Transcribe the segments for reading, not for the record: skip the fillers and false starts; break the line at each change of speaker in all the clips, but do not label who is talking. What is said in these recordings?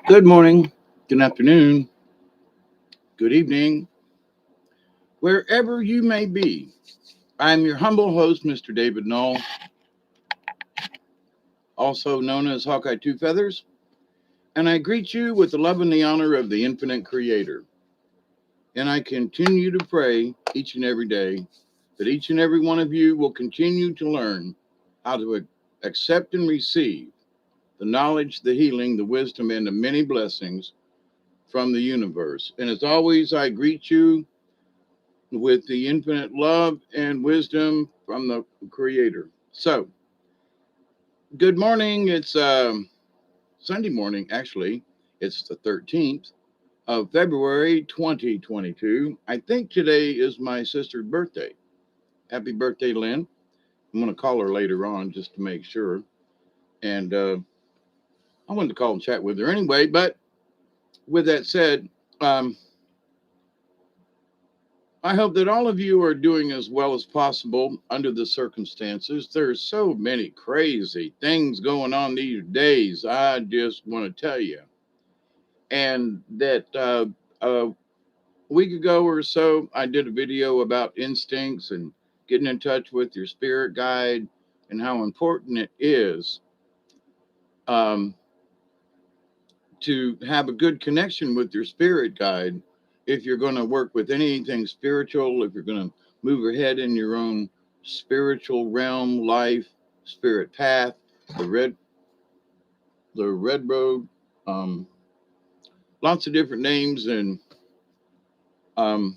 Good morning, good afternoon, good evening, wherever you may be. I'm your humble host, Mr. David Knoll, also known as Hawkeye Two Feathers, and I greet you with the love and the honor of the infinite creator. And I continue to pray each and every day that each and every one of you will continue to learn how to accept and receive the knowledge, the healing, the wisdom, and the many blessings from the universe. And as always, I greet you with the infinite love and wisdom from the creator. So, good morning. It's Sunday morning, actually. It's the 13th of February 2022. I think today is my sister's birthday. Happy birthday, Lynn. I'm going to call her later on just to make sure. And I wanted to call and chat with her anyway. But with that said, um, I hope that all of you are doing as well as possible under the circumstances. There's so many crazy things going on these days. I just want to tell you. And that a week ago or so, I did a video about instincts and getting in touch with your spirit guide and how important it is um, to have a good connection with your spirit guide if you're going to work with anything spiritual, if you're going to move ahead in your own spiritual realm, life, spirit path, the red, the red road, um, lots of different names and um,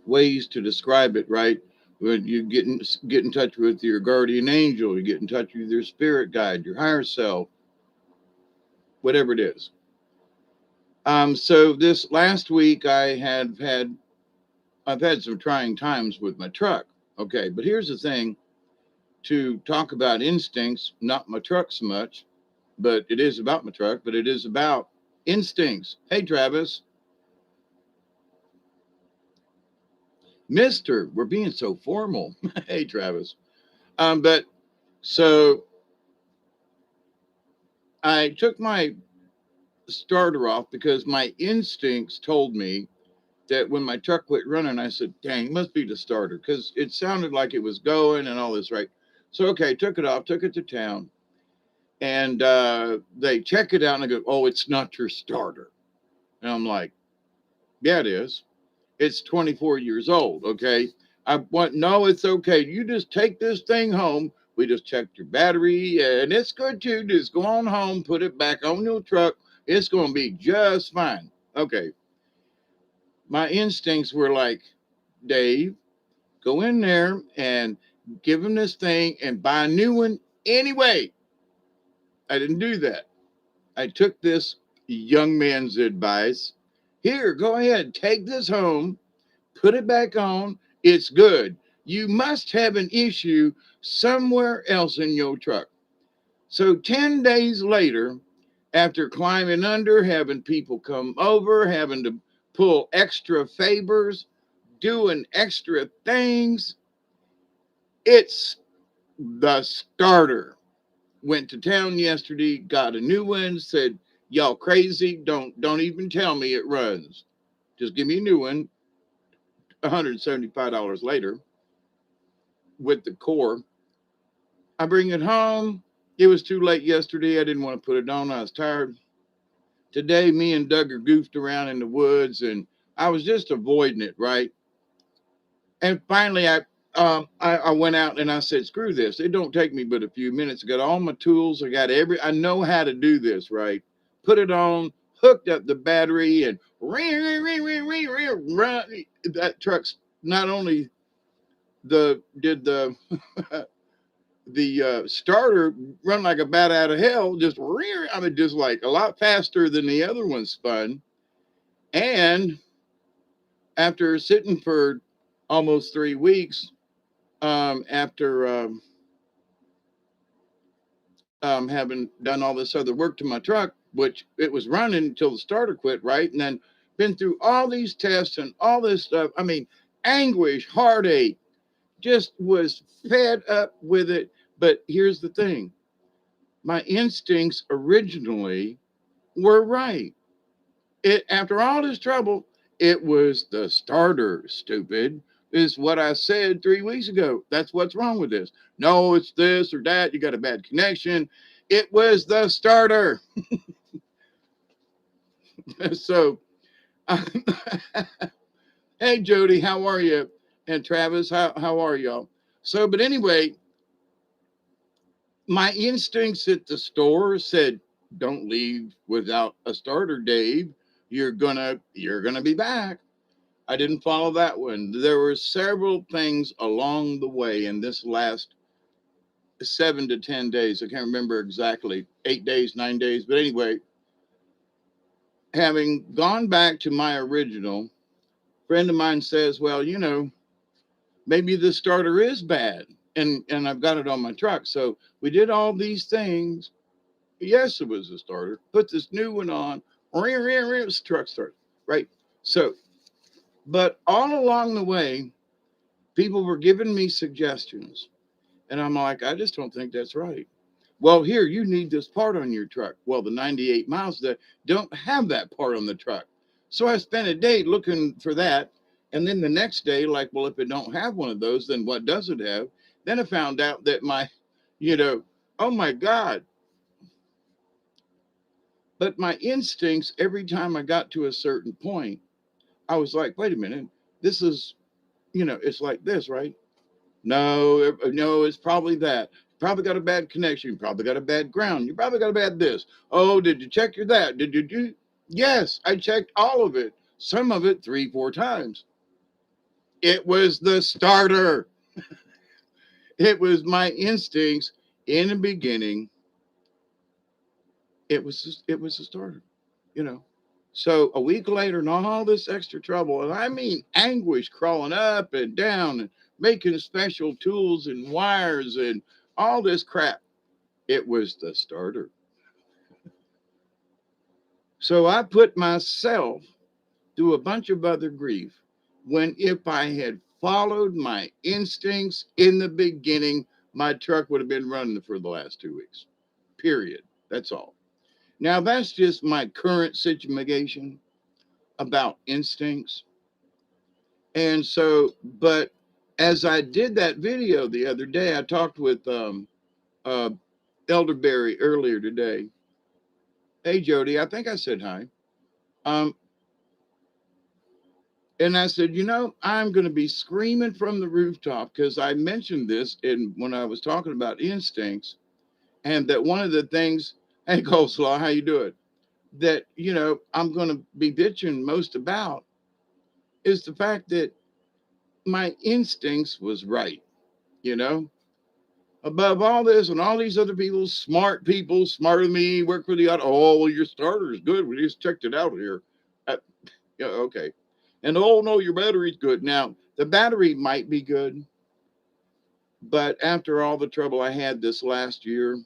ways to describe it. Right, when you get in touch with your guardian angel, you get in touch with your spirit guide, your higher self, whatever it is. So this last week, I've had some trying times with my truck. Okay, but here's the thing: to talk about instincts, not my truck so much, but it is about my truck, but it is about instincts. Hey, Travis, Mister, we're being so formal. Hey, Travis. But so I took my starter off because my instincts told me that when my truck quit running, I said, dang, it must be the starter because it sounded like it was going and all this, right? So, okay, took it off, took it to town, and they check it out and I go, oh, it's not your starter. And I'm like, yeah, it is. It's 24 years old. Okay. I want, no, it's okay. You just take this thing home. We just checked your battery and it's good too. Just go on home, put it back on your truck. It's going to be just fine. Okay. My instincts were like, Dave, go in there and give him this thing and buy a new one anyway. I didn't do that. I took this young man's advice. Here, go ahead, take this home, put it back on. It's good. You must have an issue somewhere else in your truck. So 10 days later, after climbing under, having people come over, having to pull extra favors, doing extra things, it's the starter. Went to town yesterday, got a new one, said, y'all crazy, don't even tell me it runs. Just give me a new one. $175 later with the core. I bring it home. It was too late yesterday. I didn't want to put it on. I was tired. Today, me and Doug are goofed around in the woods and I was just avoiding it, right? And finally, I went out and I said, screw this. It don't take me but a few minutes. I got all my tools. I know how to do this, right? Put it on, hooked up the battery and run. That truck's not only did the the starter run like a bat out of hell, just I mean, just like a lot faster than the other one spun. And after sitting for almost 3 weeks, after having done all this other work to my truck, which it was running until the starter quit, right? And then been through all these tests and all this stuff. I mean, anguish, heartache, just was fed up with it. But here's the thing: my instincts originally were right. It after all this trouble, it was the starter, stupid, is what I said 3 weeks ago. That's what's wrong with this. No, it's this or that. You got a bad connection. It was the starter. So, hey Jody, how are you? And Travis, how are y'all? So, but anyway, my instincts at the store said, "Don't leave without a starter, Dave. You're gonna be back." I didn't follow that one. There were several things along the way in this last 7 to 10 days. I can't remember exactly, 8 days, 9 days. But anyway, having gone back to my original, friend of mine says, "Well, maybe the starter is bad." And I've got it on my truck. So we did all these things. Yes, it was a starter. Put this new one on. Truck started. Right. So, but all along the way, people were giving me suggestions. And I'm like, I just don't think that's right. Well, here, you need this part on your truck. Well, the 98 miles that don't have that part on the truck. So I spent a day looking for that. And then the next day, like, well, if it don't have one of those, then what does it have? Then I found out that you know, oh my God. But my instincts, every time I got to a certain point, I was like, wait a minute, this is, it's like this, right? No, no, it's probably that. Probably got a bad connection. You probably got a bad ground. You probably got a bad this. Oh, did you check your that? Did you do? Yes, I checked all of it. Some of it 3, 4 times. It was the starter. It was my instincts in the beginning. It was the starter. You know. So a week later, and all this extra trouble, and I mean anguish crawling up and down and making special tools and wires and all this crap. It was the starter. So I put myself through a bunch of other grief when if I had followed my instincts in the beginning, my truck would have been running for the last 2 weeks. Period. That's all. Now that's just my current situation about instincts. And so, but as I did that video the other day, I talked with uh, Elderberry earlier today. Hey Jody, I think I said hi. Um, And I said, I'm going to be screaming from the rooftop because I mentioned this in when I was talking about instincts, and that one of the things, hey Coleslaw, how you doing? That I'm going to be bitching most about is the fact that my instincts was right. You know, above all this and all these other people, smarter than me, work for the auto. Oh, well, your starter is good. We just checked it out here. Uh, yeah, okay. And oh no, your battery's good. Now the battery might be good. But after all the trouble I had this last year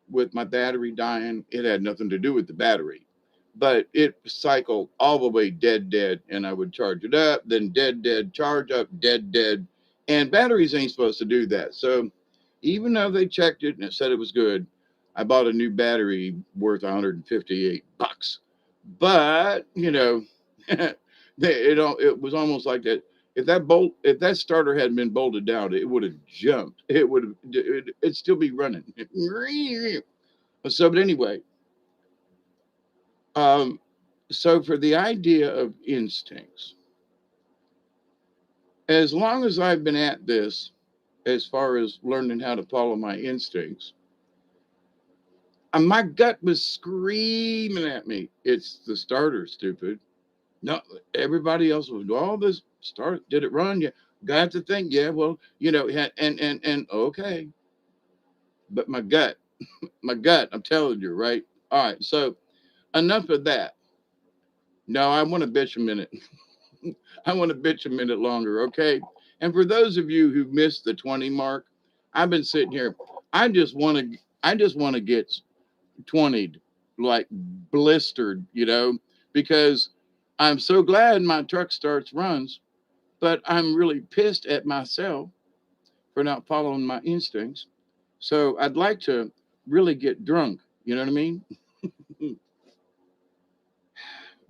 with my battery dying, it had nothing to do with the battery. But it cycled all the way dead, and I would charge it up, then dead, charge up, dead. And batteries ain't supposed to do that. So even though they checked it and it said it was good, I bought a new battery worth $158. But, it was almost like that if that starter hadn't been bolted down, it would have jumped. It'd still be running. So, but anyway, um, so for the idea of instincts, as long as I've been at this, as far as learning how to follow my instincts, my gut was screaming at me. It's the starter, stupid. No, everybody else was all this start. Did it run? Yeah, got to think. Yeah, well, and okay, but my gut, I'm telling you, right? All right, so enough of that. No, I want to bitch a minute. I want to bitch a minute longer, okay? And for those of you who missed the 20 mark, I've been sitting here. I just want to get 20 like blistered, because I'm so glad my truck starts runs, but I'm really pissed at myself for not following my instincts. So I'd like to really get drunk. You know what I mean?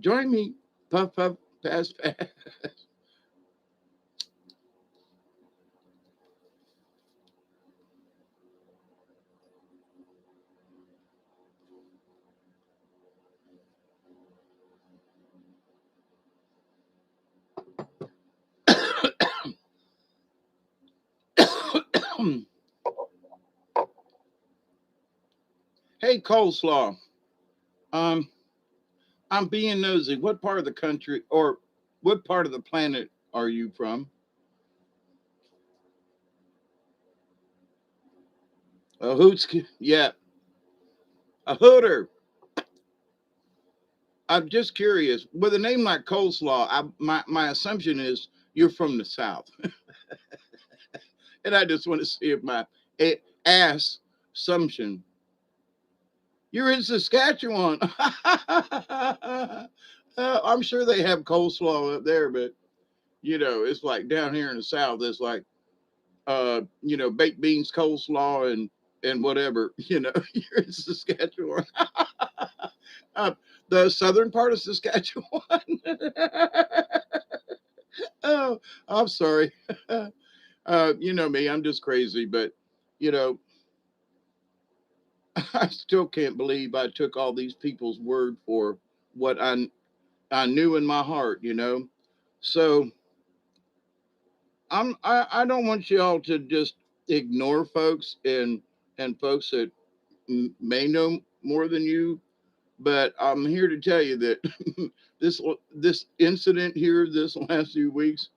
Join me. Puff, puff, pass, pass. Hey, coleslaw. Um, I'm being nosy. What part of the country or what part of the planet are you from? A hoots? Yeah, a hooter. I'm just curious. With a name like coleslaw, my assumption is you're from the South, and I just want to see if my ass assumption. You're in Saskatchewan. I'm sure they have coleslaw up there, but it's like down here in the South. It's like baked beans, coleslaw, and whatever. You're in Saskatchewan, uh, the southern part of Saskatchewan. Oh, I'm sorry. You know me, I'm just crazy, but you know, I still can't believe I took all these people's word for what I knew in my heart. So I don't want y'all to just ignore folks and folks that may know more than you, but I'm here to tell you that this incident here this last few weeks,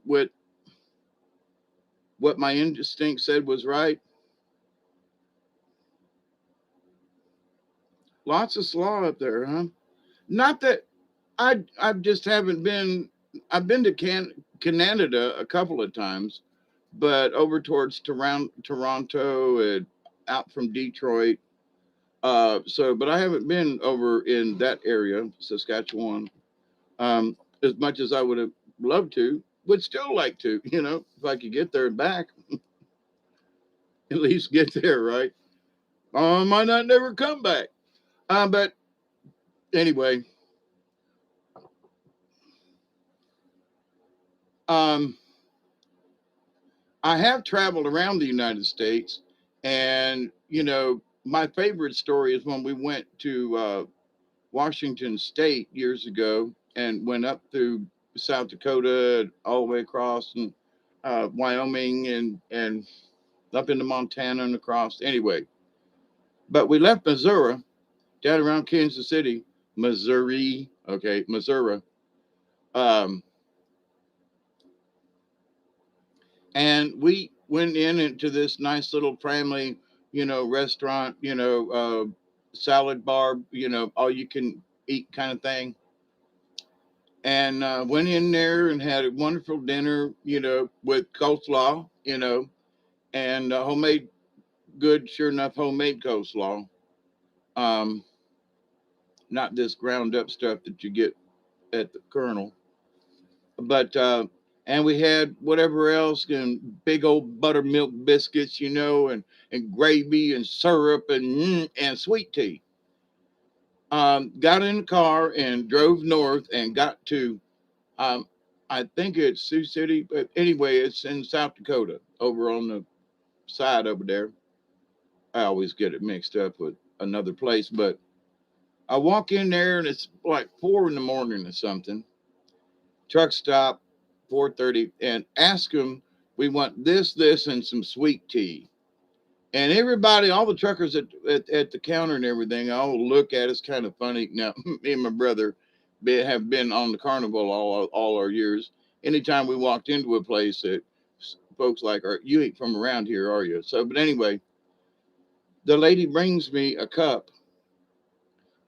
with what my instinct said was right. Lots of slaw up there, huh? Not that I just haven't been. I've been to Canada a couple of times, but over towards Toronto and out from Detroit. But I haven't been over in that area, Saskatchewan, as much as I would have loved to. Would still like to, if I could get there and back, at least get there, right? I might not never come back. But anyway, um, I have traveled around the United States, and my favorite story is when we went to Washington State years ago and went up through South Dakota, all the way across, and Wyoming, and up into Montana and across. Anyway, but we left Missouri down around Kansas City, Missouri. Okay, Missouri. Um, and we went into this nice little family, restaurant, salad bar, all you can eat kind of thing. And went in there and had a wonderful dinner, with coleslaw, and homemade, good, sure enough, homemade coleslaw. Um, Not this ground up stuff that you get at the Colonel, but and we had whatever else and big old buttermilk biscuits, and gravy and syrup and sweet tea. Got in the car and drove north and got to um, I think it's Sioux City, but anyway, it's in South Dakota over on the side over there. I always get it mixed up with another place, but I walk in there and it's like 4 in the morning or something. Truck stop, 4:30, and ask them, we want this, and some sweet tea. And everybody, all the truckers at the counter and everything, all look at us kind of funny. Now, me and my brother have been on the carnival all our years. Anytime we walked into a place, that folks like, you ain't from around here, are you? So, but anyway, the lady brings me a cup,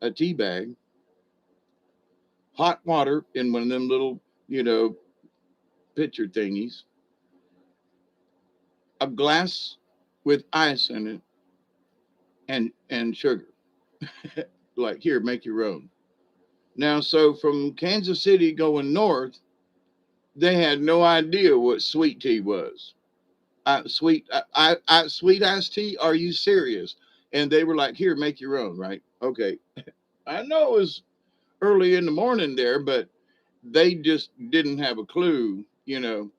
a tea bag, hot water in one of them little, pitcher thingies, a glass with ice in it, and sugar. Like, here, make your own. Now, so from Kansas City going north, they had no idea what sweet tea was. Sweet iced tea. Are you serious? And they were like, "Here, make your own." Right? Okay. I know it was early in the morning there, but they just didn't have a clue, you know.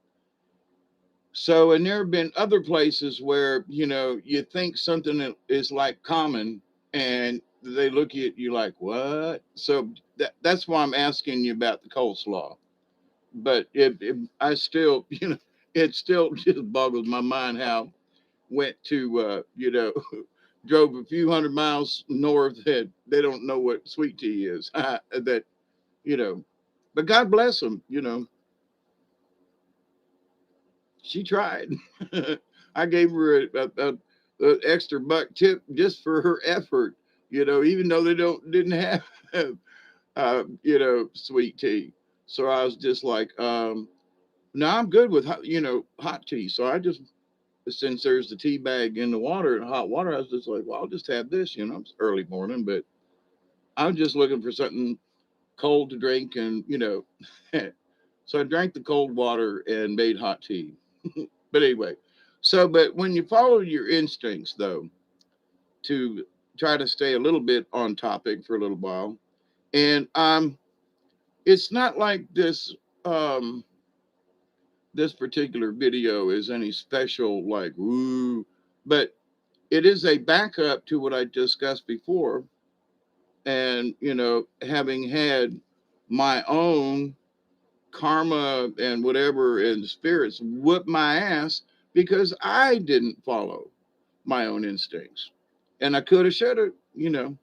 So, and there have been other places where, you know, you think something that is like common and they look at you like, what? So that's why I'm asking you about the coleslaw. But I still, you know, it still just boggles my mind how went to, you know, drove a few hundred miles north that they don't know what sweet tea is. That, you know, but God bless them, you know, she tried. I gave her a extra buck tip just for her effort, you know, even though they didn't have, you know, sweet tea. So I was just like, no, I'm good with you know, hot tea. So I just, since there's the tea bag in the water and hot water, I was just like, well, I'll just have this, you know, it's early morning, but I was just looking for something cold to drink and, you know, so I drank the cold water and made hot tea. But anyway, so, but when you follow your instincts, though, to try to stay a little bit on topic for a little while, and it's not like um, this particular video is any special, like, woo, but it is a backup to what I discussed before. And, you know, having had my own karma and whatever and spirits whoop my ass because I didn't follow my own instincts. And I could have, should have, you know,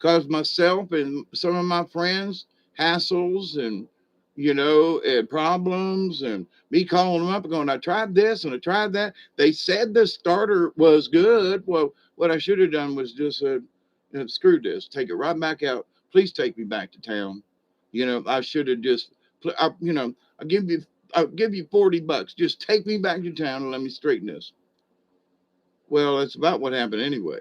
caused myself and some of my friends hassles and, you know, and problems, and me calling them up and going, I tried this and I tried that. They said the starter was good. Well, what I should have done was just said, screw this, take it right back out. Please take me back to town. You know, I should have just, you know, I'll give you $40. Just take me back to town and let me straighten this. Well, that's about what happened anyway.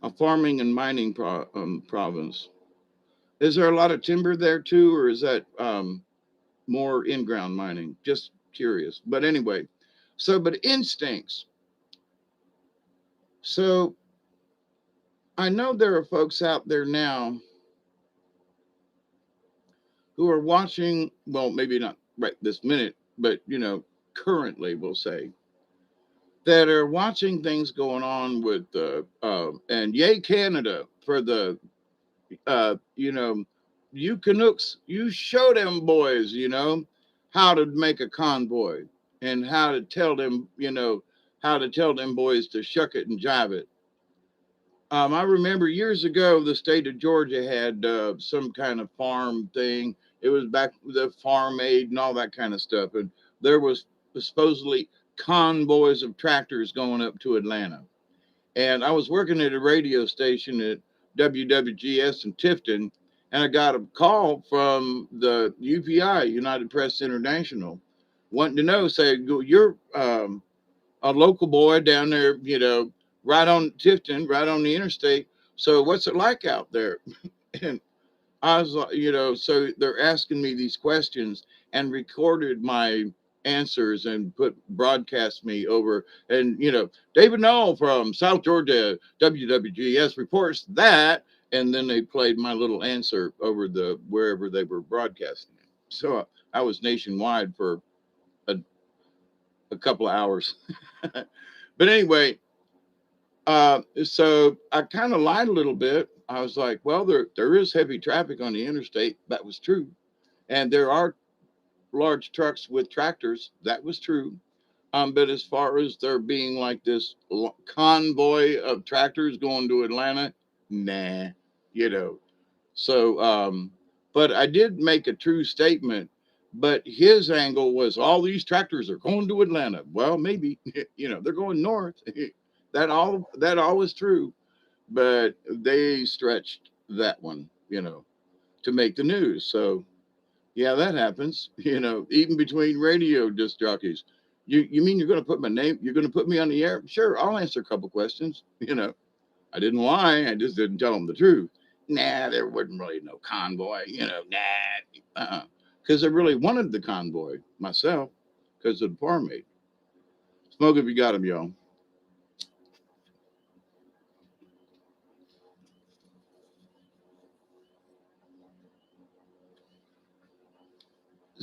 A farming and mining province. Is there a lot of timber there too, or is that more in-ground mining? Just curious. But anyway, so but instincts. So I know there are folks out there now who are watching. Well, maybe not right this minute, but you know, currently, we'll say that are watching things going on with and yay Canada for the you know, you Canucks, you show them boys, you know, how to make a convoy and how to tell them, you know, how to tell them boys to shuck it and jive it. I remember years ago, the state of Georgia had some kind of farm thing. It was back the farm aid and all that kind of stuff. And there was supposedly convoys of tractors going up to Atlanta. And I was working at a radio station at WWGS in Tifton, and I got a call from the UPI, United Press International, wanting to know, say, you're a local boy down there, you know, right on Tifton, right on the interstate. So what's it like out there? And I was like, you know, so they're asking me these questions and recorded my answers and put broadcast me over. And, you know, David Knoll from South Georgia, WWGS reports that. And then they played my little answer over the wherever they were broadcasting it. So I was nationwide for a, a couple of hours. But anyway, so I kind of lied a little bit. I was like, well, there is heavy traffic on the interstate. That was true. And there are large trucks with tractors. That was true. But as far as there being like this convoy of tractors going to Atlanta, nah, you know. So, but I did make a true statement. But his angle was all these tractors are going to Atlanta. Well, maybe, you know, they're going north. That all was true, but they stretched that one, you know, to make the news. So yeah, that happens, you know, even between radio disc jockeys. You mean you're going to put my name? You're going to put me on the air? Sure, I'll answer a couple questions. You know, I didn't lie. I just didn't tell them the truth. Nah, there wasn't really no convoy. You know, nah, because I really wanted the convoy myself because of the farm aid. Smoke if you got them, y'all.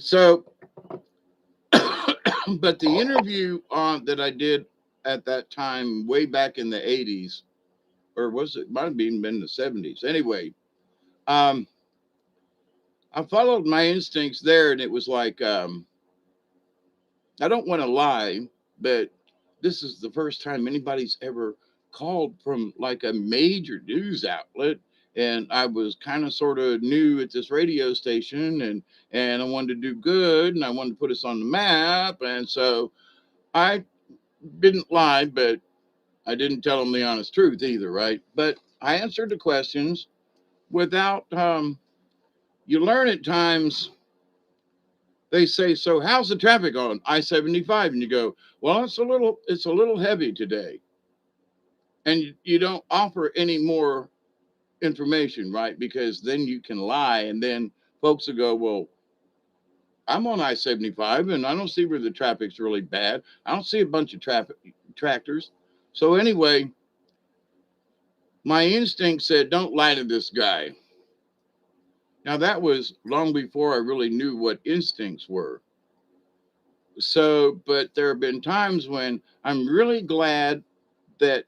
So, but the interview on that I did at that time, way back in the 80s, or was it, might have even been the 70s. Anyway, um, I followed my instincts there, and it was like, I don't want to lie, but this is the first time anybody's ever called from like a major news outlet. And I was kind of sort of new at this radio station, and I wanted to do good, and I wanted to put us on the map. And so I didn't lie, but I didn't tell them the honest truth either, right? But I answered the questions without, you learn at times. They say, so how's the traffic on I-75? And you go, well, it's a little heavy today. And you don't offer any more information, right? Because then you can lie. And then folks will go, well, I'm on I-75 and I don't see where the traffic's really bad. I don't see a bunch of traffic tractors. So anyway, my instinct said, don't lie to this guy. Now that was long before I really knew what instincts were. So, but there have been times when I'm really glad that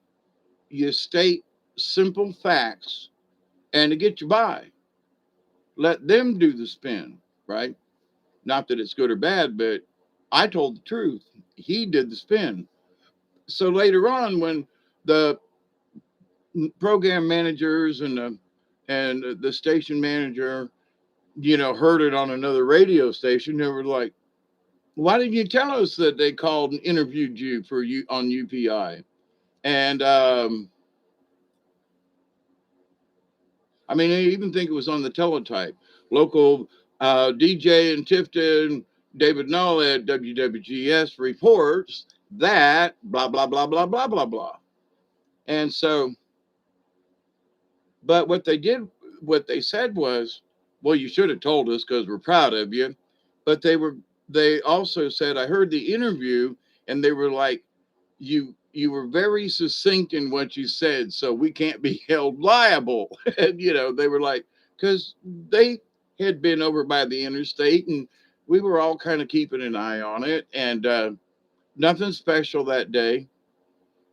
you state simple facts and to get you by. Let them do the spin, right? Not that it's good or bad, but I told the truth. He did the spin. So later on, when the program managers and the station manager, heard it on another radio station, they were like, "Why didn't you tell us that they called and interviewed you for you on UPI?" And I mean, I even think it was on the teletype. Local DJ in Tifton, David Null at WWGS reports that blah, blah, blah, blah, blah, blah, blah. And so, but what they said was, well, you should have told us because we're proud of you. But they also said, I heard the interview and they were like, you were very succinct in what you said, so we can't be held liable. And they were like, because they had been over by the interstate and we were all kind of keeping an eye on it, and nothing special that day,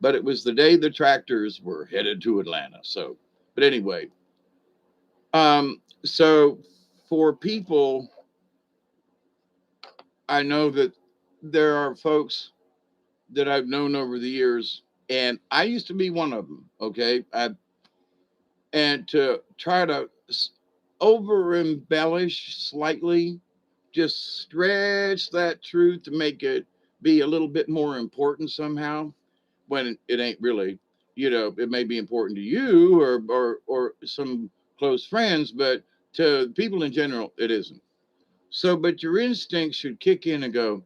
but it was the day the tractors were headed to Atlanta. So, but anyway, so for people, I know that there are folks that I've known over the years, and I used to be one of them. Okay, and to try to over embellish slightly, just stretch that truth to make it be a little bit more important somehow, when it ain't really. It may be important to you or some close friends, but to people in general, it isn't. So, but your instincts should kick in and go,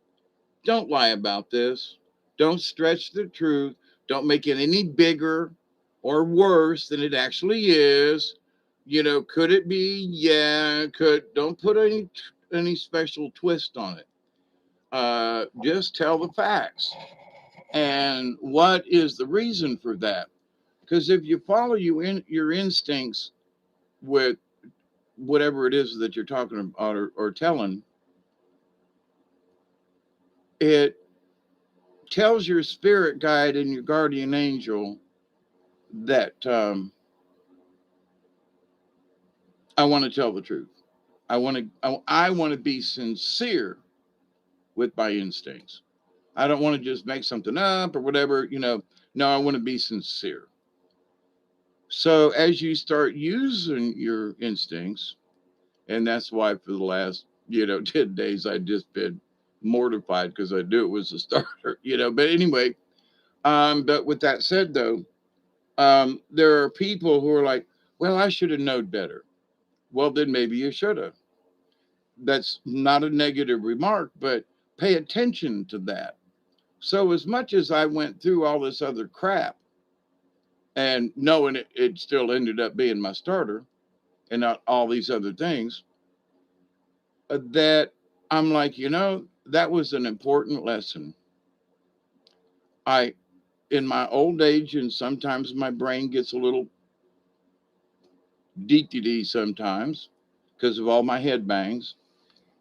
don't lie about this. Don't stretch the truth. Don't make it any bigger or worse than it actually is. Could it be? Yeah, could. Don't put any special twist on it. Just tell the facts. And what is the reason for that? Because if you follow your instincts with whatever it is that you're talking about or telling, it tells your spirit guide and your guardian angel that I want to tell the truth. I want to be sincere with my instincts. I don't want to just make something up or whatever. No, I want to be sincere. So as you start using your instincts, and that's why for the last 10 days I just been mortified because I knew it was a starter. But anyway, but with that said though, there are people who are like, well, I should have known better. Well, then maybe you should have. That's not a negative remark, but pay attention to that. So, as much as I went through all this other crap and knowing it still ended up being my starter and not all these other things, that I'm like, that was an important lesson. I, in my old age, and sometimes my brain gets a little DTD sometimes because of all my head bangs.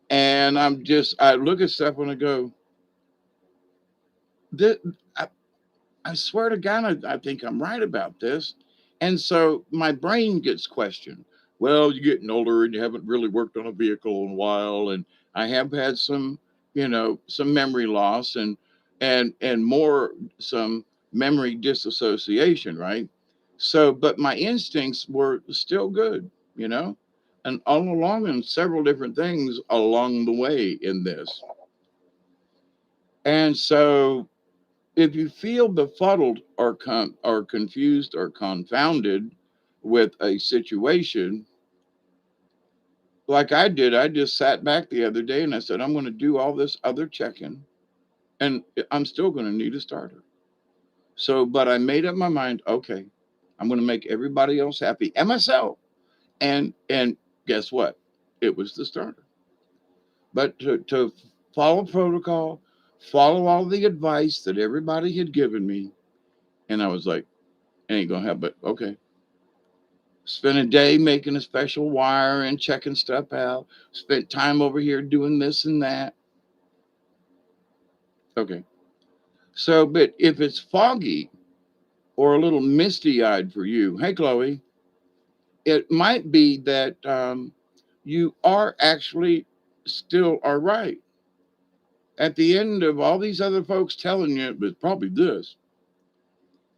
And I look at stuff and I go, this, I swear to God, I think I'm right about this. And so my brain gets questioned. Well, you're getting older and you haven't really worked on a vehicle in a while. And I have had some, some memory loss and more, some memory disassociation, right? So, but my instincts were still good, you know, and all along and several different things along the way in this. And so if you feel befuddled or confused or confounded with a situation, like I did, I just sat back the other day and I said, I'm going to do all this other checking and I'm still going to need a starter. So, but I made up my mind, okay, I'm going to make everybody else happy and myself. And guess what? It was the starter. But to follow protocol, follow all the advice that everybody had given me, and I was like, ain't gonna happen. But okay, spent a day making a special wire and checking stuff out. Spent time over here doing this and that. Okay. So, but if it's foggy or a little misty eyed for you, hey, Chloe, it might be that you are actually still are right. At the end of all these other folks telling you it was probably this,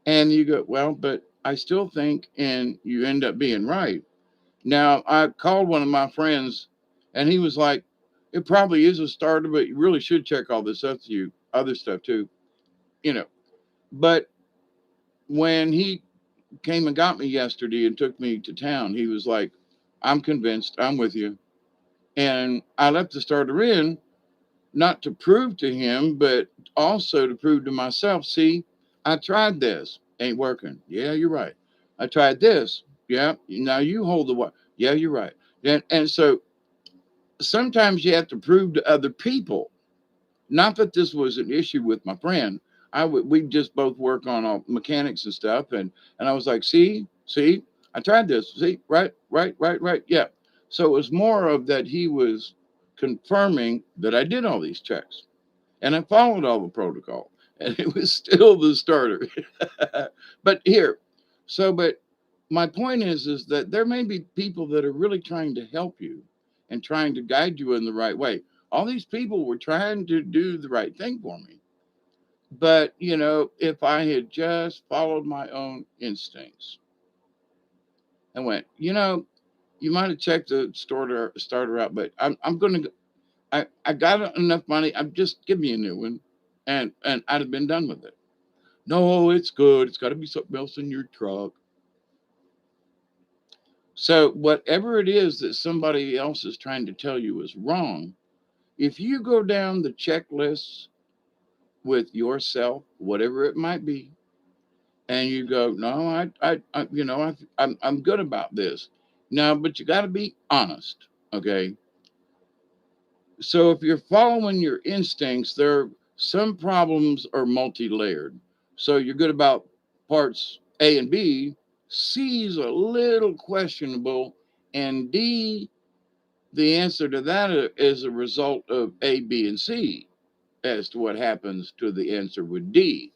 and you go, well, but I still think, and you end up being right. Now, I called one of my friends, and he was like, "It probably is a starter, but you really should check all this other stuff too, you know." But when he came and got me yesterday and took me to town, he was like, "I'm convinced. I'm with you." And I left the starter in, not to prove to him, but also to prove to myself. See, I tried this, ain't working. Yeah, you're right. I tried this. Yeah, now you hold the wire. Yeah, you're right. And so sometimes you have to prove to other people. Not that this was an issue with my friend. We just both work on all mechanics and stuff, and I was like, see, I tried this. See, right, yeah. So it was more of that he was confirming that I did all these checks and I followed all the protocol, and it was still the starter. But here, but my point is that there may be people that are really trying to help you and trying to guide you in the right way. All these people were trying to do the right thing for me. But, if I had just followed my own instincts and went, you might have checked the starter out, but I'm going to, I got enough money. I'm just give me a new one. And I'd have been done with it. No, it's good. It's got to be something else in your truck. So, whatever it is that somebody else is trying to tell you is wrong, if you go down the checklist with yourself, whatever it might be, and you go, no, I'm good about this. Now, but you got to be honest, okay? So, if you're following your instincts, some problems are multi-layered. So, you're good about parts A and B. C is a little questionable, and D, the answer to that is a result of A, B, and C as to what happens to the answer with D.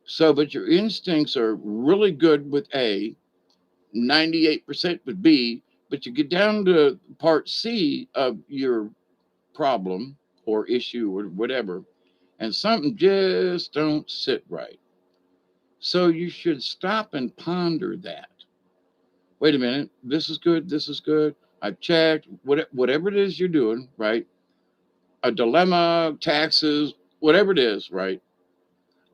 So, but your instincts are really good with A, 98% with B, but you get down to part C of your problem or issue or whatever, and something just don't sit right. So you should stop and ponder that. Wait a minute, this is good, this is good. I've checked, whatever it is you're doing, right? A dilemma, taxes, whatever it is, right?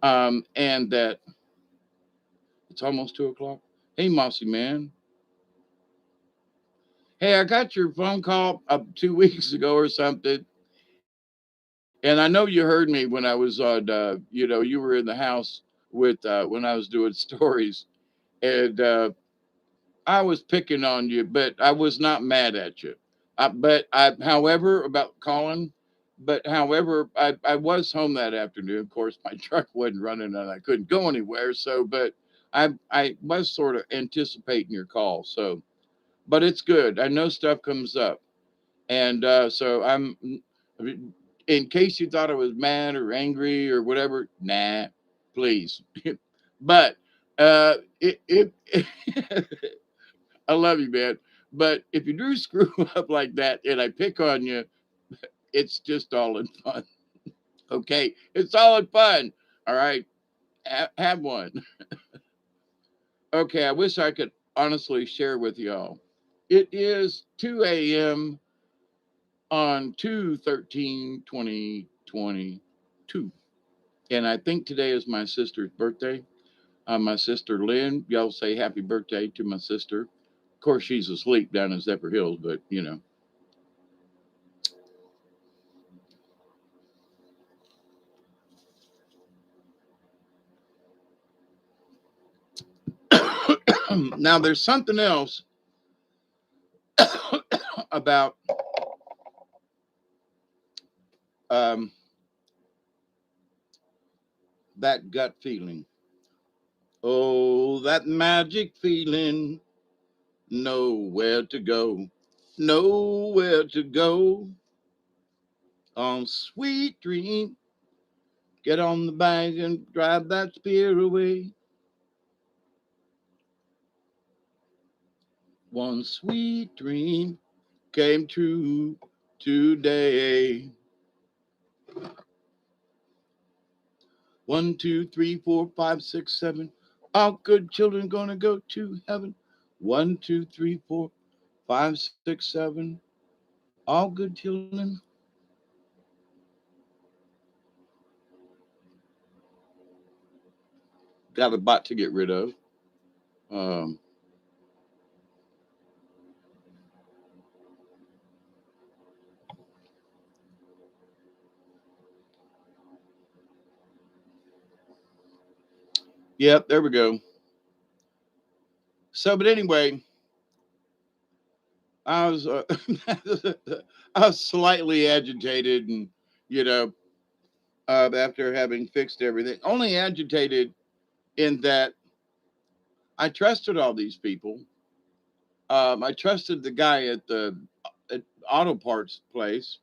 And that it's almost 2 o'clock. Hey, Mossy man. Hey, I got your phone call 2 weeks ago or something. And I know you heard me when I was on, you were in the house when I was doing stories. And I was picking on you, but I was not mad at you. However, about calling, I was home that afternoon. Of course, my truck wasn't running and I couldn't go anywhere. So, but I was sort of anticipating your call. So, but it's good. I know stuff comes up. And so in case you thought I was mad or angry or whatever, nah, please. But it I love you, man. But if you do screw up like that and I pick on you, it's just all in fun. Okay, it's all in fun. All right, have one. Okay, I wish I could honestly share with y'all. It is 2 a.m. on 2/13/2022. And I think today is my sister's birthday. My sister Lynn, y'all say happy birthday to my sister. Of course, she's asleep down in Zephyr Hills, but now there's something else about um, that gut feeling. Oh, that magic feeling, nowhere to go, nowhere to go. On sweet dream, get on the bag and drive that spear away. One sweet dream came true today. One, two, three, four, five, six, seven. All good children gonna go to heaven. One, two, three, four, five, six, seven. All good children. Got a bot to get rid of. Um, yep, there we go. So, but anyway, I was I was slightly agitated, and you know, after having fixed everything, only agitated in that I trusted all these people. I trusted the guy at the at auto parts place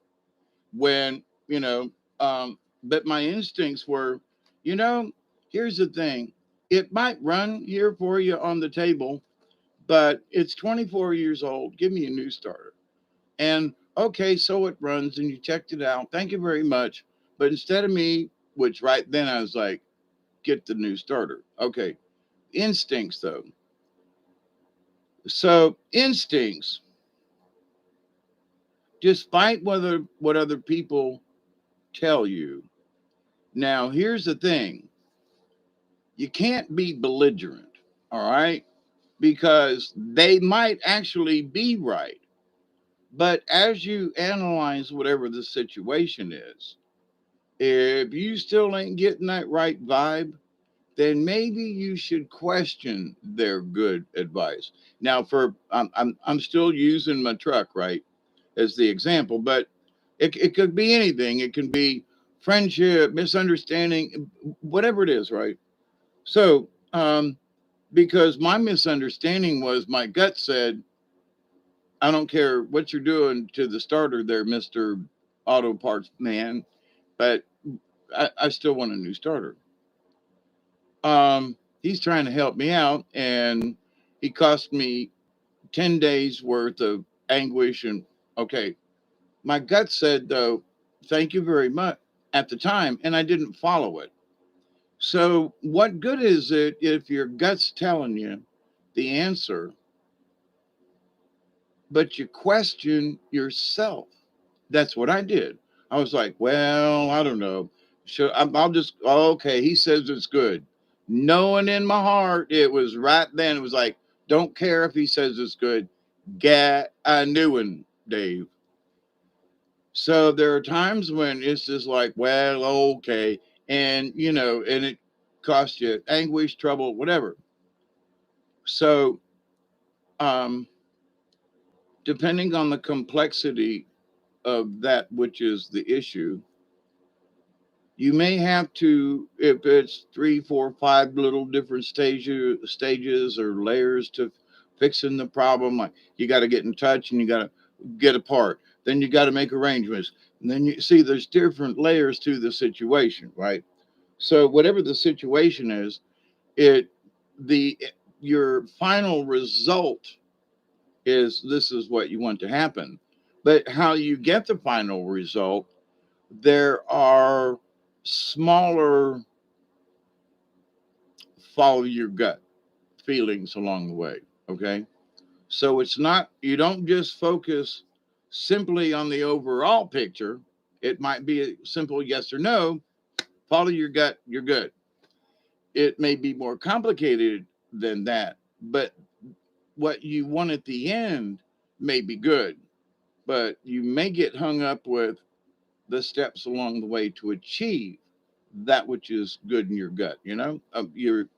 when but my instincts were, you know, here's the thing: it might run here for you on the table, but it's 24 years old. Give me a new starter. And okay, so it runs, and you checked it out. Thank you very much. But instead of me, which right then I was like, get the new starter. Okay, instincts though. So instincts, despite whether what other people tell you. Now, here's the thing: you can't be belligerent, all right? Because they might actually be right. But as you analyze whatever the situation is, if you still ain't getting that right vibe, then maybe you should question their good advice. Now, I'm still using my truck, right, as the example, but it could be anything. It can be friendship, misunderstanding, whatever it is, right? So, because my misunderstanding was my gut said, I don't care what you're doing to the starter there, Mr. Auto Parts Man, but I still want a new starter. He's trying to help me out, and he cost me 10 days worth of anguish. And okay, my gut said, though, thank you very much at the time, and I didn't follow it. So, what good is it if your gut's telling you the answer, but you question yourself? That's what I did. I was like, well, I don't know. I'll just, oh, okay, he says it's good. Knowing in my heart, it was right then. It was like, don't care if he says it's good. Get a new one, Dave. So there are times when it's just like, well, okay. And it costs you anguish, trouble, whatever. So, um, depending on the complexity of that which is the issue, you may have to, if it's three, four, five little different stages or layers to fixing the problem. Like you got to get in touch and you got to get apart. Then you got to make arrangements. And then you see there's different layers to the situation, right? So whatever the situation is, it the your final result is this is what you want to happen. But how you get the final result, there are smaller follow your gut feelings along the way. Okay. So it's not, you don't just focus simply on the overall picture. It might be a simple yes or no. Follow your gut, you're good. It may be more complicated than that, but what you want at the end may be good, but you may get hung up with the steps along the way to achieve that which is good in your gut, your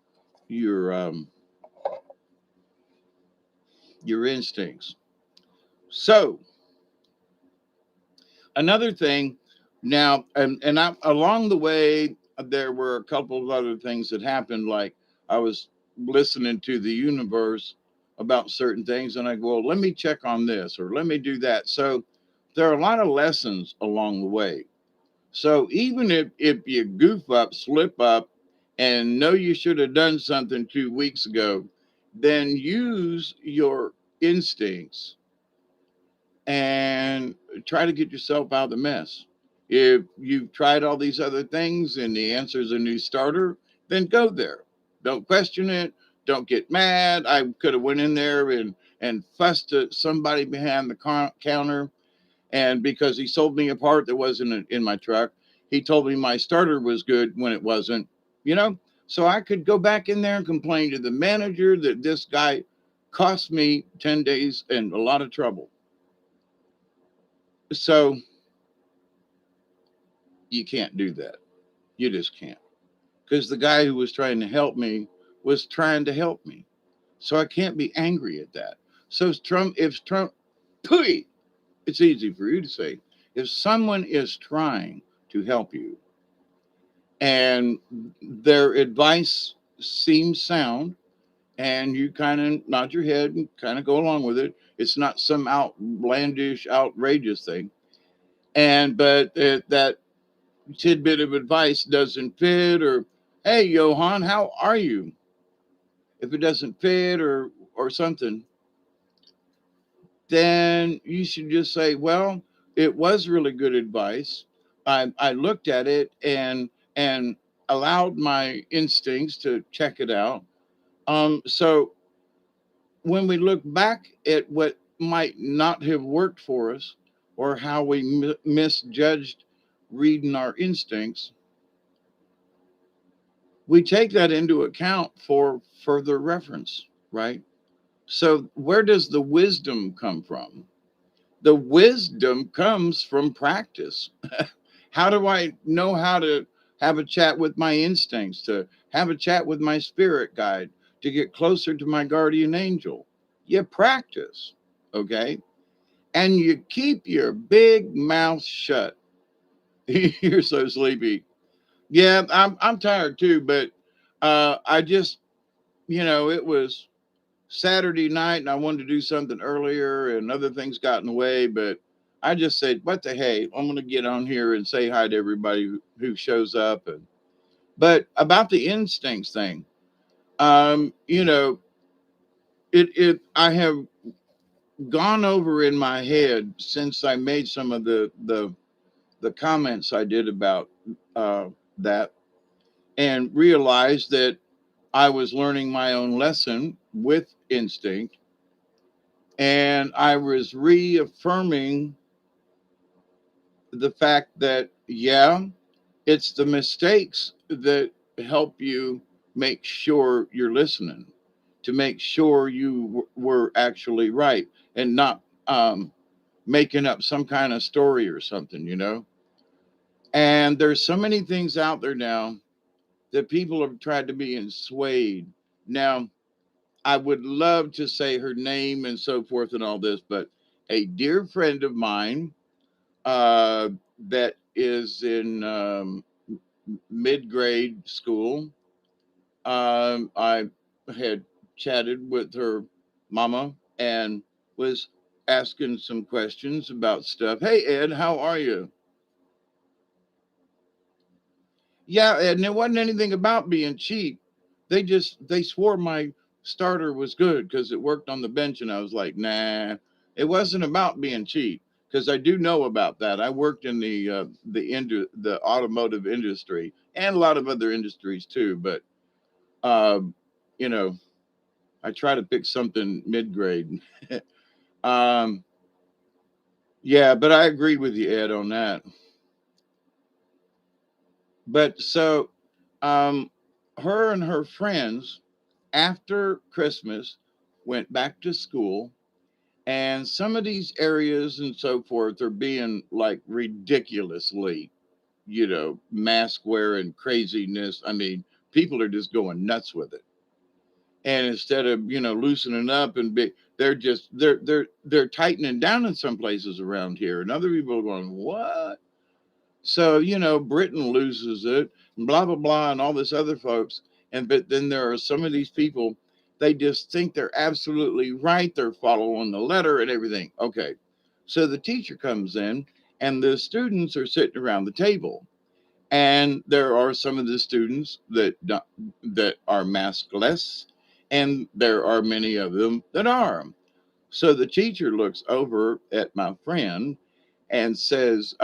your instincts. So another thing now, and I, along the way there were a couple of other things that happened, like I was listening to the universe about certain things, and I go, well, let me check on this or let me do that. So there are a lot of lessons along the way. So even if you goof up, slip up, and know you should have done something 2 weeks ago, then use your instincts and try to get yourself out of the mess. If you've tried all these other things and the answer is a new starter, then go there. Don't question it. Don't get mad. I could have went in there and fussed at somebody behind the counter, and because he sold me a part that wasn't in my truck, he told me my starter was good when it wasn't. You know, so I could go back in there and complain to the manager that this guy cost me 10 days and a lot of trouble. So you can't do that. You just can't. Because the guy who was trying to help me was trying to help me. So I can't be angry at that. So if Trump, pooey, it's easy for you to say, if someone is trying to help you and their advice seems sound and you kind of nod your head and kind of go along with it, it's not some outlandish, outrageous thing. And but that tidbit of advice doesn't fit, or hey Johan, how are you? If it doesn't fit or something, then you should just say, well, it was really good advice. I looked at it and allowed my instincts to check it out. So when we look back at what might not have worked for us or how we misjudged reading our instincts, we take that into account for further reference, right? So, where does the wisdom come from? The wisdom comes from practice. How do I know how to have a chat with my instincts, to have a chat with my spirit guide, to get closer to my guardian angel? You practice, okay? And you keep your big mouth shut. You're so sleepy. Yeah, I'm tired too, but I just, it was Saturday night and I wanted to do something earlier and other things got in the way, but I just said, what the hey, I'm going to get on here and say hi to everybody who shows up. But about the instincts thing, um, you know, I have gone over in my head since I made some of the comments I did about that, and realized that I was learning my own lesson with instinct, and I was reaffirming the fact that, yeah, it's the mistakes that help you make sure you're listening, to make sure you were actually right and not making up some kind of story or something. And there's so many things out there now that people have tried to be swayed. Now, I would love to say her name and so forth and all this, but a dear friend of mine uh, that is in mid grade school, I had chatted with her mama and was asking some questions about stuff. Hey, Ed, how are you? Yeah, and it wasn't anything about being cheap. They swore my starter was good because it worked on the bench, and I was like, nah, it wasn't about being cheap because I do know about that. I worked in the automotive industry and a lot of other industries too, but um, you know, I try to pick something mid grade. um, yeah, but I agreed with you, Ed, on that. But so, um, her and her friends after Christmas went back to school, and some of these areas and so forth are being like ridiculously, mask wearing craziness. I mean, people are just going nuts with it. And instead of, loosening up and they're tightening down in some places around here. And other people are going, what? So, Britain loses it, and blah, blah, blah, and all this other folks. But then there are some of these people, they just think they're absolutely right. They're following the letter and everything. Okay. So the teacher comes in, and the students are sitting around the table. And there are some of the students that are maskless, and there are many of them that are. So the teacher looks over at my friend and says,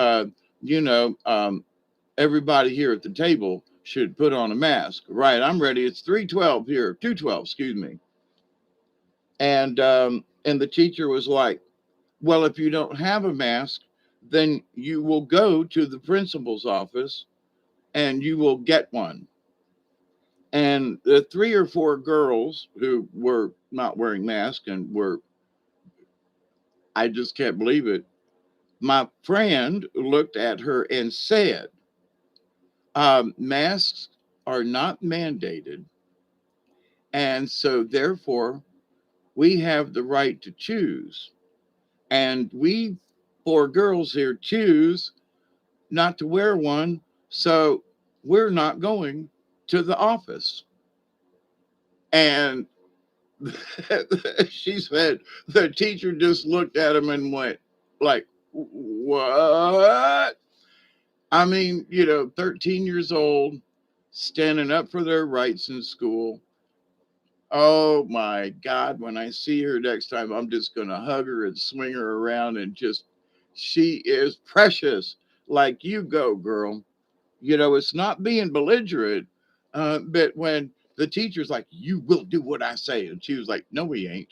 you know, um, everybody here at the table should put on a mask. Right, I'm ready. It's 312 here, 212, excuse me. And the teacher was like, well, if you don't have a mask, then you will go to the principal's office and you will get one. And the three or four girls who were not wearing masks and I just can't believe it. My friend looked at her and said, masks are not mandated. And so, therefore, we have the right to choose. And we four girls here choose not to wear one. So, we're not going to the office. And she said the teacher just looked at him and went, like, what? I mean, 13 years old, standing up for their rights in school. Oh my God, when I see her next time, I'm just going to hug her and swing her around and just, she is precious. Like, you go, girl. It's not being belligerent, but when the teacher's like, you will do what I say. And she was like, no, we ain't.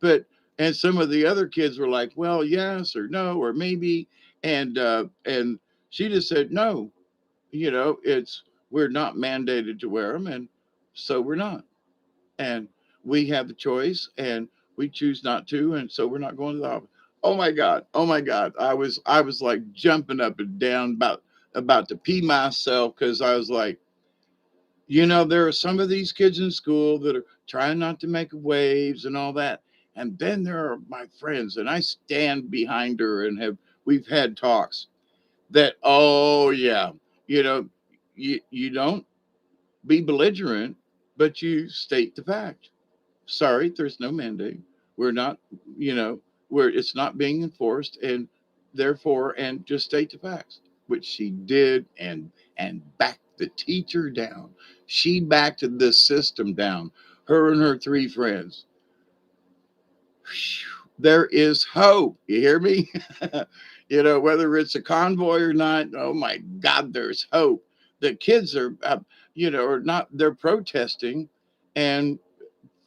but, and some of the other kids were like, well, yes, or no, or maybe. And she just said, no, we're not mandated to wear them. And so we're not. And we have the choice and we choose not to. And so we're not going to the office. Oh my God. Oh my God. I was like jumping up and down about to pee myself because I was like, there are some of these kids in school that are trying not to make waves and all that. And then there are my friends, and I stand behind her and we've had talks that, oh yeah, you know, you don't be belligerent, but you state the fact. Sorry, there's no mandate. We're not, you know, where it's not being enforced, and therefore, and just state the facts, which she did, and backed the teacher down. She backed the system down. Her and her three friends. There is hope. You hear me? Whether it's a convoy or not. Oh my God, there's hope. The kids are, are not. They're protesting, and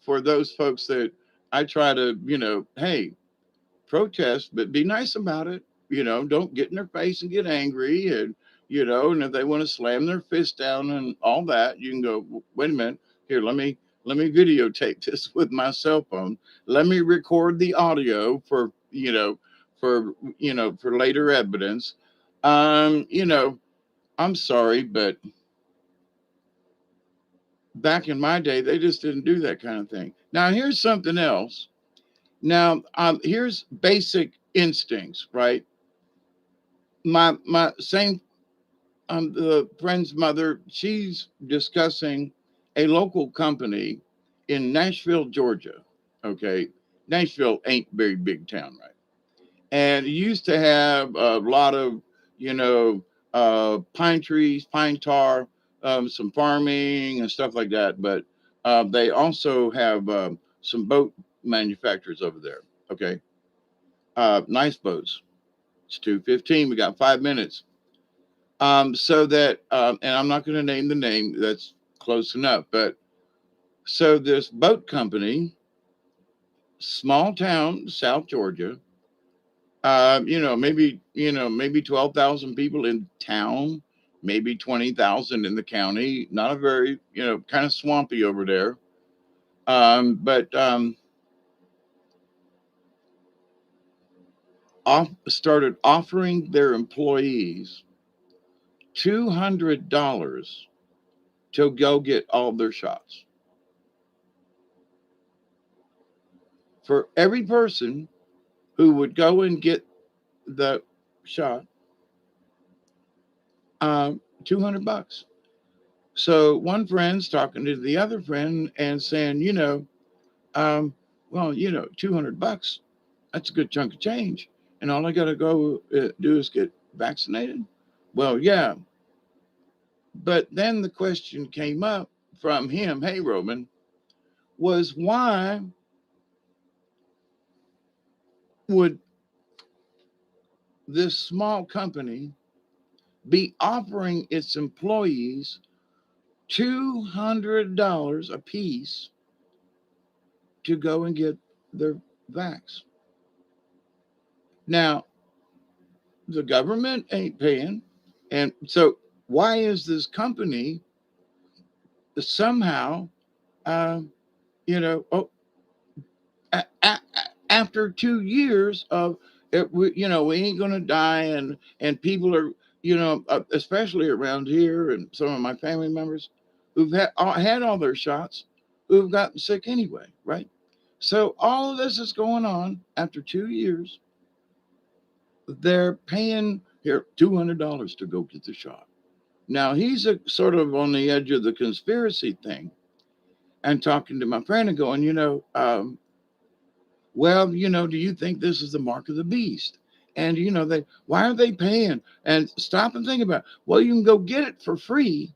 for those folks that I try to, hey, protest, but be nice about it. Don't get in their face and get angry. And if they want to slam their fist down and all that, you can go, wait a minute, here, let me videotape this with my cell phone. Let me record the audio for later evidence. Um, you know, I'm sorry, but back in my day, they just didn't do that kind of thing. Now, here's something else. Now, here's basic instincts, right? My same the friend's mother, she's discussing a local company in Nashville, Georgia. Okay. Nashville ain't very big town, right? And it used to have a lot of, you know, pine trees, pine tar, some farming and stuff like that. But they also have some boat manufacturers over there. Okay, nice boats. It's 2:15. We got 5 minutes. So that, and I'm not going to name the name. That's close enough. But so this boat company, small town, South Georgia, maybe 12,000 people in town, maybe 20,000 in the county. Not a very, kind of swampy over there. But started offering their employees $200 to go get all their shots. For every person who would go and get the shot, 200 bucks. So one friend's talking to the other friend and saying, um, well, 200 bucks, that's a good chunk of change. And all I got to go do is get vaccinated. Well, yeah. But then the question came up from him, hey, Roman, was why would this small company be offering its employees $200 a piece to go and get their vax? Now, the government ain't paying. And so, why is this company somehow, uh, oh, after 2 years of it, we ain't gonna die, and people are, especially around here, and some of my family members who've had all their shots, who've gotten sick anyway, right? So all of this is going on after 2 years. They're paying here $200 to go get the shot. Now he's a sort of on the edge of the conspiracy thing, and talking to my friend and going, well, do you think this is the mark of the beast? And why are they paying? And stop and think about it. Well, you can go get it for free,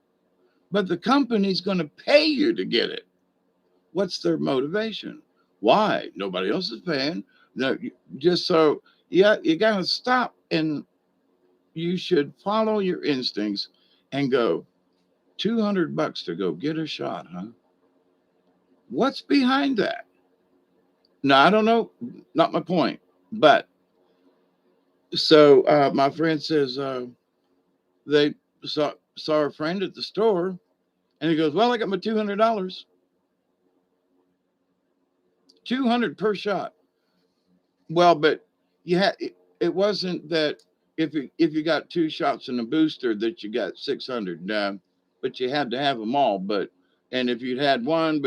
but the company's going to pay you to get it. What's their motivation? Why? Nobody else is paying. No, just so, yeah, you got to stop, and you should follow your instincts and go, 200 bucks to go get a shot, huh? What's behind that? Now, I don't know, not my point. But so my friend says they saw a friend at the store, and he goes, well, I got my $200. 200 per shot. Well, but it wasn't that if you got two shots in a booster that you got 600, but you had to have them all. But and if you'd had one,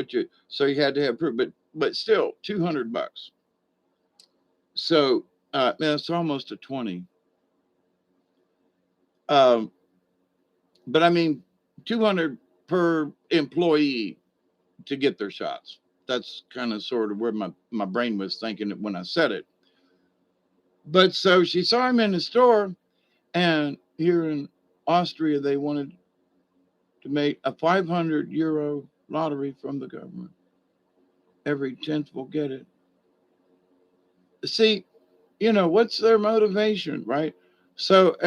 so you had to have proof, but still $200. So man, it's almost a 20. Um, but I mean, 200 per employee to get their shots. That's kind of sort of where my brain was thinking when I said it. But so she saw him in the store, and here in Austria, they wanted to make a 500 euro lottery from the government. Every 10th will get it. See, what's their motivation, right? But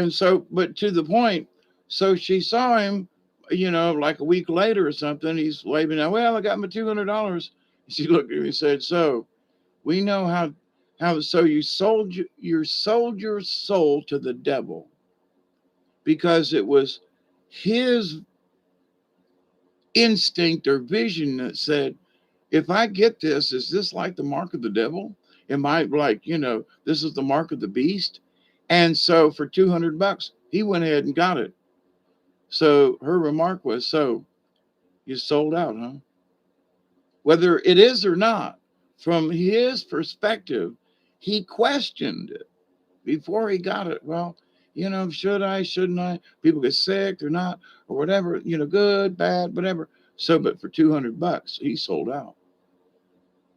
to the point, so she saw him, like a week later or something. He's waving out, well, I got my $200. She looked at me and said, so we know how so you sold your soul to the devil because it was his instinct or vision that said, if I get this, is this like the mark of the devil? Am I like, this is the mark of the beast? And so for 200 bucks, he went ahead and got it. So her remark was, so you sold out, huh? Whether it is or not, from his perspective, he questioned it before he got it. Well, should I, shouldn't I? People get sick or not, or whatever, good, bad, whatever. So, but for 200 bucks, he sold out.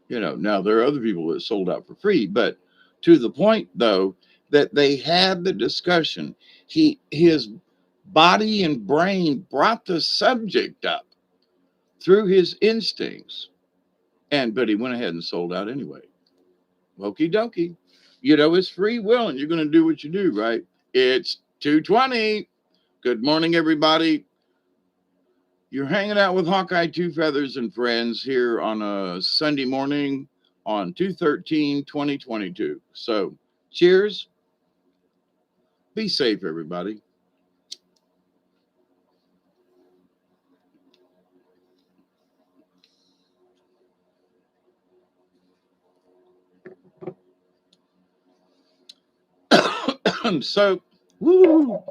Now there are other people that sold out for free, but to the point though that they had the discussion, his body and brain brought the subject up through his instincts, but he went ahead and sold out anyway. Okie dokie. It's free will and you're going to do what you do, right? It's 2:20. Good morning, everybody. You're hanging out with Hawkeye Two Feathers and Friends here on a Sunday morning on 2/13/2022. So, cheers. Be safe, everybody. So, woo.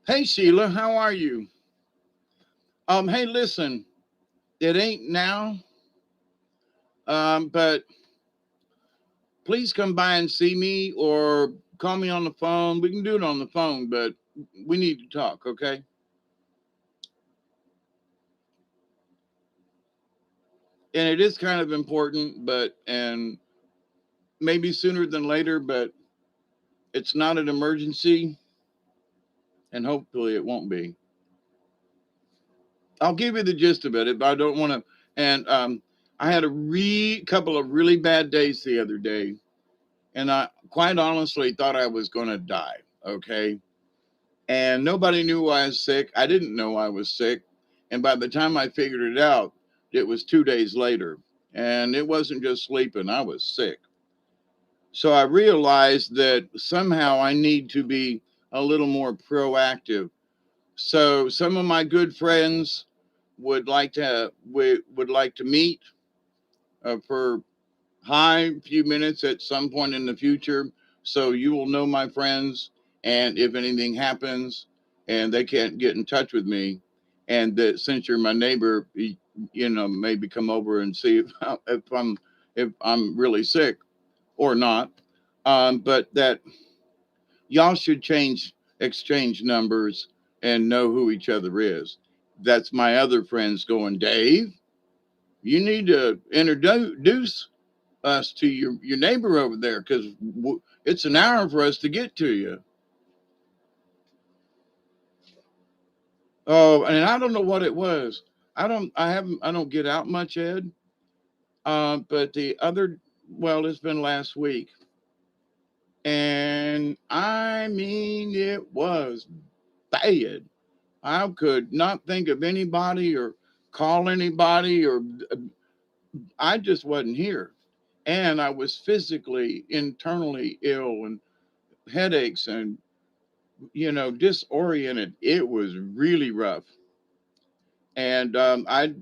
Hey, Sheila, how are you? Hey, listen, it ain't now, but please come by and see me or call me on the phone. We can do it on the phone, but we need to talk, okay? And it is kind of important, and maybe sooner than later, but it's not an emergency, and hopefully it won't be. I'll give you the gist of it, but I don't want to. And I had a couple of really bad days the other day, and I quite honestly thought I was going to die. Okay, and nobody knew I was sick. I didn't know I was sick, and by the time I figured it out, it was 2 days later, and it wasn't just sleeping. I was sick. So I realized that somehow I need to be a little more proactive. So some of my good friends would like to meet for few minutes at some point in the future. So you will know my friends, and if anything happens, and they can't get in touch with me, and that since you're my neighbor, maybe come over and see if I'm really sick or not. But that y'all should exchange numbers and know who each other is. That's my other friends going, Dave, you need to introduce us to your neighbor over there because it's an hour for us to get to you. Oh, and I don't know what it was. I don't get out much, Ed. But well, it's been last week. And I mean, it was bad. I could not think of anybody or call anybody, or I just wasn't here. And I was physically, internally ill and headaches and, disoriented. It was really rough. And I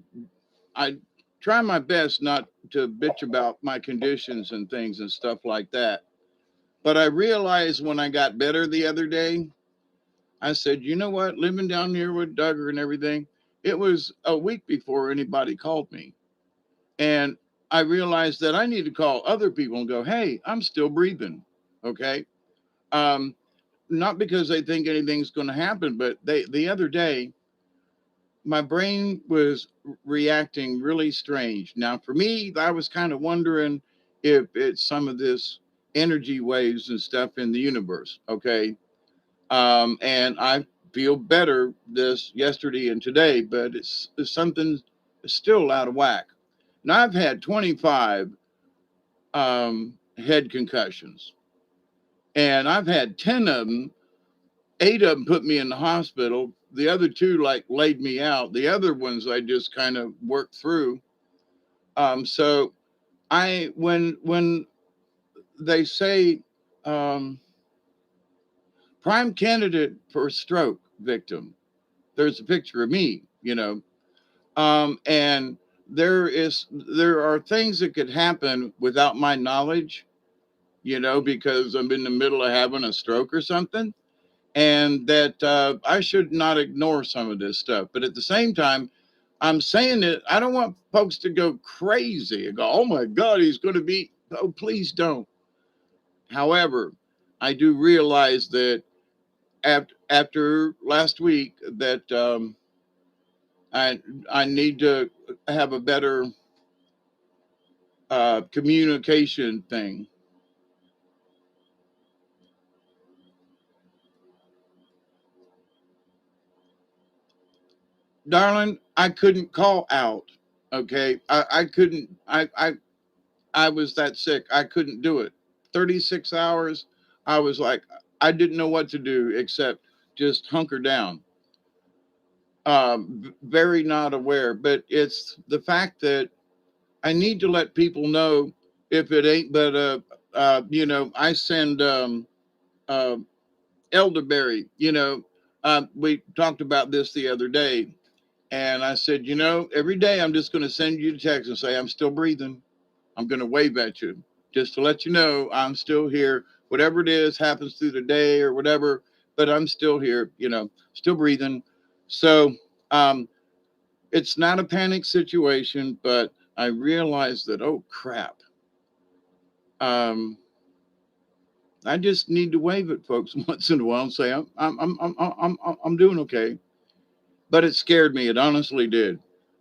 try my best not to bitch about my conditions and things and stuff like that. But I realized when I got better the other day, I said, you know what? Living down here with Duggar and everything, it was a week before anybody called me. And I realized that I need to call other people and go, hey, I'm still breathing. Okay. Um, Not because they think anything's going to happen, but the other day, my brain was reacting really strange. Now, for me, I was kind of wondering if it's some of this energy waves and stuff in the universe. Okay. And I feel better this yesterday and today, but it's something still out of whack. Now, I've had 25 head concussions, and I've had 10 of them. 8 of them put me in the hospital. The other two like laid me out. The other ones I just kind of worked through. So when they say um, prime candidate for a stroke victim, there's a picture of me, and there are things that could happen without my knowledge, because I'm in the middle of having a stroke or something, and that I should not ignore some of this stuff. But at the same time, I'm saying it. I don't want folks to go crazy and go, "Oh my God, he's going to be." Oh, please don't. However, I do realize that after last week that I I need to have a better communication thing. Darling, I couldn't call out. Okay. I couldn't I was that sick. I couldn't do it. 36 hours. I was like, I didn't know what to do except just hunker down. Very not aware, but it's the fact that I need to let people know if it ain't but I send uh, elderberry. We talked about this the other day, and I said, every day I'm just going to send you a text and say I'm still breathing. I'm going to wave at you just to let you know I'm still here. Whatever it is happens through the day or whatever, but I'm still here. Still breathing. So um, it's not a panic situation, but I realized that, oh crap. Um, I just need to wave at folks once in a while and say I'm doing okay. But it scared me. It honestly did.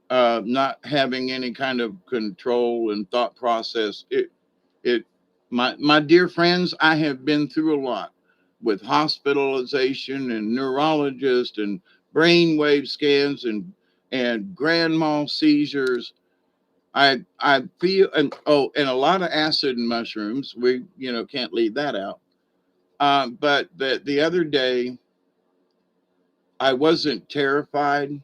Not having any kind of control and thought process. It my dear friends, I have been through a lot with hospitalization and neurologist and brainwave scans and grand mal seizures. I feel and a lot of acid and mushrooms. We can't leave that out. But the other day I wasn't terrified,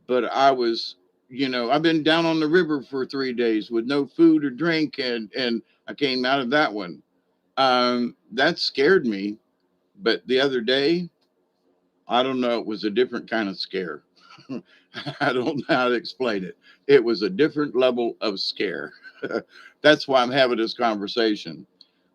but I was. I've been down on the river for 3 days with no food or drink, and I came out of that one. That scared me. But the other day, I don't know, it was a different kind of scare. I don't know how to explain it. It was a different level of scare. That's why I'm having this conversation.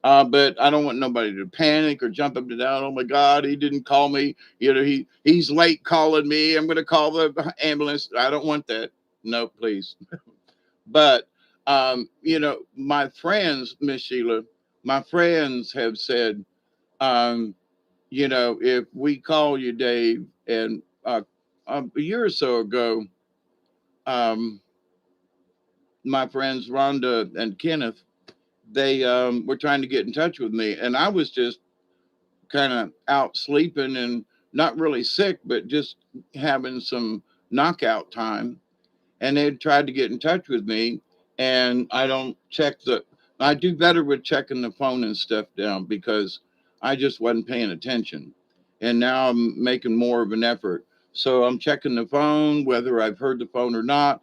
But I don't want nobody to panic or jump up and down. Oh my God, he didn't call me. He's late calling me. I'm going to call the ambulance. I don't want that. No, please. But my friends, Miss Sheila, my friends have said, um, if we call you Dave, and a year or so ago, um, my friends Rhonda and Kenneth, they were trying to get in touch with me, and I was just kind of out sleeping and not really sick, but just having some knockout time. And they tried to get in touch with me, and I do better with checking the phone and stuff down because I just wasn't paying attention, and now I'm making more of an effort. So I'm checking the phone whether I've heard the phone or not,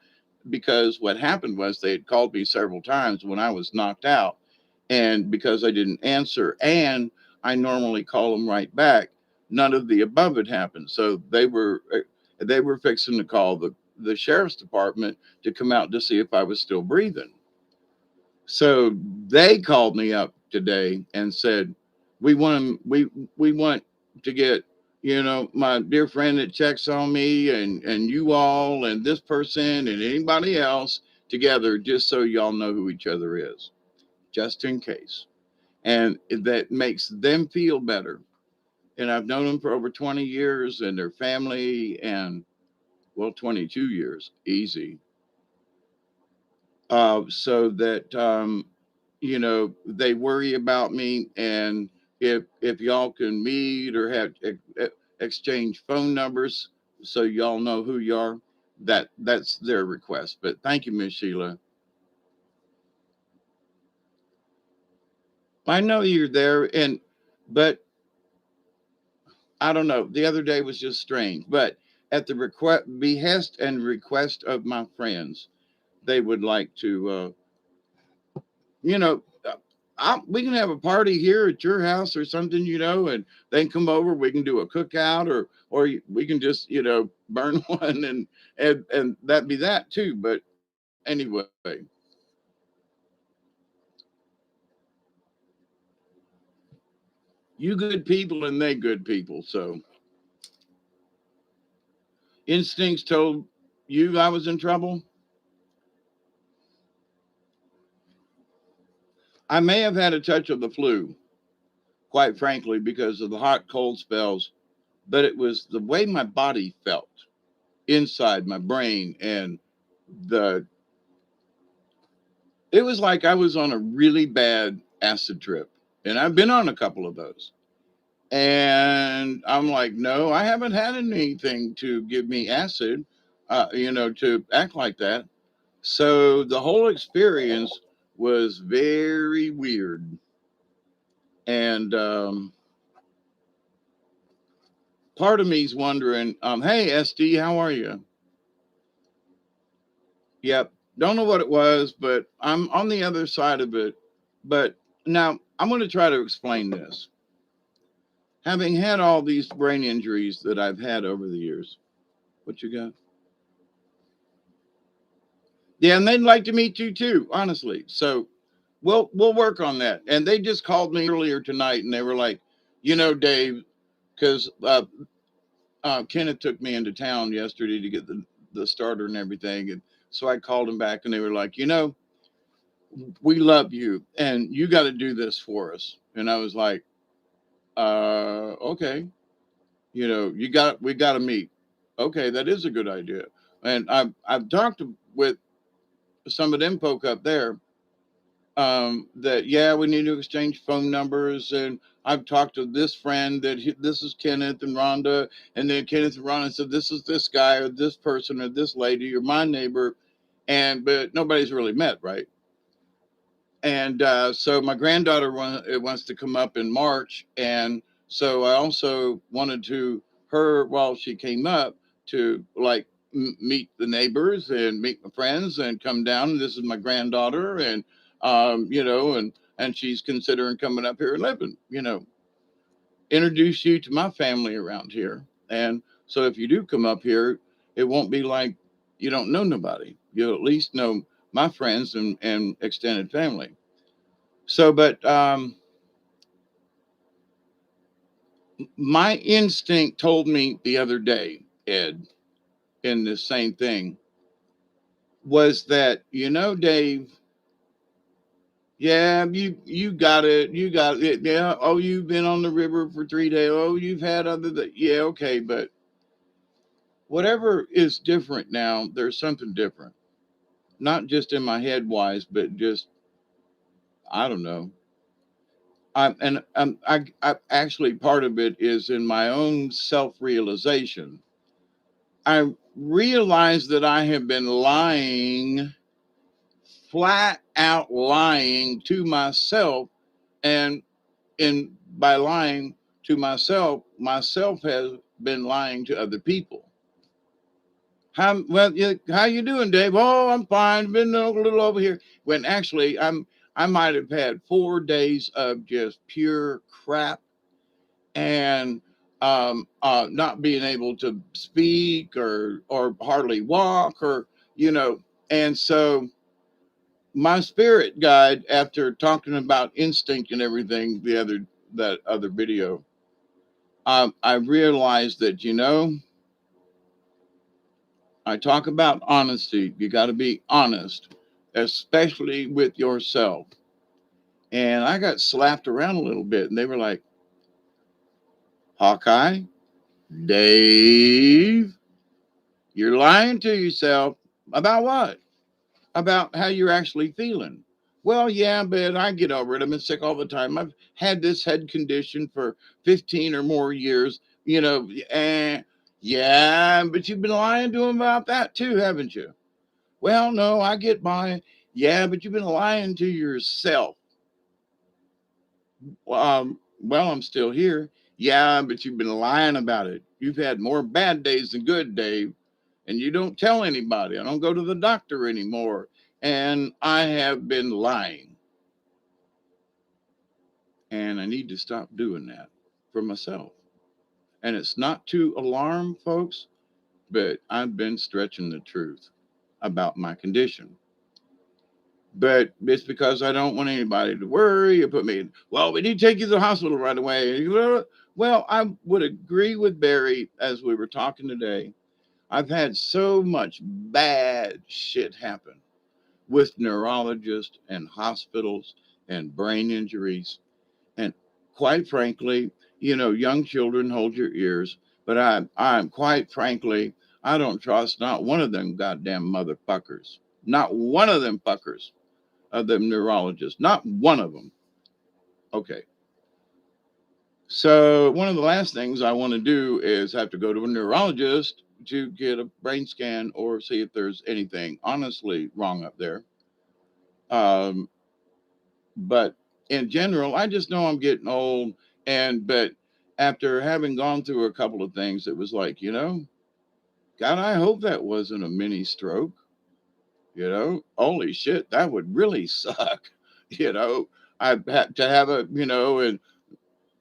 because what happened was they had called me several times when I was knocked out, and because I didn't answer and I normally call them right back, none of the above had happened. So they were fixing to call the sheriff's department to come out to see if I was still breathing. So they called me up today and said, we want to get my dear friend that checks on me and you all and this person and anybody else together, just so y'all know who each other is, just in case. And that makes them feel better. And I've known them for over 20 years and their family, and well, 22 years easy. So that they worry about me, and if y'all can meet or have exchange phone numbers so y'all know who you are, that's their request. But thank you, Miss Sheila. I know you're there, but I don't know. The other day was just strange. But at the behest and request of my friends, they would like to, you know, we can have a party here at your house or something, and they can come over. We can do a cookout, or we can just, burn one, and that be that too. But anyway, you good people and they good people. So instincts told you I was in trouble. I may have had a touch of the flu. quite frankly, because of the hot, cold spells, but it was the way my body felt inside my brain. And the it was like I was on a really bad acid trip. And I've been on a couple of those. And I'm like, no, I haven't had anything to give me acid, to act like that. So the whole experience was very weird. And part of me's wondering, hey, SD, how are you? Yep. Don't know what it was, but I'm on the other side of it. But now I'm going to try to explain this. Having had all these brain injuries that I've had over the years, what you got? Yeah, and they'd like to meet you too, honestly. So we'll work on that. And they just called me earlier tonight, and they were like, Dave, because Kenneth took me into town yesterday to get the starter and everything, and so I called him back, and they were like, we love you, and you got to do this for us. And I was like, okay, we got to meet. Okay, that is a good idea. And I've talked with some of them folk up there, that yeah, we need to exchange phone numbers. And I've talked to this friend that this is Kenneth and Rhonda, and then Kenneth and Rhonda said this is this guy or this person or this lady or my neighbor, and but nobody's really met, right? And so my granddaughter wants to come up in March, and so I also wanted to her while she came up to like meet the neighbors and meet my friends and come down. This is my granddaughter, and and she's considering coming up here and living. Introduce you to my family around here, and so if you do come up here, it won't be like you don't know nobody. You'll at least know my friends and extended family. So, but my instinct told me the other day, Ed, in this same thing, was that Dave, yeah, you got it, yeah. Oh, you've been on the river for 3 days. Oh, you've had yeah, okay, but whatever is different now, there's something different, not just in my head wise, but just I don't know. I actually part of it is in my own self realization. I realized that I have been lying, flat out lying to myself. And in by lying to myself has been lying to other people. How you doing, Dave? Oh, I'm fine. Been a little over here. When actually I might have had 4 days of just pure crap, and not being able to speak or hardly walk, or you know and so my spirit guide, after talking about instinct and everything, that other video, I realized that I talk about honesty. You got to be honest, especially with yourself. And I got slapped around a little bit, and they were like, Hawkeye, Dave, you're lying to yourself. About what? About how you're actually feeling. Well, yeah, but I get over it. I've been sick all the time. I've had this head condition for 15 or more years, and yeah, but you've been lying to him about that too, haven't you? Well, no, I get by. Yeah, but you've been lying to yourself. Well, I'm still here. Yeah, but you've been lying about it. You've had more bad days than good, Dave, and you don't tell anybody. I don't go to the doctor anymore, and I have been lying, and I need to stop doing that for myself. And it's not to alarm folks, but I've been stretching the truth about my condition. But it's because I don't want anybody to worry or put me in, well, we need to take you to the hospital right away. Well, I would agree with Barry as we were talking today. I've had so much bad shit happen with neurologists and hospitals and brain injuries. And quite frankly, young children, hold your ears. But I'm quite frankly, I don't trust not one of them goddamn motherfuckers. Not one of them fuckers of them neurologists. Not one of them. Okay. So one of the last things I want to do is have to go to a neurologist to get a brain scan or see if there's anything honestly wrong up there. Um, but in general, I just know I'm getting old. But after having gone through a couple of things, it was like, God, I hope that wasn't a mini stroke. Holy shit, that would really suck. You know, I had to have and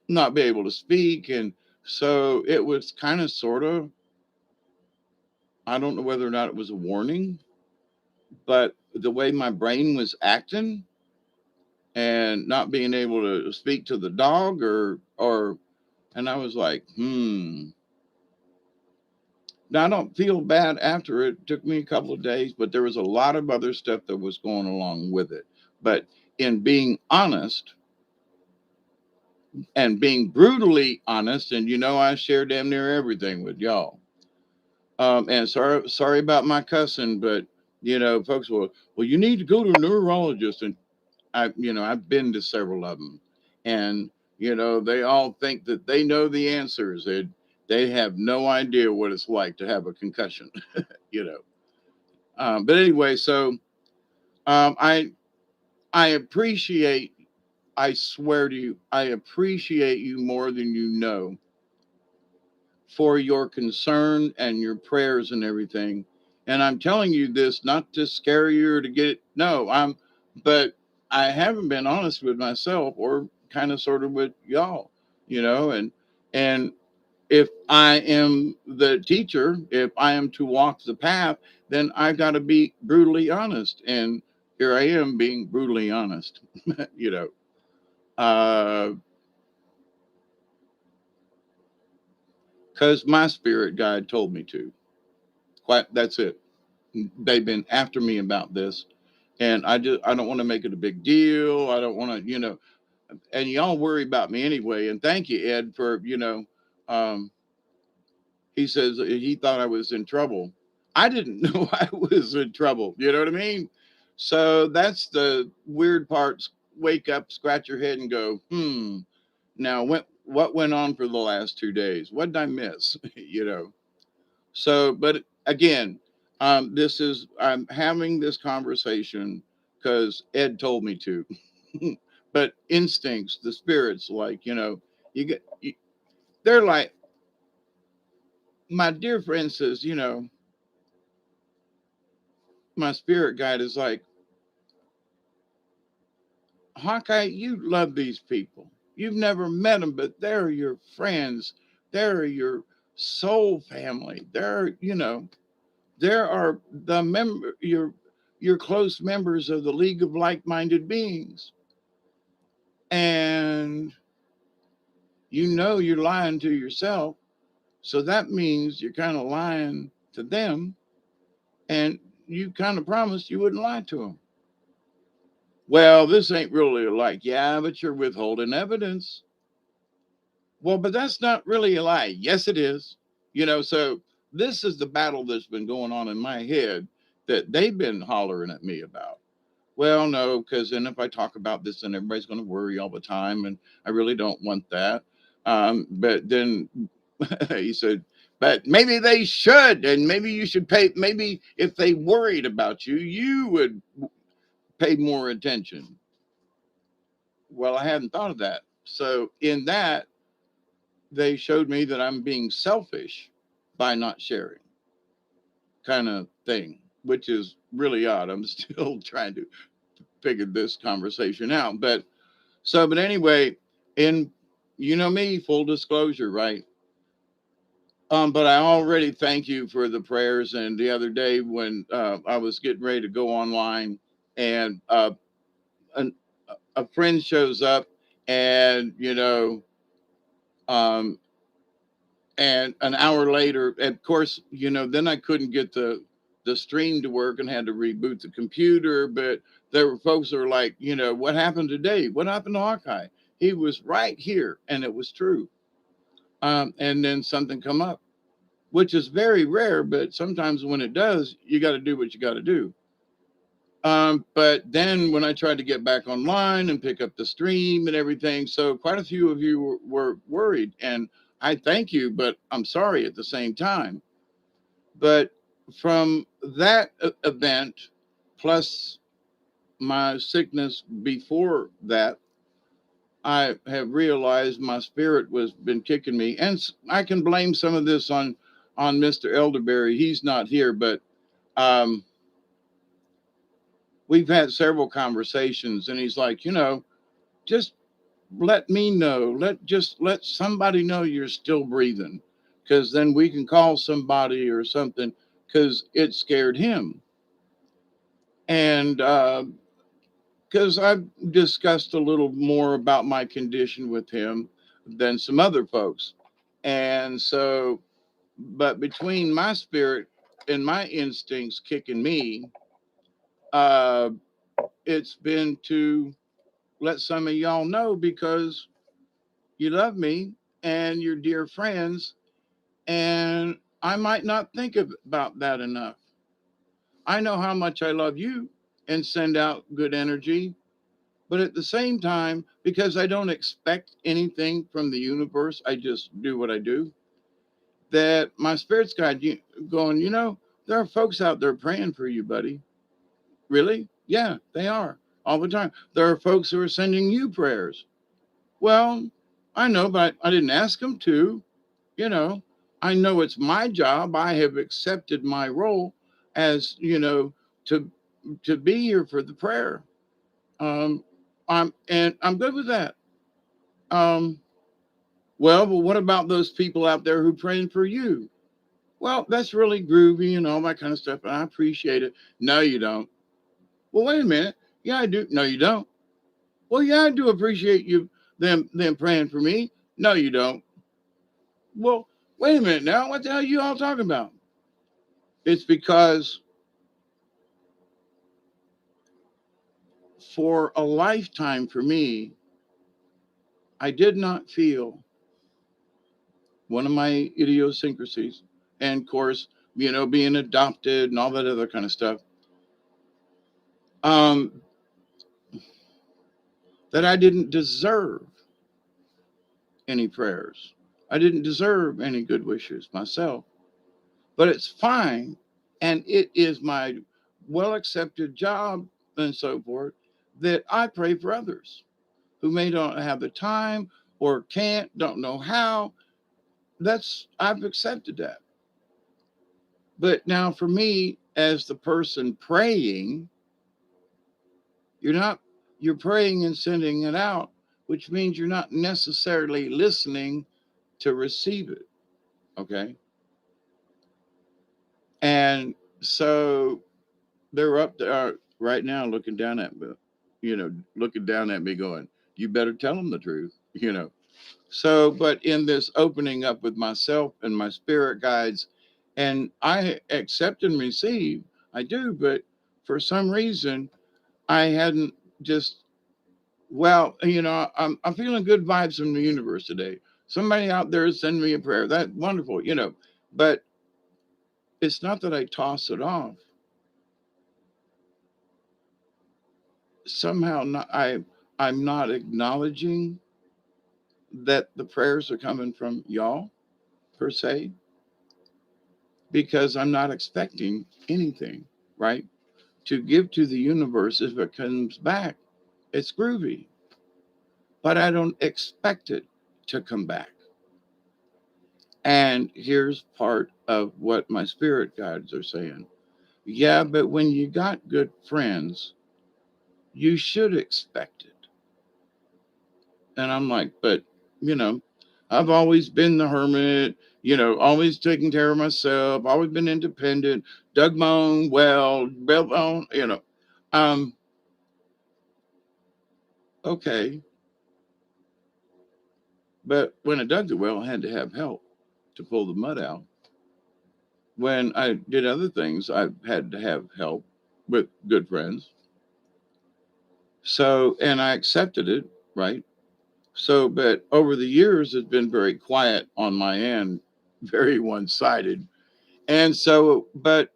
not be able to speak. And so it was kind of sort of, I don't know whether or not it was a warning, but the way my brain was acting and not being able to speak to the dog and I was like, Now I don't feel bad after it. It took me a couple of days, but there was a lot of other stuff that was going along with it. But in being honest and being brutally honest, and I share damn near everything with y'all. And sorry about my cussing, but folks well, you need to go to a neurologist, and I've been to several of them, and they all think that they know the answers. They have no idea what it's like to have a concussion, you know. But anyway, so um, I I appreciate. I swear to you, I appreciate you more than you know for your concern and your prayers and everything. And I'm telling you this not to scare you or to get it. No, but I haven't been honest with myself or kind of sort of with y'all, and if I am the teacher, if I am to walk the path, then I've got to be brutally honest. And here I am being brutally honest, you know. Because my spirit guide told me to. Quite, that's it. They've been after me about this, and I don't want to make it a big deal. I don't want to, and y'all worry about me anyway. And thank you, Ed, for um, he says he thought I was in trouble. I didn't know I was in trouble. You know what I mean? So that's the weird parts. Wake up, scratch your head, and go, Now, what went on for the last 2 days? What did I miss? So, but again, I'm having this conversation because Ed told me to. But instincts, the spirits, like you get, you, they're like my dear friend says, my spirit guide is like, Hawkeye, you love these people. You've never met them, but they're your friends. They're your soul family. There are the your close members of the League of Like-Minded Beings. And you're lying to yourself. So that means you're kind of lying to them. And you kind of promised you wouldn't lie to them. Well, this ain't really like, yeah, but you're withholding evidence. Well, but that's not really a lie. Yes, it is. So this is the battle that's been going on in my head that they've been hollering at me about. Well, no, because then if I talk about this, then everybody's going to worry all the time, and I really don't want that. But then he said, but maybe they should, and maybe you should pay. Maybe if they worried about you, you would pay more attention. Well, I hadn't thought of that. So in that, they showed me that I'm being selfish by not sharing, kind of thing, which is really odd. I'm still trying to figure this conversation out. But anyway, in me, full disclosure, right? But I already thank you for the prayers. And the other day when I was getting ready to go online, and an, a friend shows up, and um, and an hour later, of course, then I couldn't get the stream to work and had to reboot the computer. But there were folks that were like, what happened today? What happened to Hawkeye? He was right here, and it was true. And then something come up, which is very rare, but sometimes when it does, you got to do what you got to do. But then when I tried to get back online and pick up the stream and everything, so quite a few of you were worried, and I thank you, but I'm sorry at the same time. But from that event, plus my sickness before that, I have realized my spirit was been kicking me, and I can blame some of this on Mr. Elderberry. He's not here, but um, we've had several conversations, and he's like, just let me know. Let somebody know you're still breathing, because then we can call somebody or something. Because it scared him, and because I've discussed a little more about my condition with him than some other folks, and so, but between my spirit and my instincts kicking me, uh, it's been to let some of y'all know because you love me and you're dear friends, and I might not think about that enough. I know how much I love you and send out good energy, but at the same time, because I don't expect anything from the universe, I just do what I do. That my spirit's guide you going, there are folks out there praying for you, buddy. Really? Yeah, they are all the time. There are folks who are sending you prayers. Well, I know, but I didn't ask them to. You know, I know it's my job. I have accepted my role as, to be here for the prayer. Um, I'm good with that. Um, well, but what about those people out there who praying for you? Well, that's really groovy and all that kind of stuff, and I appreciate it. No, you don't. Well, wait a minute. Yeah, I do. No, you don't. Well, yeah, I do appreciate you them praying for me. No, you don't. Well, wait a minute now. What the hell are you all talking about? It's because for a lifetime for me, I did not feel one of my idiosyncrasies. And of course, being adopted and all that other kind of stuff. Um, that I didn't deserve any prayers. I didn't deserve any good wishes myself. But it's fine. And it is my well accepted job and so forth that I pray for others who may not have the time or can't, don't know how. I've accepted that. But now for me, as the person praying, you're not, you're praying and sending it out, which means you're not necessarily listening to receive it. Okay. And so they're up there right now looking down at me, looking down at me going, you better tell them the truth. So, but in this opening up with myself and my spirit guides, and I accept and receive, I do, but for some reason, I hadn't just, well, I'm feeling good vibes from the universe today. Somebody out there send me a prayer. That's wonderful. But it's not that I toss it off. Somehow not, I'm not acknowledging that the prayers are coming from y'all per se because I'm not expecting anything, right? To give to the universe if it comes back. It's groovy, but I don't expect it to come back. And here's part of what my spirit guides are saying. Yeah, but when you got good friends, you should expect it. And I'm like, but, you know, I've always been the hermit, always taking care of myself, always been independent, dug my own well, built my own. Um, okay. But when I dug the well, I had to have help to pull the mud out. When I did other things, I had to have help with good friends. So, and I accepted it, right? So, but over the years, it's been very quiet on my end, very one sided. And so, but,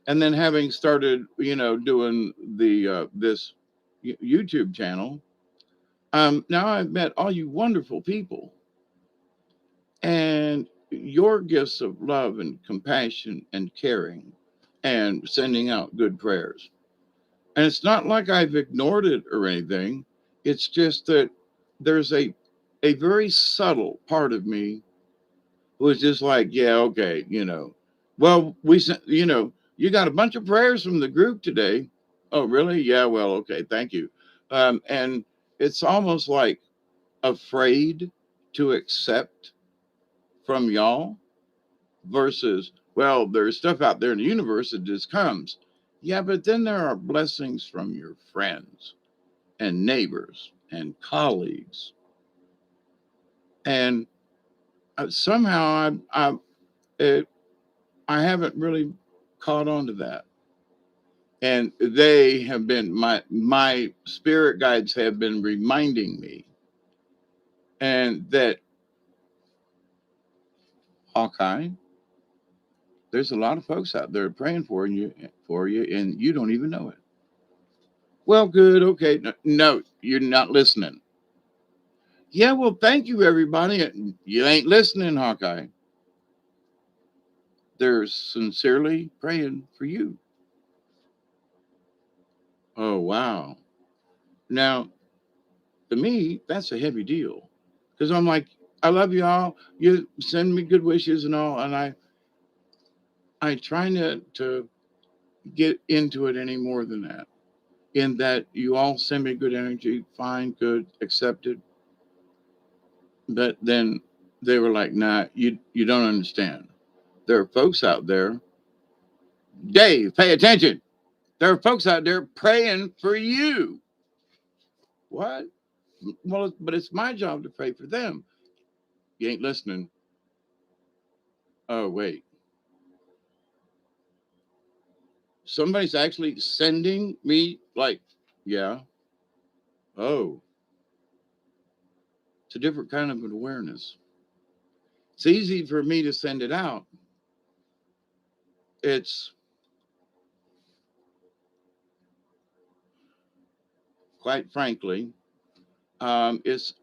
and then having started, doing this YouTube channel, now I've met all you wonderful people, and your gifts of love and compassion and caring and sending out good prayers. And it's not like I've ignored it or anything. It's just that there's a very subtle part of me who is just like, yeah, okay, Well, we sent, you got a bunch of prayers from the group today. Oh, really? Yeah, well, okay, thank you. And it's almost like afraid to accept from y'all versus, well, there's stuff out there in the universe that just comes. Yeah, but then there are blessings from your friends and neighbors and colleagues. And somehow it, I haven't really caught on to that. And they have been my spirit guides have been reminding me, and that Hawkeye, there's a lot of folks out there praying for you, and you don't even know it. Well, good, okay. No, no, you're not listening. Yeah, well, thank you, everybody. You ain't listening, Hawkeye. They're sincerely praying for you. Oh, wow. Now, to me, that's a heavy deal because I'm like, I love you all. You send me good wishes and all, and I try to get into it any more than that. In that you all send me good energy, fine, good, accepted. But then they were like, nah, you don't understand. There are folks out there. Dave, pay attention. There are folks out there praying for you. What? Well, but it's my job to pray for them. You ain't listening. Oh, wait. Somebody's actually sending me, like, yeah. Oh, it's a different kind of an awareness. It's easy for me to send it out. It's quite frankly, it's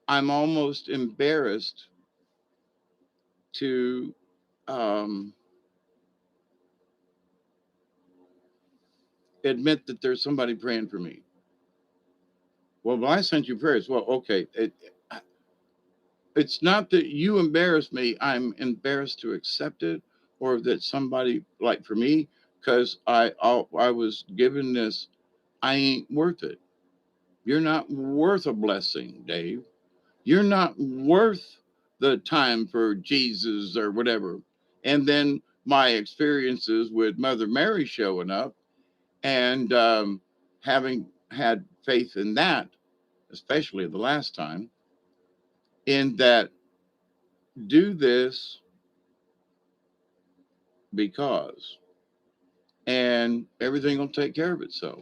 I'm almost embarrassed to um, admit that there's somebody praying for me. Well, I sent you prayers. Well, okay. It's not that you embarrass me. I'm embarrassed to accept it, or that somebody like for me, because I was given this. I ain't worth it. You're not worth a blessing, Dave. You're not worth the time for Jesus or whatever. And then my experiences with Mother Mary showing up and having had faith in that, especially the last time, in that do this because, and everything will take care of itself.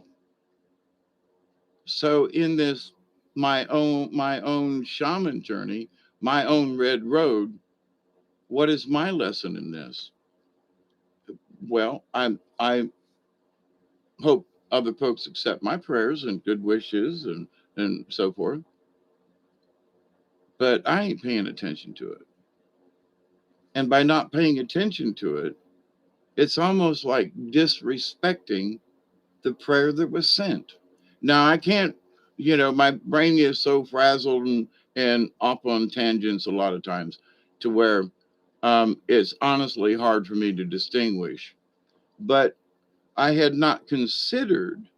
So in this my own shaman journey, my own red road, what is my lesson in this? Well, I hope other folks accept my prayers and good wishes and so forth, but I ain't paying attention to it. And by not paying attention to it, it's almost like disrespecting the prayer that was sent. Now I can't, my brain is so frazzled and off on tangents a lot of times to where it's honestly hard for me to distinguish. But I had not considered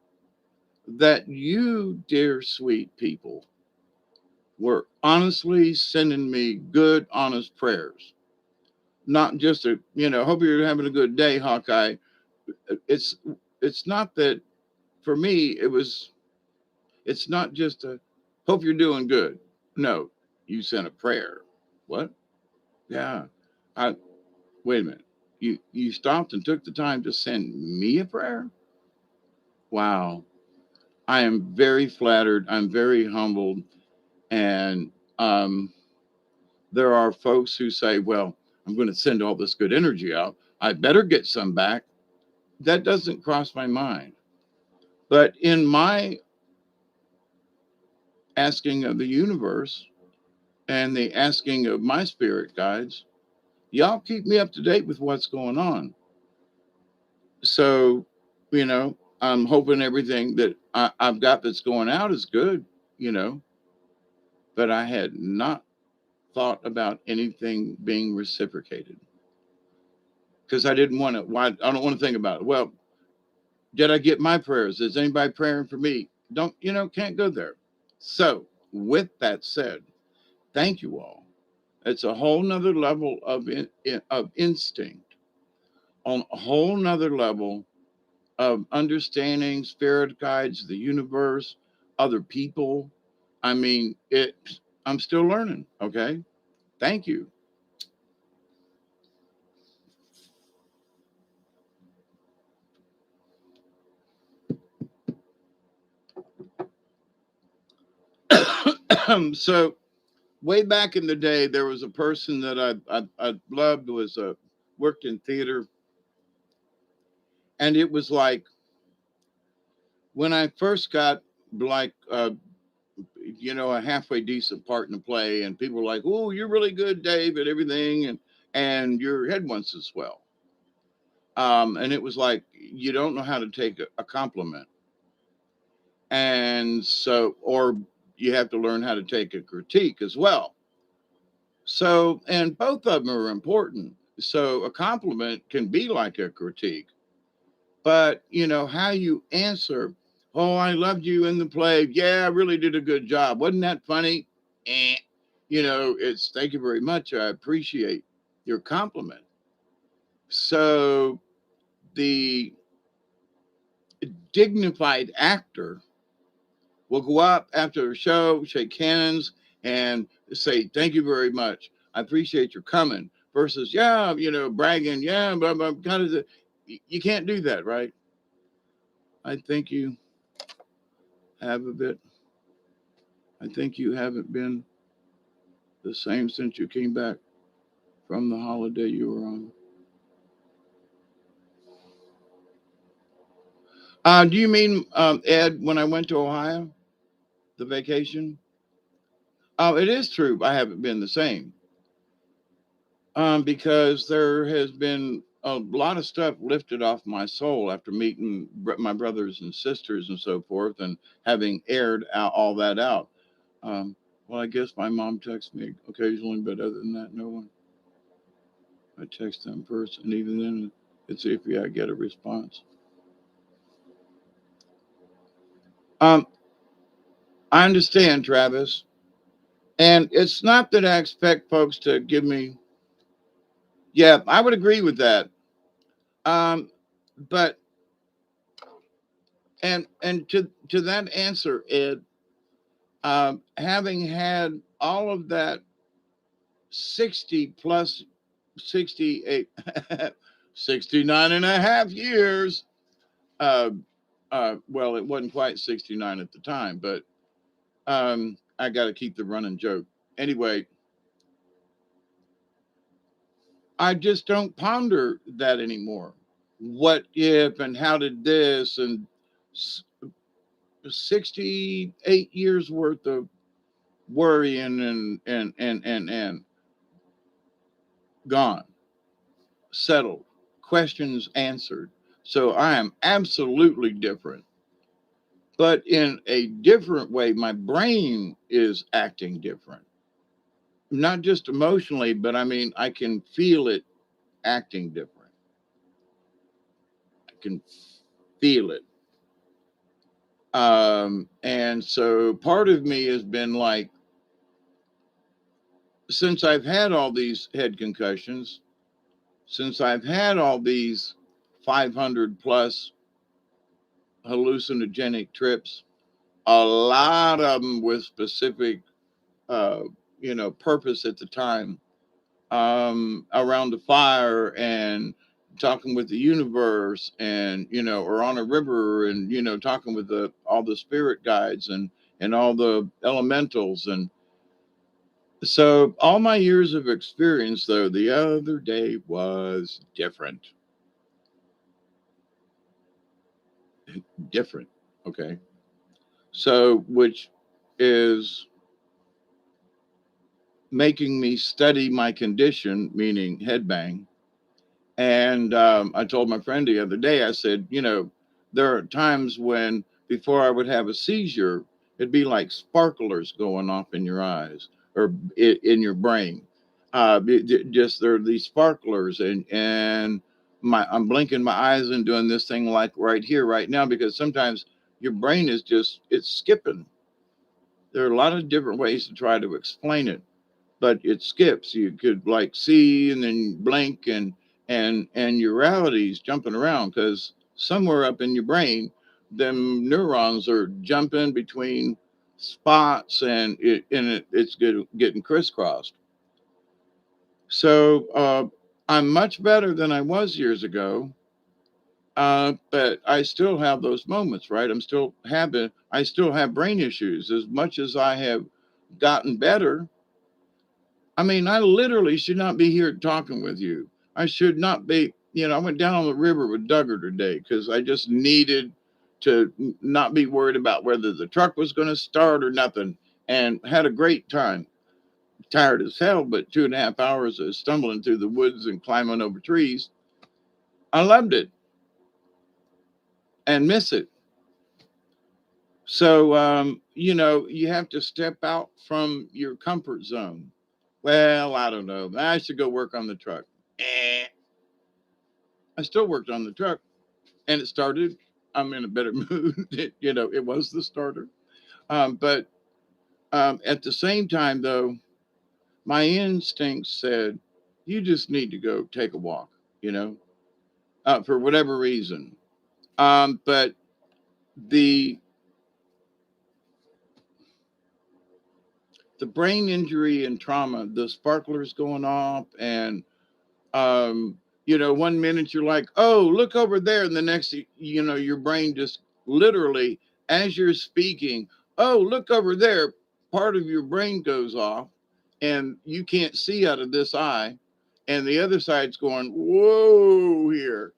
that you, dear sweet people, were honestly sending me good, honest prayers. Not just hope you're having a good day, Hawkeye. It's it's not that for me, it's not just a hope you're doing good. No, you sent a prayer. What? Yeah. I Wait a minute. You stopped and took the time to send me a prayer? Wow. I am very flattered. I'm very humbled. And there are folks who say, well, I'm going to send all this good energy out. I better get some back. That doesn't cross my mind. But in my asking of the universe and the asking of my spirit guides, y'all keep me up to date with what's going on. So, I'm hoping everything that I've got that's going out is good, you know, but I had not thought about anything being reciprocated because I didn't want to. Why? I don't want to think about it. Well, did I get my prayers? Is anybody praying for me? Don't, can't go there. So, with that said, thank you all. It's a whole nother level of instinct, on a whole nother level of understanding spirit guides, the universe, other people. I mean, I'm still learning. Okay. Thank you. So way back in the day, there was a person that I loved, was worked in theater. And it was like when I first got like, a halfway decent part in the play, and people were like, "Oh, you're really good, Dave, at everything," and your head wants to swell. And it was like you don't know how to take a compliment, and so, or you have to learn how to take a critique as well. So, and both of them are important. So, a compliment can be like a critique, but how you answer. Oh, I loved you in the play. Yeah, I really did a good job. Wasn't that funny? Eh. It's thank you very much. I appreciate your compliment. So the dignified actor will go up after a show, shake hands, and say, thank you very much. I appreciate your coming. Versus, yeah, bragging, yeah, but kind of you can't do that, right? I think you have a bit. I think you haven't been the same since you came back from the holiday you were on. Do you mean, Ed, when I went to Ohio, the vacation? Oh, it is true. I haven't been the same, because there has been a lot of stuff lifted off my soul after meeting my brothers and sisters and so forth, and having aired out all that out. Um, well, I guess my mom texts me occasionally, but other than that, no one. I text them first, and even then, it's iffy. I get a response. Um, I understand, Travis, and it's not that I expect folks to give me. Yeah, I would agree with that. Um, but and to that answer, Ed, having had all of that 60 plus 68, 69 and a half years. Uh, well, it wasn't quite 69 at the time, but I got to keep the running joke. Anyway, I just don't ponder that anymore. What if and how did this, and 68 years worth of worrying and gone, settled, questions answered. So I am absolutely different, but in a different way. My brain is acting different, not just emotionally, but I mean, I can feel it acting different. I can feel it. And so part of me has been like, since I've had all these head concussions, since I've had all these 500 plus hallucinogenic trips, a lot of them with specific, uh, purpose at the time, around the fire and talking with the universe, and or on a river, and talking with all the spirit guides and all the elementals, So all my years of experience, though, the other day was different. Different. Okay. So, which is making me study my condition, meaning head bang. And I told my friend the other day, I said, there are times when before I would have a seizure, it'd be like sparklers going off in your eyes or in your brain. Just there are these sparklers, and I'm blinking my eyes and doing this thing like right here, right now, because sometimes your brain is just it's skipping. There are a lot of different ways to try to explain it, but it skips. You could like see and then blink, and your reality's jumping around because somewhere up in your brain, them neurons are jumping between spots, it's getting crisscrossed. So I'm much better than I was years ago. But I still have those moments, right? I still have brain issues. As much as I have gotten better, I mean, I literally should not be here talking with you. I should not be, I went down on the river with Duggar today because I just needed to not be worried about whether the truck was going to start or nothing, and had a great time. Tired as hell, but 2.5 hours of stumbling through the woods and climbing over trees. I loved it and miss it. So, you have to step out from your comfort zone. Well, I don't know. I should go work on the truck. Eh, I still worked on the truck and it started. I'm in a better mood. It was the starter. But at the same time, though, my instincts said, you just need to go take a walk, you know, for whatever reason. But the the brain injury and trauma, the sparklers going off, and um, 1 minute you're like, oh, look over there, and the next, your brain just literally, as you're speaking, oh, look over there, part of your brain goes off, and you can't see out of this eye, and the other side's going, whoa, here,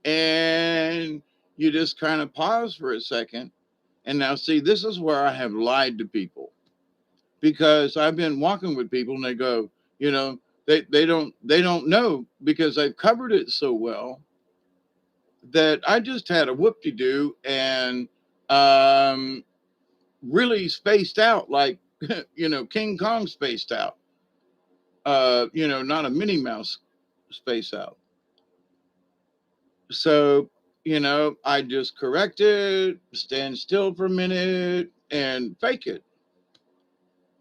and you just kind of pause for a second, and now see, this is where I have lied to people because I've been walking with people and they go, they don't know because they've covered it so well that I just had a whoop de doo and um, really spaced out like King Kong spaced out. Not a Minnie Mouse space out. So I just correct it, stand still for a minute, and fake it.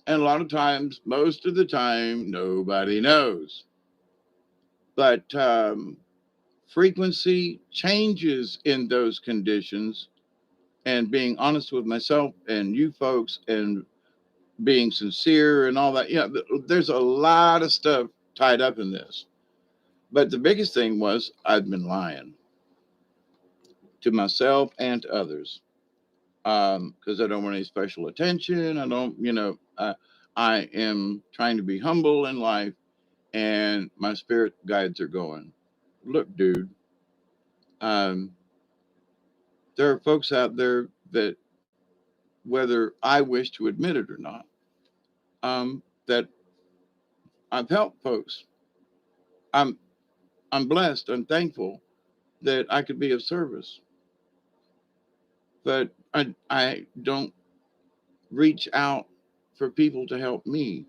And a lot of times, most of the time, nobody knows. But frequency changes in those conditions, and being honest with myself and you folks and being sincere and all that. There's a lot of stuff tied up in this. But the biggest thing was I've been lying to myself and to others because I don't want any special attention. I don't, I am trying to be humble in life, and my spirit guides are going, look, dude, um, there are folks out there that, whether I wish to admit it or not, that I've helped folks. I'm I'm blessed. I'm thankful that I could be of service, but I don't reach out for people to help me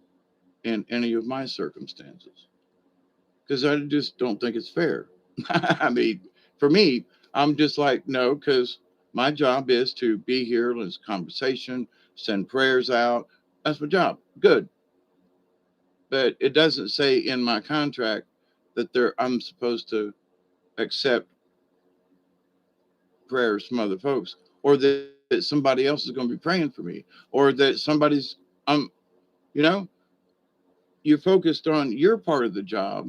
in any of my circumstances because I just don't think it's fair. I mean, for me, I'm just like no, because my job is to be here, let's conversation, send prayers out. That's my job. Good, but it doesn't say in my contract that I'm supposed to accept prayers from other folks, or that somebody else is going to be praying for me, or that somebody's um you know you're focused on your part of the job,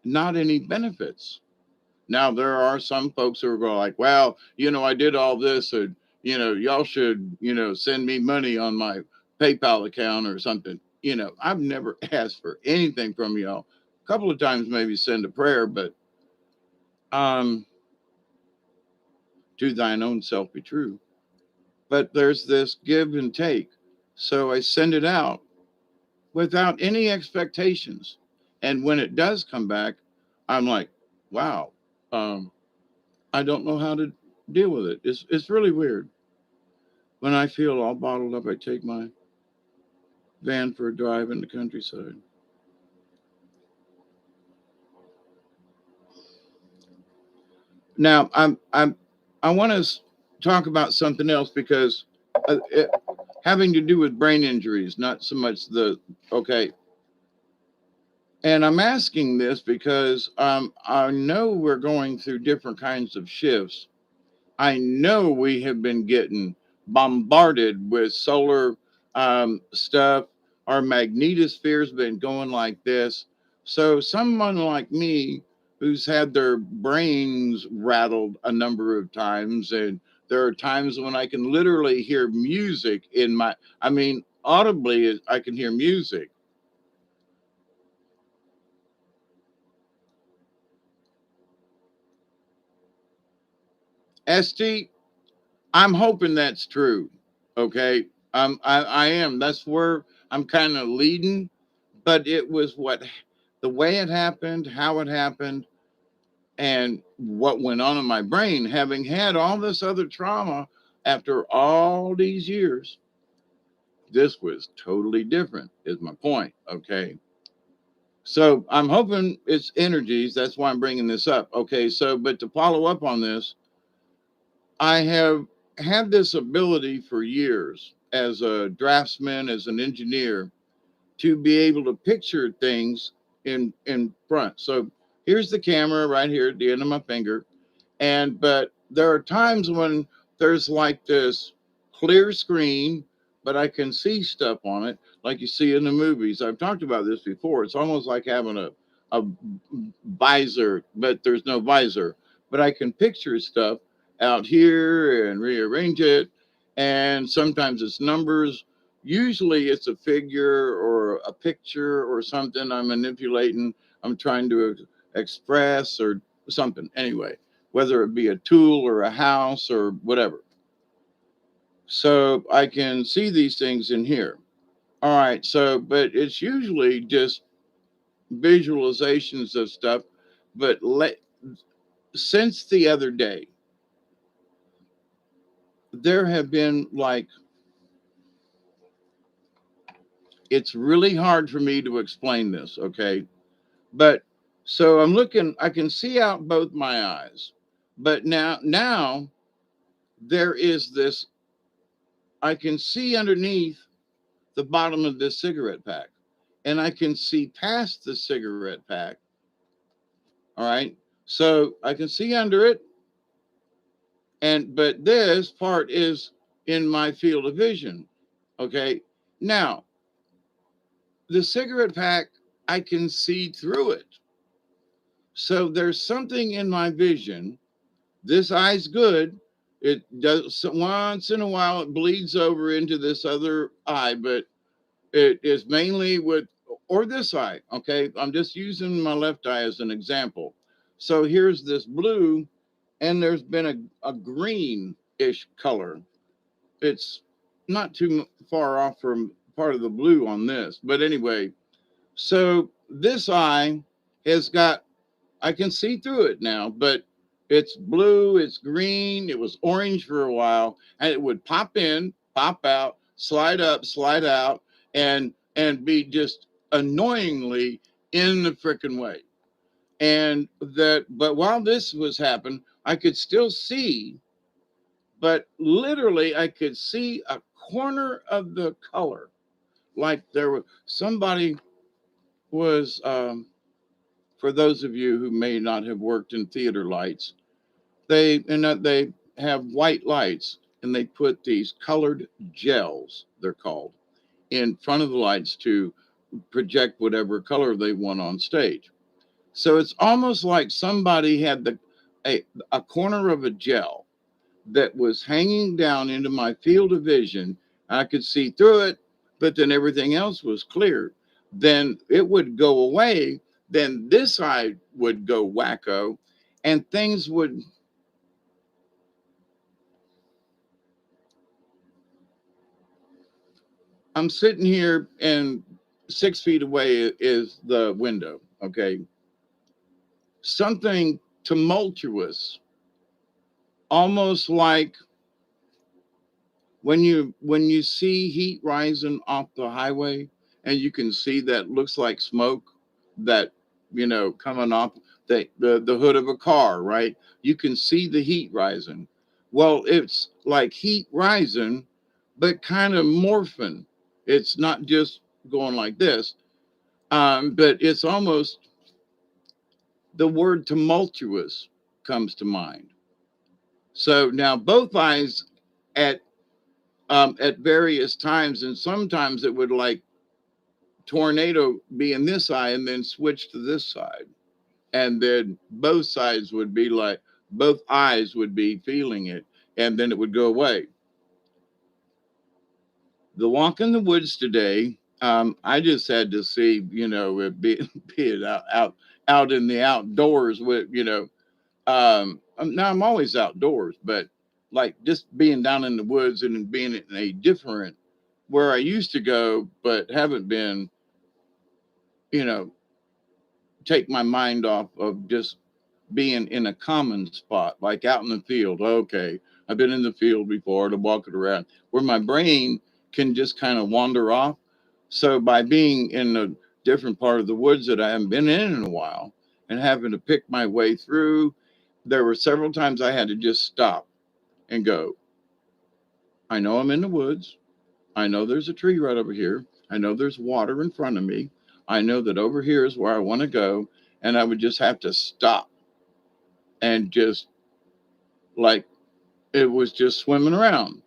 not any benefits. Now there are some folks who are going like, well, I did all this, and y'all should send me money on my PayPal account or something. I've never asked for anything from y'all. A couple of times maybe send a prayer, but um, to thine own self be true. But there's this give and take. So I send it out without any expectations. And when it does come back, I'm like, wow, um, I don't know how to deal with it. It's really weird. When I feel all bottled up, I take my van for a drive in the countryside. Now, I want to talk about something else because having to do with brain injuries, not so much okay. And I'm asking this because I know we're going through different kinds of shifts. I know we have been getting bombarded with solar stuff. Our magnetosphere's been going like this. So, someone like me who's had their brains rattled a number of times, and there are times when I can literally hear music I mean, audibly, I can hear music. ST, I'm hoping that's true. Okay. I am. That's where I'm kind of leading, but it was the way it happened, how it happened, and what went on in my brain, having had all this other trauma after all these years. This was totally different, is my point. Okay. So I'm hoping it's energies. That's why I'm bringing this up. Okay. So, but to follow up on this, I have had this ability for years as a draftsman, as an engineer, to be able to picture things in front. So here's the camera right here at the end of my finger. But there are times when there's like this clear screen, but I can see stuff on it, like you see in the movies. I've talked about this before. It's almost like having a visor, but there's no visor. But I can picture stuff out here and rearrange it. And sometimes it's numbers. Usually it's a figure or a picture or something I'm manipulating. I'm trying to express or something. Anyway, whether it be a tool or a house or whatever. So I can see these things in here. All right. So, but it's usually just visualizations of stuff. But since the other day, there have been like, it's really hard for me to explain this. Okay. But so I'm looking, I can see out both my eyes. But now there is this, I can see underneath the bottom of this cigarette pack and I can see past the cigarette pack. All right. So I can see under it. But this part is in my field of vision. Okay. Now, the cigarette pack, I can see through it. So there's something in my vision. This eye's good. It does once in a while, it bleeds over into this other eye, but it is mainly or this eye. Okay. I'm just using my left eye as an example. So here's this blue, and there's been a green-ish color. It's not too far off from part of the blue on this. But anyway, so this eye has got, I can see through it now, but it's blue, it's green, it was orange for a while, and it would pop in, pop out, slide up, slide out, and be just annoyingly in the freaking way. But while this was happening, I could still see, but literally I could see a corner of the color, like there was somebody was. For those of you who may not have worked in theater lights, they have white lights and they put these colored gels, they're called, in front of the lights to project whatever color they want on stage. So it's almost like somebody had a, a corner of a gel that was hanging down into my field of vision. I could see through it, but then everything else was clear. Then it would go away. Then this eye would go wacko, and things would. I'm sitting here, and 6 feet away is the window. Okay, something tumultuous, almost like when you see heat rising off the highway, and you can see that looks like smoke, that coming off the hood of a car, right? You can see the heat rising. Well, it's like heat rising, but kind of morphing. It's not just going like this, but it's almost, the word tumultuous comes to mind. So now both eyes at at various times, and sometimes it would like tornado be in this eye and then switch to this side, and then both sides would be like, both eyes would be feeling it, and then it would go away. The walk in the woods today, I just had to see, it be, be it out in the outdoors with, now I'm always outdoors, but like just being down in the woods and being in a different, where I used to go but haven't been, you know, take my mind off of just being in a common spot, like out in the field. Okay, I've been in the field before to walking around, where my brain can just kind of wander off. So by being in a different part of the woods that I haven't been in a while, and having to pick my way through, there were several times I had to just stop and go, I know I'm in the woods. I know there's a tree right over here. I know there's water in front of me. I know that over here is where I want to go. And I would just have to stop and just, like, it was just swimming around.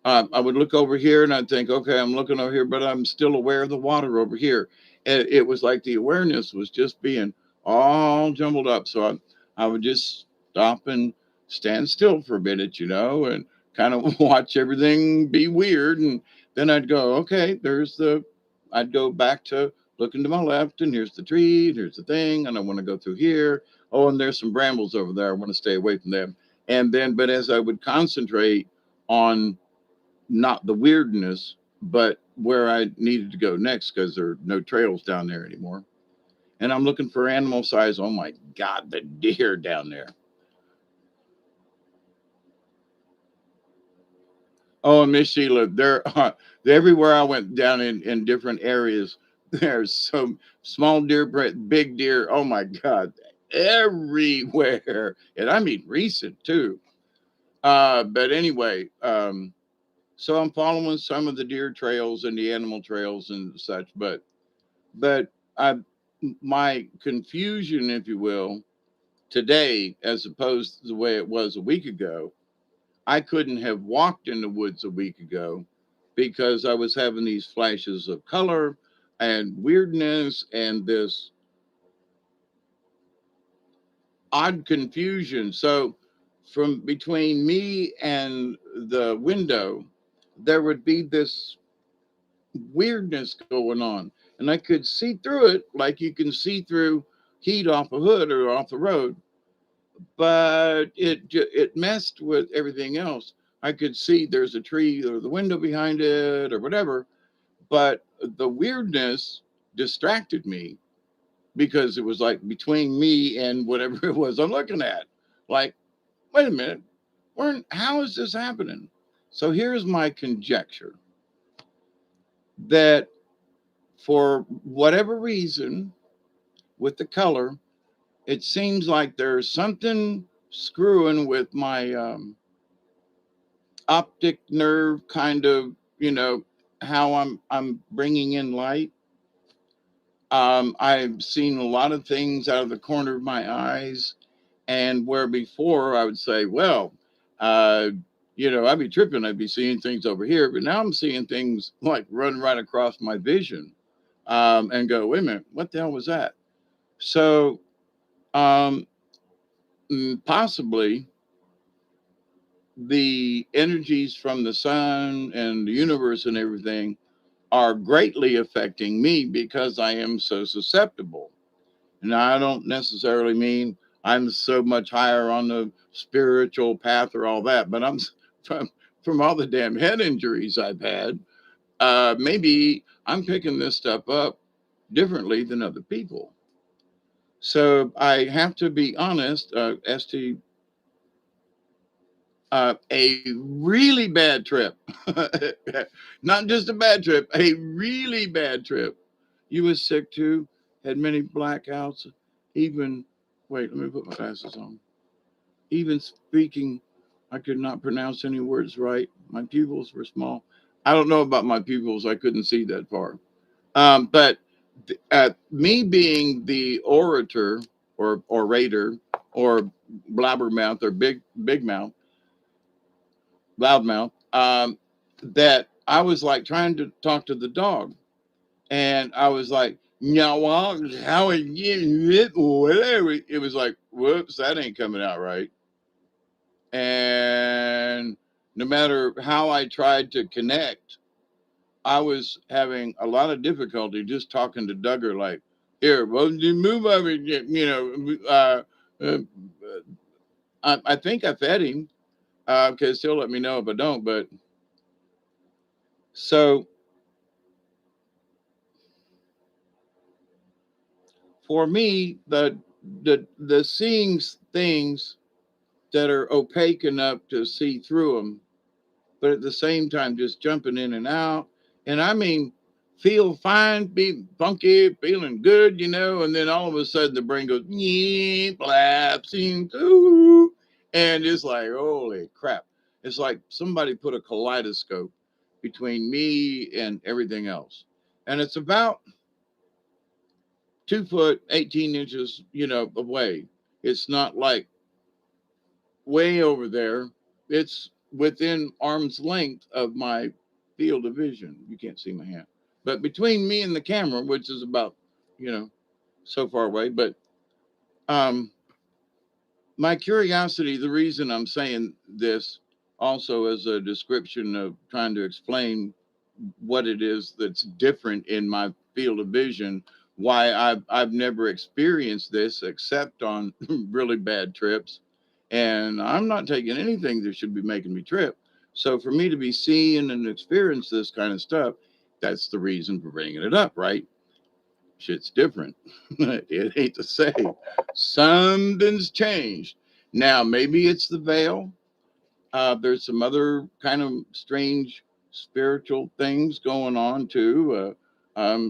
I would look over here and I'd think, okay, I'm looking over here, but I'm still aware of the water over here. And it was like the awareness was just being all jumbled up. So I would just stop and stand still for a minute, and kind of watch everything be weird. And then I'd go, okay, I'd go back to looking to my left, and here's the tree, here's the thing, and I want to go through here. Oh, and there's some brambles over there. I want to stay away from them. And then, but as I would concentrate on not the weirdness, but where I needed to go next, because there are no trails down there anymore. And I'm looking for animal size. Oh my God, the deer down there. Oh, and Miss Sheila, everywhere I went down in different areas, there's some small deer, big deer. Oh my God, everywhere. And I mean recent too. But anyway, so I'm following some of the deer trails and the animal trails and such, but I my confusion, if you will, today as opposed to the way it was a week ago, I couldn't have walked in the woods a week ago because I was having these flashes of color and weirdness and this odd confusion. So from between me and the window, there would be this weirdness going on, and I could see through it like you can see through heat off a hood or off the road, but it messed with everything else. I could see there's a tree or the window behind it or whatever, but the weirdness distracted me because it was like between me and whatever it was I'm looking at. Like, wait a minute, how is this happening? So here's my conjecture, that for whatever reason, with the color, it seems like there's something screwing with my optic nerve, kind of, how I'm bringing in light. I've seen a lot of things out of the corner of my eyes, and where before I would say, well, uh, I'd be tripping, I'd be seeing things over here, but now I'm seeing things like run right across my vision, and go, wait a minute, what the hell was that? So, um, possibly the energies from the sun and the universe and everything are greatly affecting me because I am so susceptible. And I don't necessarily mean I'm so much higher on the spiritual path or all that, but I'm from from all the damn head injuries I've had. Maybe I'm picking this stuff up differently than other people. So I have to be honest, St. A really bad trip, not just a bad trip, a really bad trip. You was sick too, had many blackouts, even, wait, let me put my glasses on. Even speaking, I could not pronounce any words right. My pupils were small. I don't know about my pupils, I couldn't see that far. But me being the orator or orator or blabbermouth or big mouth, loudmouth, that I was like trying to talk to the dog, and I was like, "Meow, how are you?" Whatever. It was like, "Whoops, that ain't coming out right." And no matter how I tried to connect, I was having a lot of difficulty just talking to Duggar, like, "Here, well, you move over, you know." Uh, I think I fed him because he'll let me know if I don't. But so for me, the seeing things that are opaque enough to see through them, but at the same time just jumping in and out. And I mean, feel fine, be funky, feeling good, and then all of a sudden the brain goes, yeah, collapsing, ooh, and it's like, holy crap. It's like somebody put a kaleidoscope between me and everything else. And it's about 2 foot, 18 inches, away. It's not like way over there. It's within arm's length of my field of vision. You can't see my hand. But between me and the camera, which is about, you know, so far away, but um my curiosity, the reason I'm saying this also as a description of trying to explain what it is that's different in my field of vision, why I've never experienced this except on really bad trips, and I'm not taking anything that should be making me trip. So for me to be seeing and experience this kind of stuff, that's the reason for bringing it up, right? Shit's different. It ain't the same. Something's changed. Now maybe it's the veil. There's some other kind of strange spiritual things going on too.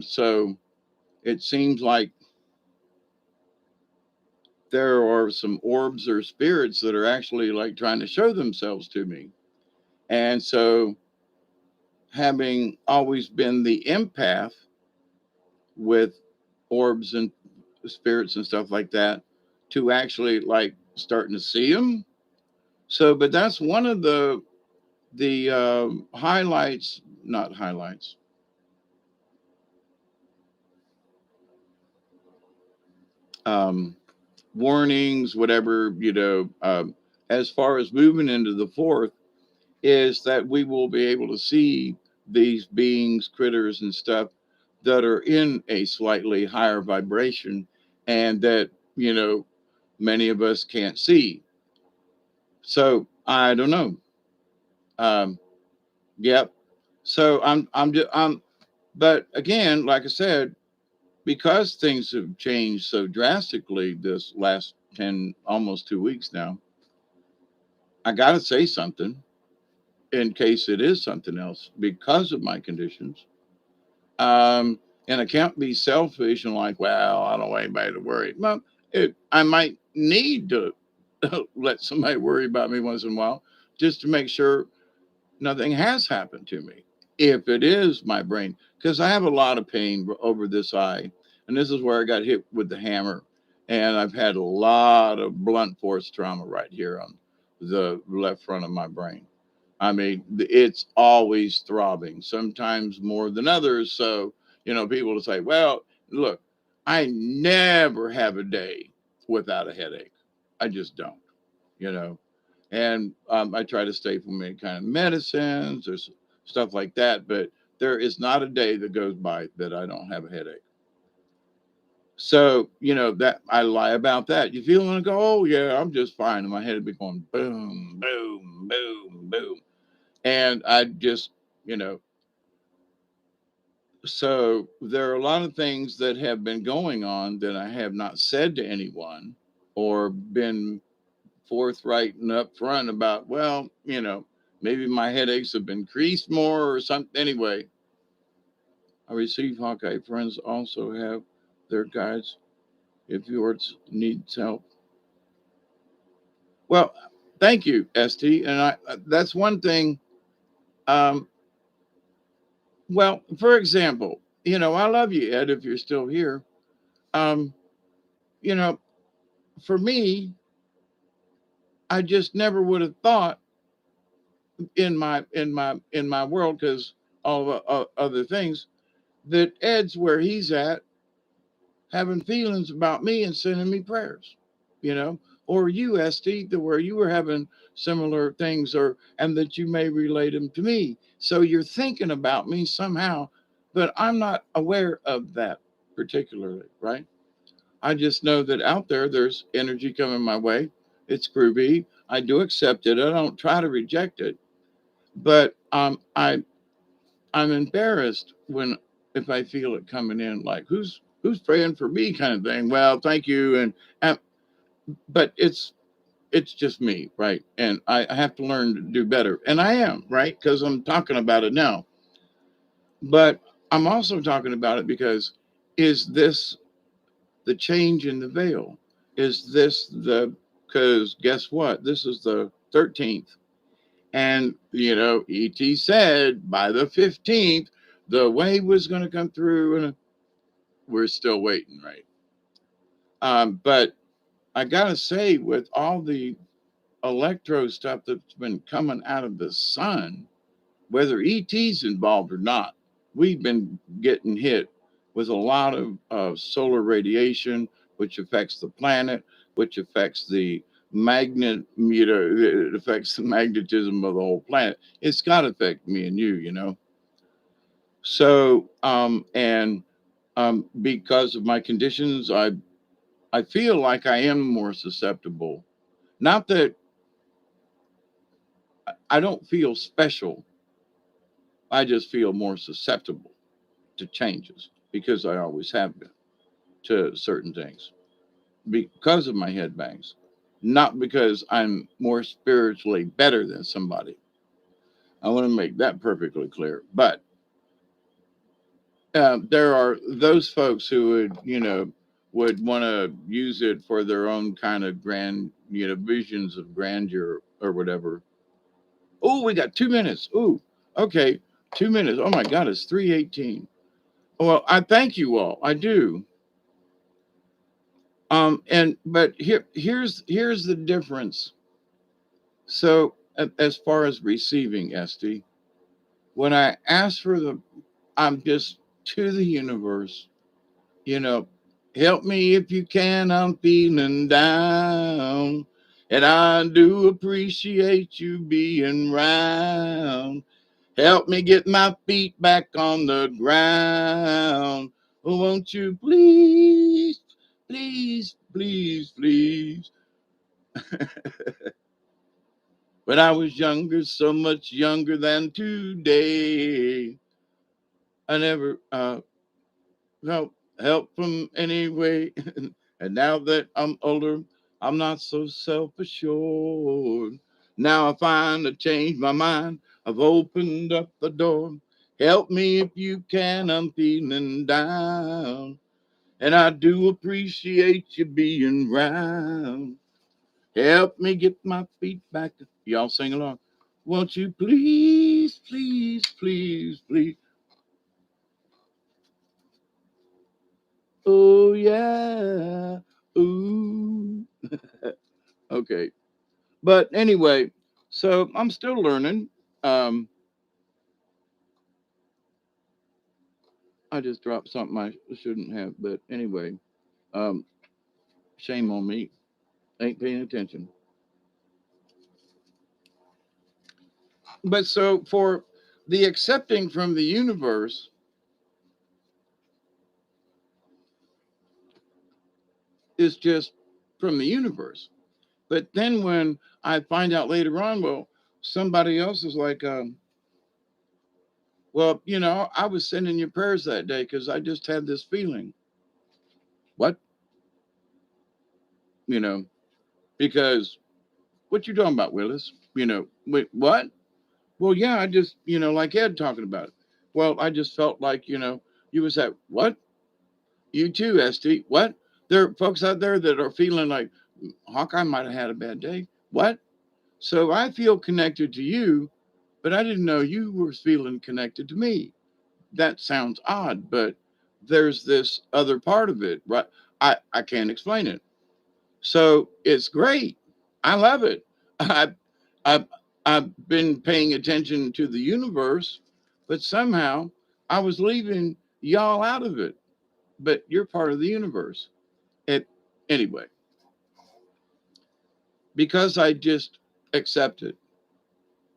So it seems like there are some orbs or spirits that are actually like trying to show themselves to me. And so, having always been the empath with orbs and spirits and stuff like that, to actually like starting to see them. So, but that's one of the highlights, not highlights, um, warnings, whatever, as far as moving into the fourth, is that we will be able to see these beings, critters, and stuff that are in a slightly higher vibration and that, many of us can't see. So I don't know. Um, yep. So but again, like I said, because things have changed so drastically this last 10, almost 2 weeks now, I got to say something in case it is something else because of my conditions. Um, and I can't be selfish and like, well, I don't want anybody to worry. Well, I might need to let somebody worry about me once in a while just to make sure nothing has happened to me. If it is my brain, because I have a lot of pain over this eye, and this is where I got hit with the hammer, and I've had a lot of blunt force trauma right here on the left front of my brain. I mean, it's always throbbing, sometimes more than others. So, people will say, well, look, I never have a day without a headache. I just don't, you know. And I try to stay from any kind of medicines or stuff like that. But There is not a day that goes by that I don't have a headache. So, that I lie about that. You feel and go, oh yeah, I'm just fine. And my head would be going boom, boom, boom, boom. And I just, you know, so there are a lot of things that have been going on that I have not said to anyone or been forthright and upfront about, well, maybe my headaches have increased more or something. Anyway, I receive Hawkeye. Friends also have their guides if yours needs help. Well, thank you, ST. And that's one thing. Um, well, for example, I love you, Ed, if you're still here. Um, you know, for me, I just never would have thought in my world, because all the other things, that Ed's where he's at, having feelings about me and sending me prayers, you know, or you, ST, to where you were having similar things, or and that you may relate them to me. So you're thinking about me somehow, but I'm not aware of that particularly, right? I just know that out there's energy coming my way. It's groovy. I do accept it. I don't try to reject it, but I'm embarrassed when if I feel it coming in, like who's praying for me kind of thing. Well, thank you, and but it's just me, right? And I have to learn to do better, and I am, right, because I'm talking about it now. But I'm also talking about it because is this the change in the veil? Is this the because guess what? This is the 13th. And, ET said by the 15th, the wave was going to come through, and we're still waiting, right? But I got to say, with all the electro stuff that's been coming out of the sun, whether ET's involved or not, we've been getting hit with a lot of solar radiation, which affects the planet, which affects the it affects the magnetism of the whole planet. It's got to affect me and you. So, and because of my conditions, I feel like I am more susceptible. Not that I don't feel special. I just feel more susceptible to changes because I always have been to certain things because of my head bangs, not because I'm more spiritually better than somebody. I want to make that perfectly clear. But there are those folks who would want to use it for their own kind of grand, visions of grandeur or whatever. Oh, we got 2 minutes. Ooh, okay, 2 minutes. Oh my God, it's 3:18. Well, I thank you all. I do. And but here's the difference. So as far as receiving, Esty, when I ask for I'm just to the universe, you know, help me if you can. I'm feeling down, and I do appreciate you being round. Help me get my feet back on the ground. Oh, won't you please, please, please, please? When I was younger, so much younger than today, I never felt help from any way. And now that I'm older, I'm not so self assured. Now I find I changed my mind. I've opened up the door. Help me if you can, I'm feeling down. And I do appreciate you being round. Help me get my feet back. Y'all sing along. Won't you please, please, please, please? Oh, yeah. Ooh. Okay. But anyway, so I'm still learning. Um, I just dropped something I shouldn't have. But anyway, um, shame on me. Ain't paying attention. But so for The accepting from the universe is just from the universe. But then when I find out later on, well, somebody else is like, well, I was sending you prayers that day because I just had this feeling. What? You know, because what you talking about, Willis? Wait, what? Well, yeah, I just, like Ed talking about it. Well, I just felt like, you was at what? You too, ST. What? There are folks out there that are feeling like Hawkeye might have had a bad day. What? So I feel connected to you, but I didn't know you were feeling connected to me. That sounds odd, but there's this other part of it, right? I can't explain it. So it's great. I love it. I, I, I've been paying attention to the universe, but somehow I was leaving y'all out of it. But you're part of the universe. It anyway, because I just accept it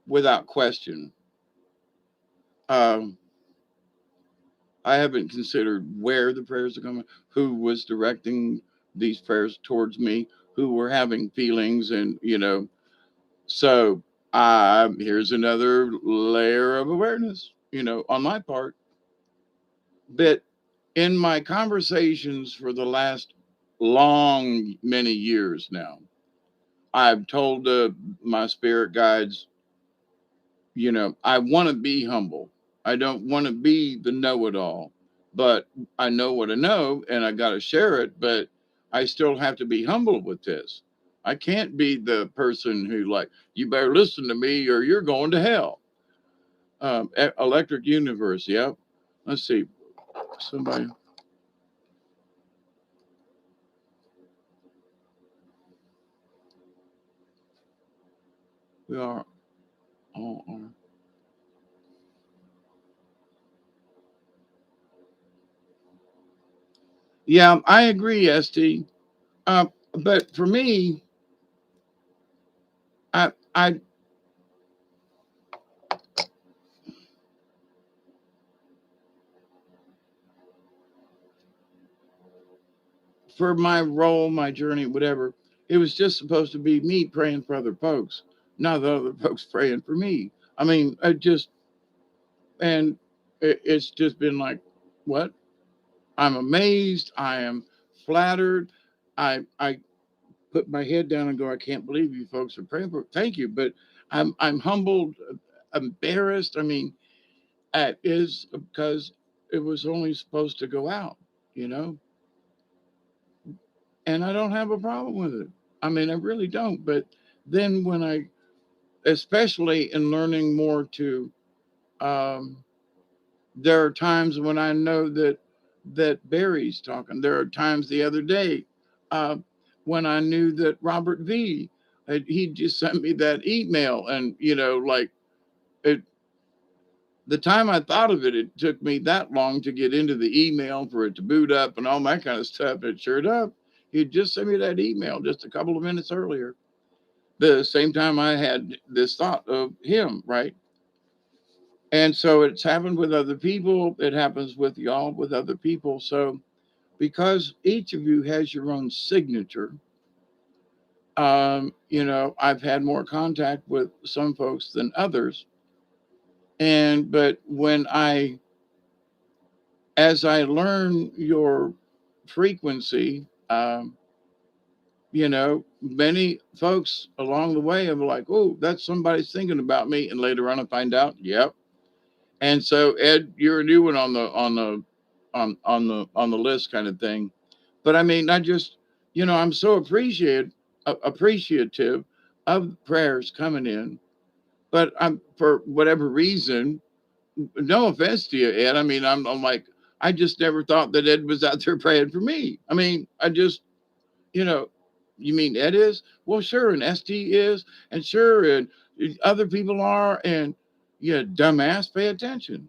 without question. Um, I haven't considered where the prayers are coming, who was directing these prayers towards me, who were having feelings, and so here's another layer of awareness, on my part. But in my conversations for the last long, many years now, I've told my spirit guides, I want to be humble. I don't want to be the know it all, but I know what I know and I got to share it. But I still have to be humble with this. I can't be the person who, like, you better listen to me or you're going to hell. Electric Universe. Yep. Let's see. Somebody, we are all are. Yeah, I agree, ST. But for me, I for my role, my journey, whatever, it was just supposed to be me praying for other folks, not the other folks praying for me. I mean, and it's just been like, what? I'm amazed. I am flattered. I put my head down and go, I can't believe you folks are praying for. Thank you, but I'm humbled, embarrassed. I mean, it is because it was only supposed to go out, you know, and I don't have a problem with it. I mean, I really don't. But then when especially in learning more to, um, there are times when I know that Barry's talking. There are times the other day uh, when I knew that Robert V. He just sent me that email, and like it. The time I thought of it, it took me that long to get into the email for it to boot up and all that kind of stuff. It sure up. He just sent me that email just a couple of minutes earlier. The same time I had this thought of him, right? And so it's happened with other people. It happens with y'all, with other people. So because each of you has your own signature, I've had more contact with some folks than others. But as I learn your frequency, many folks along the way are like, oh, that's somebody's thinking about me. And later on I find out, yep. And so Ed, you're a new one on the list kind of thing. But I mean, I just, I'm so appreciative of prayers coming in. But I'm for whatever reason, no offense to you, Ed. I mean, I'm like, I just never thought that Ed was out there praying for me. I mean, I just, you know, you mean Ed is? Well, sure, and ST is, and sure, and other people are, and yeah, dumbass, pay attention.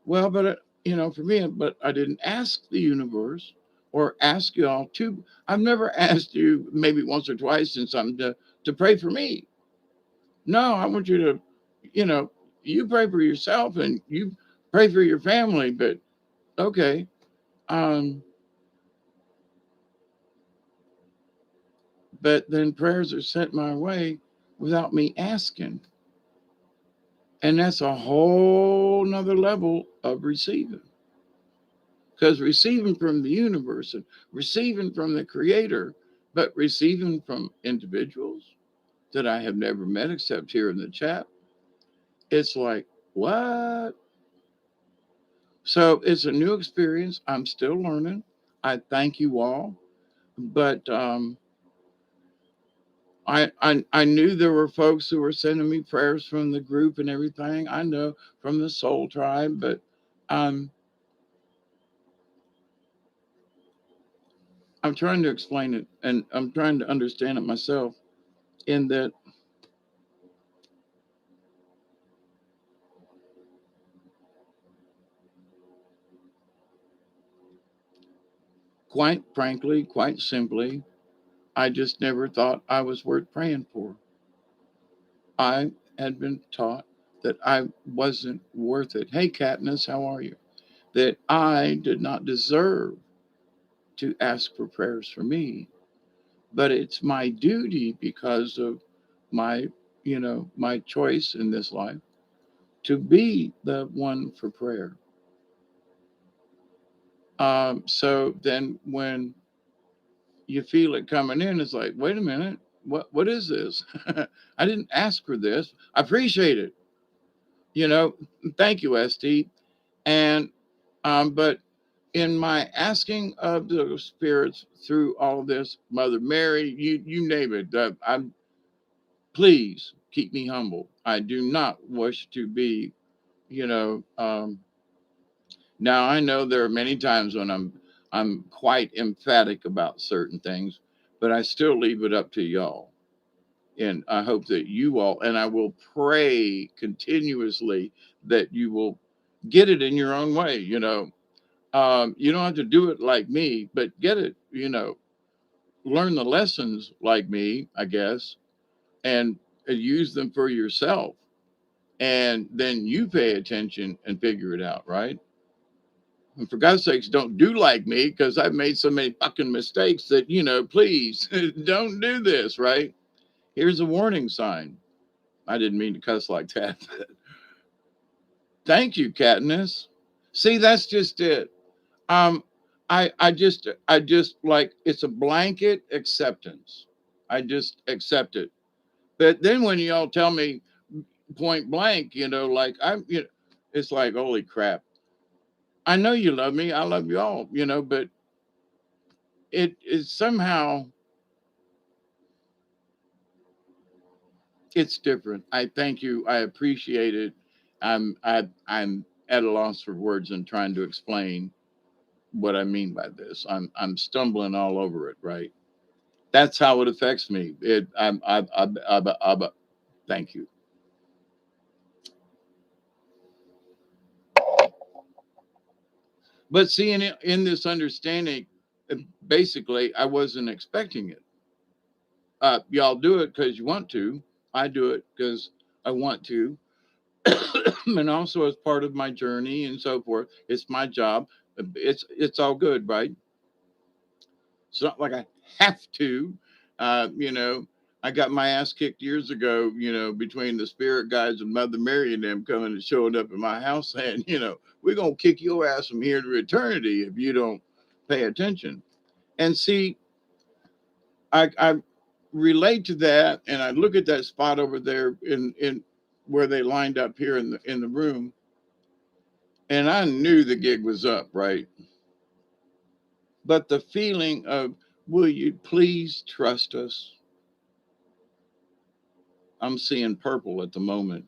Well, but for me, but I didn't ask the universe or ask y'all to. I've never asked you, maybe once or twice, and something to pray for me. No, I want you to, you know. You pray for yourself and you pray for your family, but okay. Um, but then prayers are sent my way without me asking. And that's a whole nother level of receiving. Because receiving from the universe and receiving from the creator, but receiving from individuals that I have never met except here in the chat, it's like, what? So it's a new experience. I'm still learning. I thank you all. But I knew there were folks who were sending me prayers from the group and everything. I know from the Soul Tribe, but um, I'm trying to explain it and I'm trying to understand it myself. In that, quite frankly, quite simply, I just never thought I was worth praying for. I had been taught that I wasn't worth it. Hey, Katniss, how are you? That I did not deserve to ask for prayers for me, but it's my duty because of my, my choice in this life to be the one for prayer. So then when you feel it coming in, it's like, wait a minute, what is this? I didn't ask for this. I appreciate it. You know, thank you, ST. And but in my asking of the spirits through all of this, Mother Mary, you name it, I'm please keep me humble. I do not wish to be, you know. Now I know there are many times when I'm quite emphatic about certain things, but I still leave it up to y'all. And I hope that you all, and I will pray continuously that you will get it in your own way. You don't have to do it like me, but get it. Learn the lessons like me, I guess, and use them for yourself. And then you pay attention and figure it out, right? And for God's sakes, don't do like me because I've made so many fucking mistakes that, please don't do this, right? Here's a warning sign. I didn't mean to cuss like that. Thank you, Katniss. See, that's just it. Um, I just like it's a blanket acceptance. I just accept it. But then when y'all tell me point blank, like it's like holy crap. I know you love me. I love you all, but it is somehow it's different. I thank you. I appreciate it. I'm at a loss for words and trying to explain what I mean by this. I'm stumbling all over it, right? That's how it affects me. Thank you. But see, in this understanding, basically, I wasn't expecting it. Y'all do it because you want to. I do it because I want to, and also as part of my journey and so forth. It's my job. It's all good, right? It's not like I have to. I got my ass kicked years ago. Between the spirit guides and Mother Mary and them coming and showing up at my house saying, we're gonna kick your ass from here to eternity if you don't pay attention. And see, I relate to that, and I look at that spot over there in where they lined up here in the room, and I knew the gig was up, right? But the feeling of, will you please trust us? I'm seeing purple at the moment.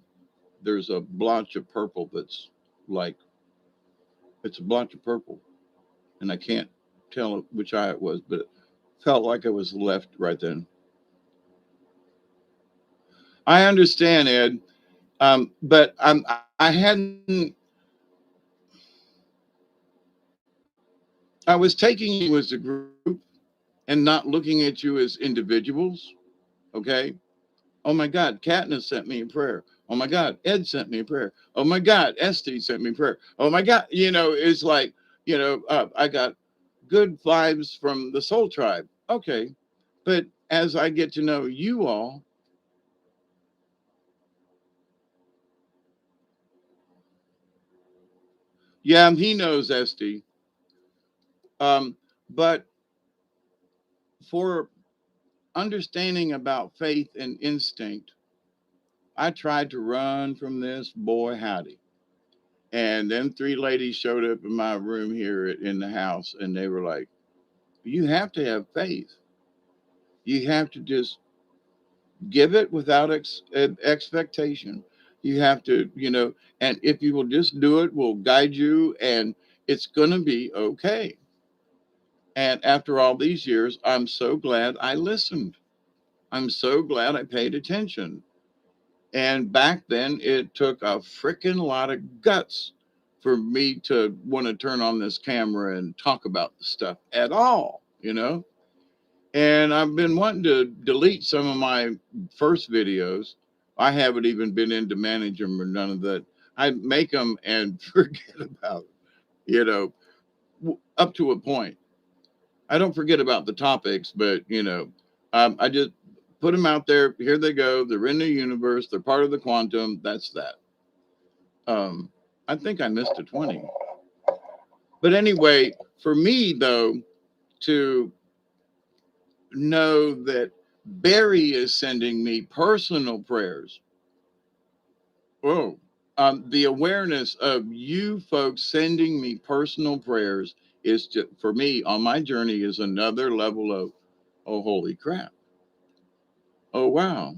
There's a blotch of purple that's like, it's a blotch of purple, and I can't tell which eye it was, but it felt like it was left right then. I understand, Ed, but I hadn't. I was taking you as a group and not looking at you as individuals. Okay, Oh my God, Katniss sent me a prayer. Oh my God, Ed sent me a prayer. Oh my God, Esty sent me a prayer. Oh my God, it's like, I got good vibes from the Soul Tribe. Okay. But as I get to know you all, yeah, he knows Esty. But for understanding about faith and instinct, I tried to run from this, boy, howdy. And then three ladies showed up in my room here in the house, and they were like, you have to have faith. You have to just give it without expectation. You have to, and if you will just do it, we'll guide you, and it's going to be okay. And after all these years, I'm so glad I listened. I'm so glad I paid attention. And back then, it took a freaking lot of guts for me to want to turn on this camera and talk about the stuff at all. And I've been wanting to delete some of my first videos. I haven't even been in to manage them or none of that. I make them and forget about it, up to a point. I don't forget about the topics, but, I just put them out there. Here they go. They're in the universe. They're part of the quantum. That's that. Um, I think I missed a 20. But anyway, for me, though, to know that Barry is sending me personal prayers. Oh, the awareness of you folks sending me personal prayers is just, for me on my journey, is another level of, oh, holy crap. Oh, wow.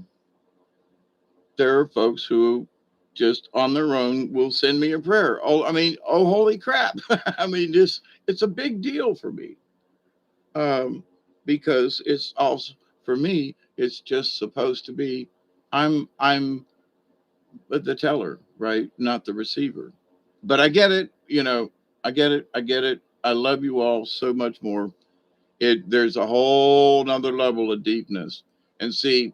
There are folks who just on their own will send me a prayer. Oh, I mean, oh, holy crap. I mean, it's a big deal for me. Um, because it's also, for me, it's just supposed to be, I'm the teller, right? Not the receiver. But I get it, I get it. I get it. I love you all so much more. There's a whole nother level of deepness. And see,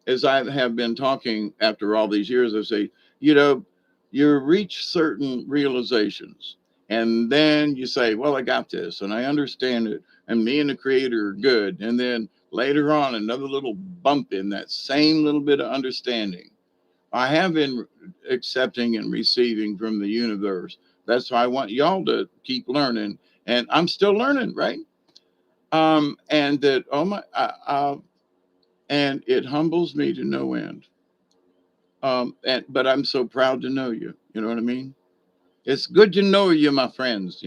as I have been talking after all these years, I say, you know, you reach certain realizations, and then you say, well, I got this and I understand it, and me and the creator are good. And then later on, another little bump in that same little bit of understanding. I have been accepting and receiving from the universe. That's why I want y'all to keep learning. And I'm still learning, right? And that, oh my, and it humbles me to no end. But I'm so proud to know you. You know what I mean? It's good to know you, my friends.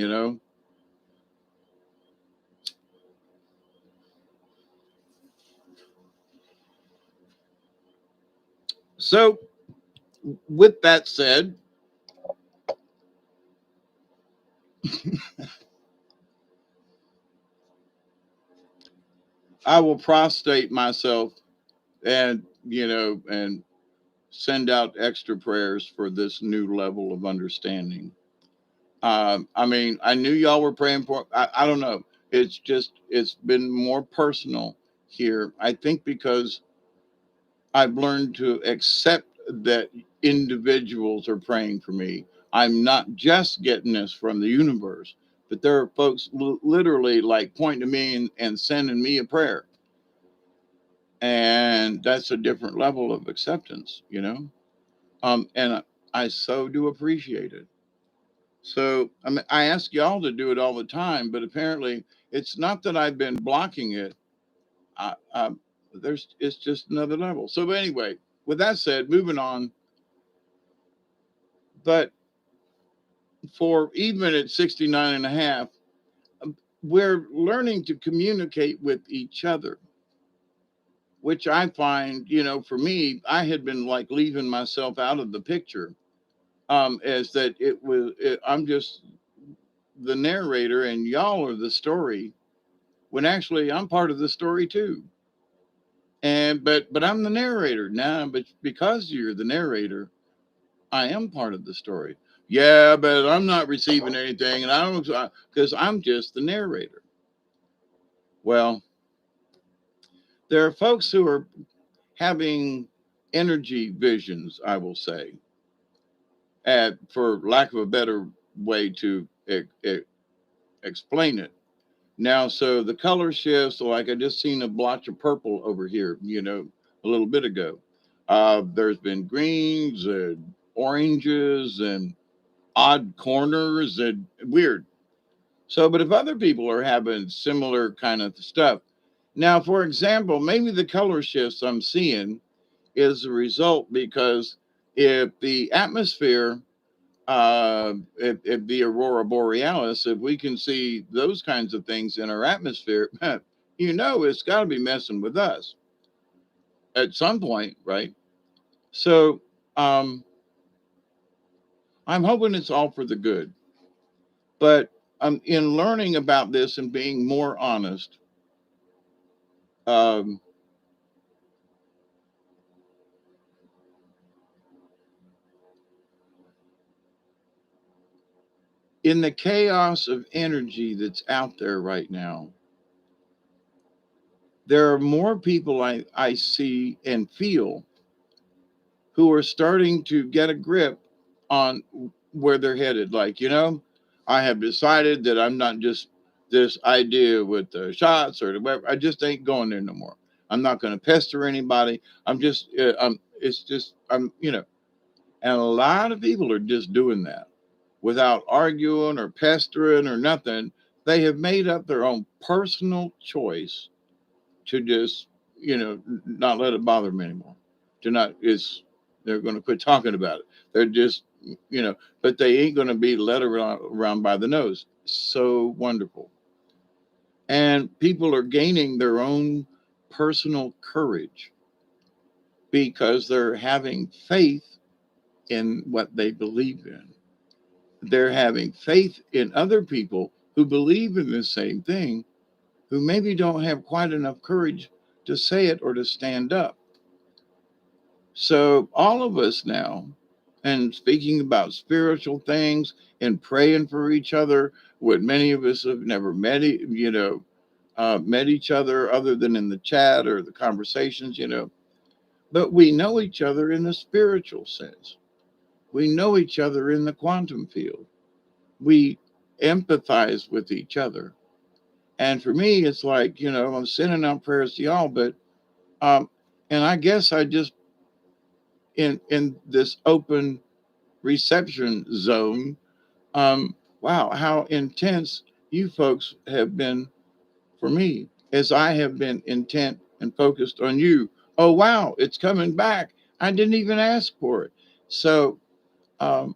So, with that said, I will prostrate myself and send out extra prayers for this new level of understanding. I mean, I knew y'all were praying for. I don't know. It's been more personal here. I think because I've learned to accept that individuals are praying for me. I'm not just getting this from the universe, but there are folks literally like pointing to me and sending me a prayer, and that's a different level of acceptance. And I so do appreciate it. So I mean, I ask y'all to do it all the time, but apparently it's not that I've been blocking it. I it's just another level. So anyway, with that said, moving on. But for even at 69 and a half, we're learning to communicate with each other, which I find, for me, I had been like leaving myself out of the picture. As that I'm just the narrator and y'all are the story, when actually I'm part of the story too. And but I'm the narrator now, but because you're the narrator, I am part of the story. Yeah, but I'm not receiving anything, and I don't, because I'm just the narrator. Well, there are folks who are having energy visions, I will say, for lack of a better way to explain it. Now, so the color shifts, like I just seen a blotch of purple over here, a little bit ago. There's been greens and oranges and odd corners and weird. So, but if other people are having similar kind of stuff, now, for example, maybe the color shifts I'm seeing is a result because if the atmosphere, if the aurora borealis, if we can see those kinds of things in our atmosphere, it's got to be messing with us at some point, right? So, um, I'm hoping it's all for the good. But in learning about this and being more honest, um, in the chaos of energy that's out there right now, there are more people I see and feel who are starting to get a grip on where they're headed. Like, I have decided that I'm not just this idea with the shots or whatever. I just ain't going there no more. I'm not going to pester anybody. It's just, and a lot of people are just doing that without arguing or pestering or nothing. They have made up their own personal choice to just, not let it bother them anymore. To not, they're going to quit talking about it. They're just, but they ain't going to be led around by the nose. So wonderful. And people are gaining their own personal courage because they're having faith in what they believe in. They're having faith in other people who believe in the same thing, who maybe don't have quite enough courage to say it or to stand up. So, all of us now, and speaking about spiritual things and praying for each other, what many of us have never met, met each other other than in the chat or the conversations, but we know each other in a spiritual sense. We know each other in the quantum field. We empathize with each other. And for me, it's like, I'm sending out prayers to y'all, but, um, and I guess I just, in this open reception zone. Wow, how intense you folks have been for me as I have been intent and focused on you. Oh, wow, it's coming back. I didn't even ask for it. So, um,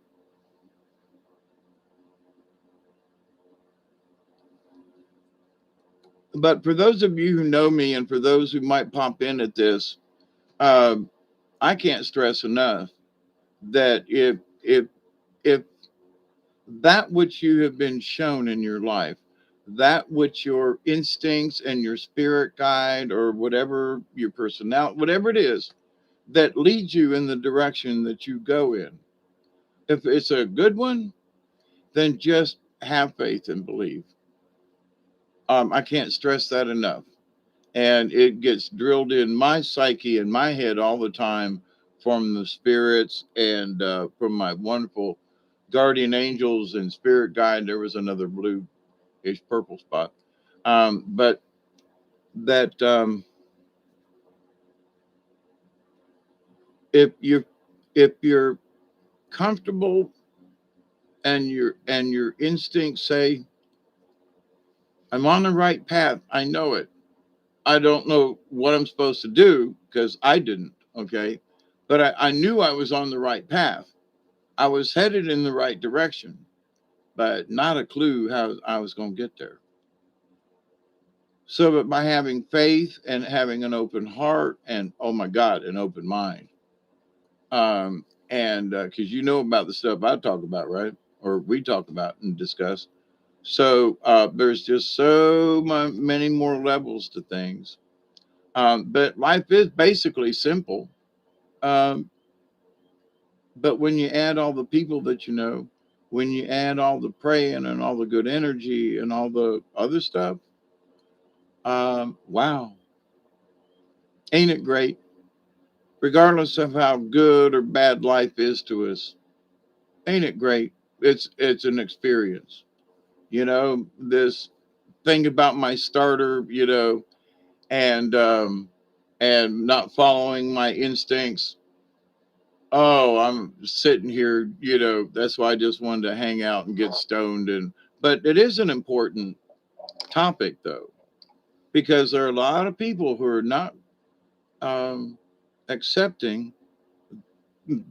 but for those of you who know me and for those who might pop in at this, um, I can't stress enough that if that which you have been shown in your life, that which your instincts and your spirit guide or whatever your personality, whatever it is that leads you in the direction that you go in, if it's a good one, then just have faith and believe. I can't stress that enough. And it gets drilled in my psyche and my head all the time from the spirits and from my wonderful guardian angels and spirit guide. There was another blue ish purple spot. But that if you if you're comfortable and your instincts say, I'm on the right path, I know it. I don't know what I'm supposed to do because I didn't, okay? But I knew I was on the right path. I was headed in the right direction, but not a clue how I was going to get there. So, but by having faith and having an open heart and, oh my God, an open mind, and because you know about the stuff I talk about, right? Or we talk about and discuss. So there's just so many more levels to things. But life is basically simple. Um, but when you add all the people that you know, when you add all the praying and all the good energy and all the other stuff, wow, ain't it great? regardless of how good or bad life is to us. Ain't it great? It's an experience. This thing about my starter, and and not following my instincts. Oh, I'm sitting here, that's why I just wanted to hang out and get stoned. But it is an important topic though, because there are a lot of people who are not um, accepting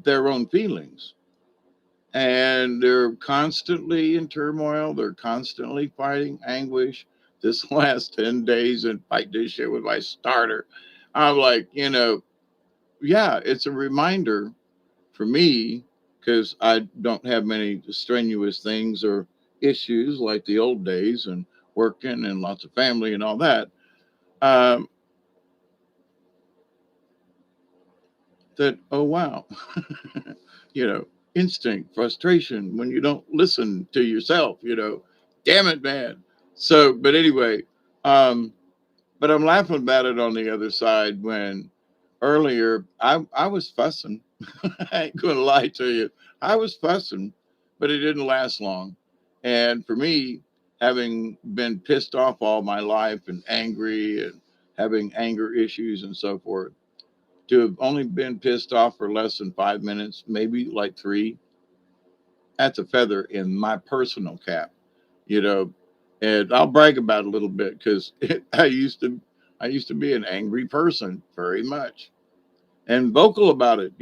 their own feelings, and they're constantly in turmoil. They're constantly fighting anguish. This last 10 days and fight this shit with my starter. I'm like, yeah, it's a reminder for me, because I don't have many strenuous things or issues like the old days and working and lots of family and all that. Um, that, oh, wow, you know, instinct, frustration when you don't listen to yourself, damn it, man. So, but anyway, um, but I'm laughing about it on the other side when earlier I was fussing. I ain't gonna lie to you. I was fussing, but it didn't last long. And for me, having been pissed off all my life and angry and having anger issues and so forth, to have only been pissed off for less than 5 minutes, maybe like three, that's a feather in my personal cap, you know. And I'll brag about it a little bit because I used to be an angry person very much and vocal about it.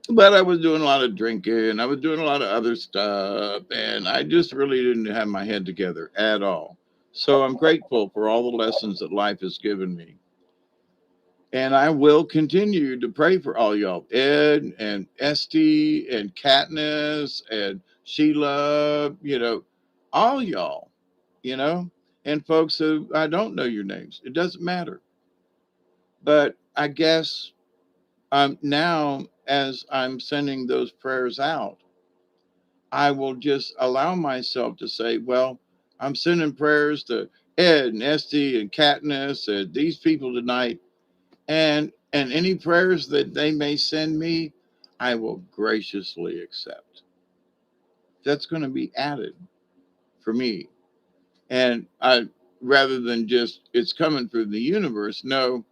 But I was doing a lot of drinking. I was doing a lot of other stuff, and I just really didn't have my head together at all. So I'm grateful for all the lessons that life has given me. And I will continue to pray for all y'all, Ed and Esty and Katniss and Sheila, all y'all, you know, and folks who I don't know your names. It doesn't matter. But I guess now, as I'm sending those prayers out, I will just allow myself to say, well, I'm sending prayers to Ed and Esty and Katniss and these people tonight, and any prayers that they may send me, I will graciously accept. That's going to be added for me. And I rather than just it's coming through the universe, no,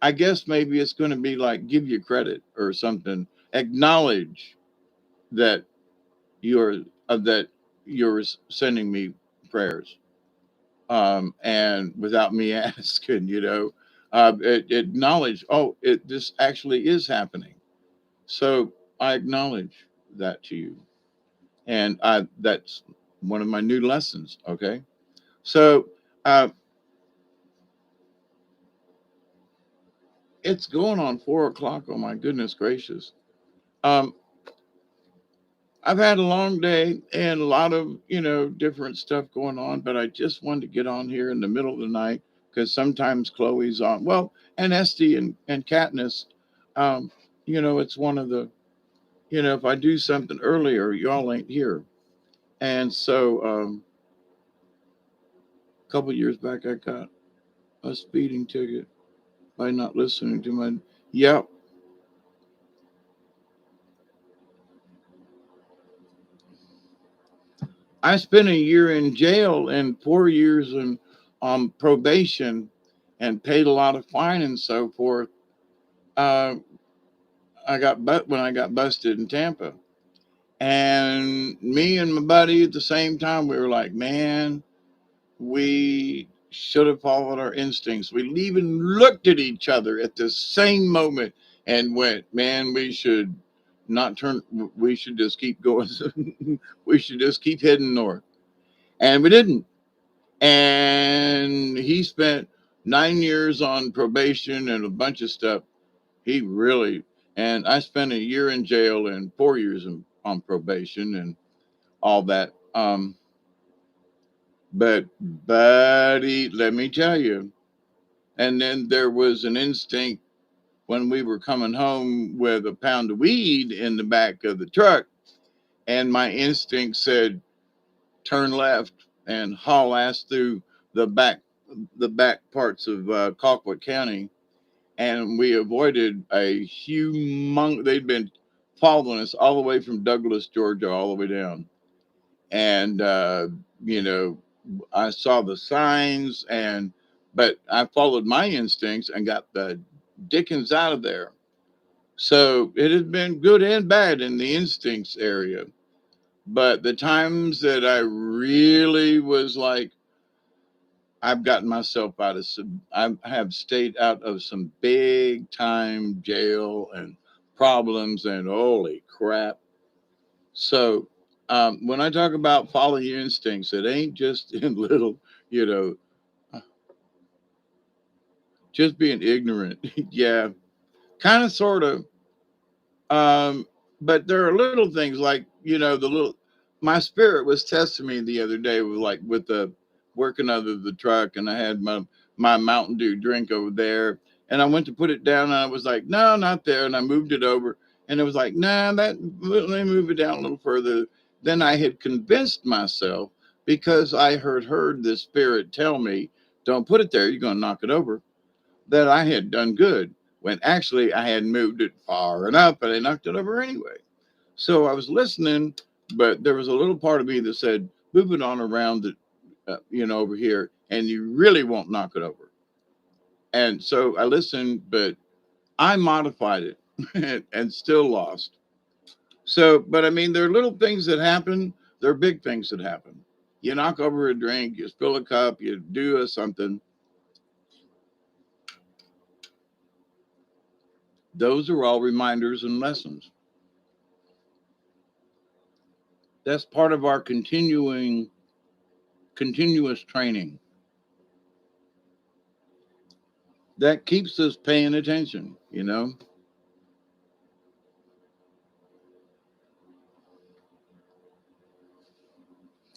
I guess maybe it's going to be like give you credit or something. Acknowledge that you're that you're sending me prayers, and without me asking, acknowledge, oh, this actually is happening. So I acknowledge that to you, and that's one of my new lessons. Okay, so uh, it's going on 4 o'clock. Oh my goodness gracious! Um, I've had a long day and a lot of different stuff going on, but I just wanted to get on here in the middle of the night because sometimes Chloe's on. Well, and Esty and Katniss, um, it's one of the if I do something earlier, y'all ain't here. And so a couple years back, I got a speeding ticket by not listening to my. Yep, I spent a year in jail and 4 years in on probation, and paid a lot of fine and so forth. Uh, when I got busted in Tampa, and me and my buddy at the same time, we were like, man, we should have followed our instincts. We even looked at each other at the same moment and went, man, we should not turn. We should just keep going. We should just keep heading north, and we didn't. And he spent 9 years on probation and a bunch of stuff. He really, and I spent a year in jail and 4 years on probation and all that. But buddy, let me tell you. And then there was an instinct when we were coming home with a pound of weed in the back of the truck, and my instinct said, turn left. and haul ass through the back the back parts of Colquitt County, and we avoided a humongous. They'd been following us all the way from Douglas, Georgia, all the way down, and you know, I saw the signs, and but I followed my instincts and got the dickens out of there. So it has been good and bad in the instincts area. But the times that I really was like, I've gotten myself out of some, I have stayed out of some big time jail and problems, and holy crap. So when I talk about follow your instincts, it ain't just in little, you know, just being ignorant. Yeah, kind of, sort of. Um, but there are little things like, the little, my spirit was testing me the other day with, like, with the working under the truck, and I had my Mountain Dew drink over there, and I went to put it down, and I was like, no, not there, and I moved it over, and it was like, nah, that, let me move it down a little further. Then I had convinced myself, because I heard the spirit tell me, don't put it there, you're going to knock it over, that I had done good, when actually I had moved it far enough and I knocked it over anyway. So I was listening, but there was a little part of me that said, move it on around it, over here, and you really won't knock it over. And so I listened, but I modified it and still lost. So, but I mean, there are little things that happen, there are big things that happen. You knock over a drink, you spill a cup, you do something. Those are all reminders and lessons. That's part of our continuous training that keeps us paying attention.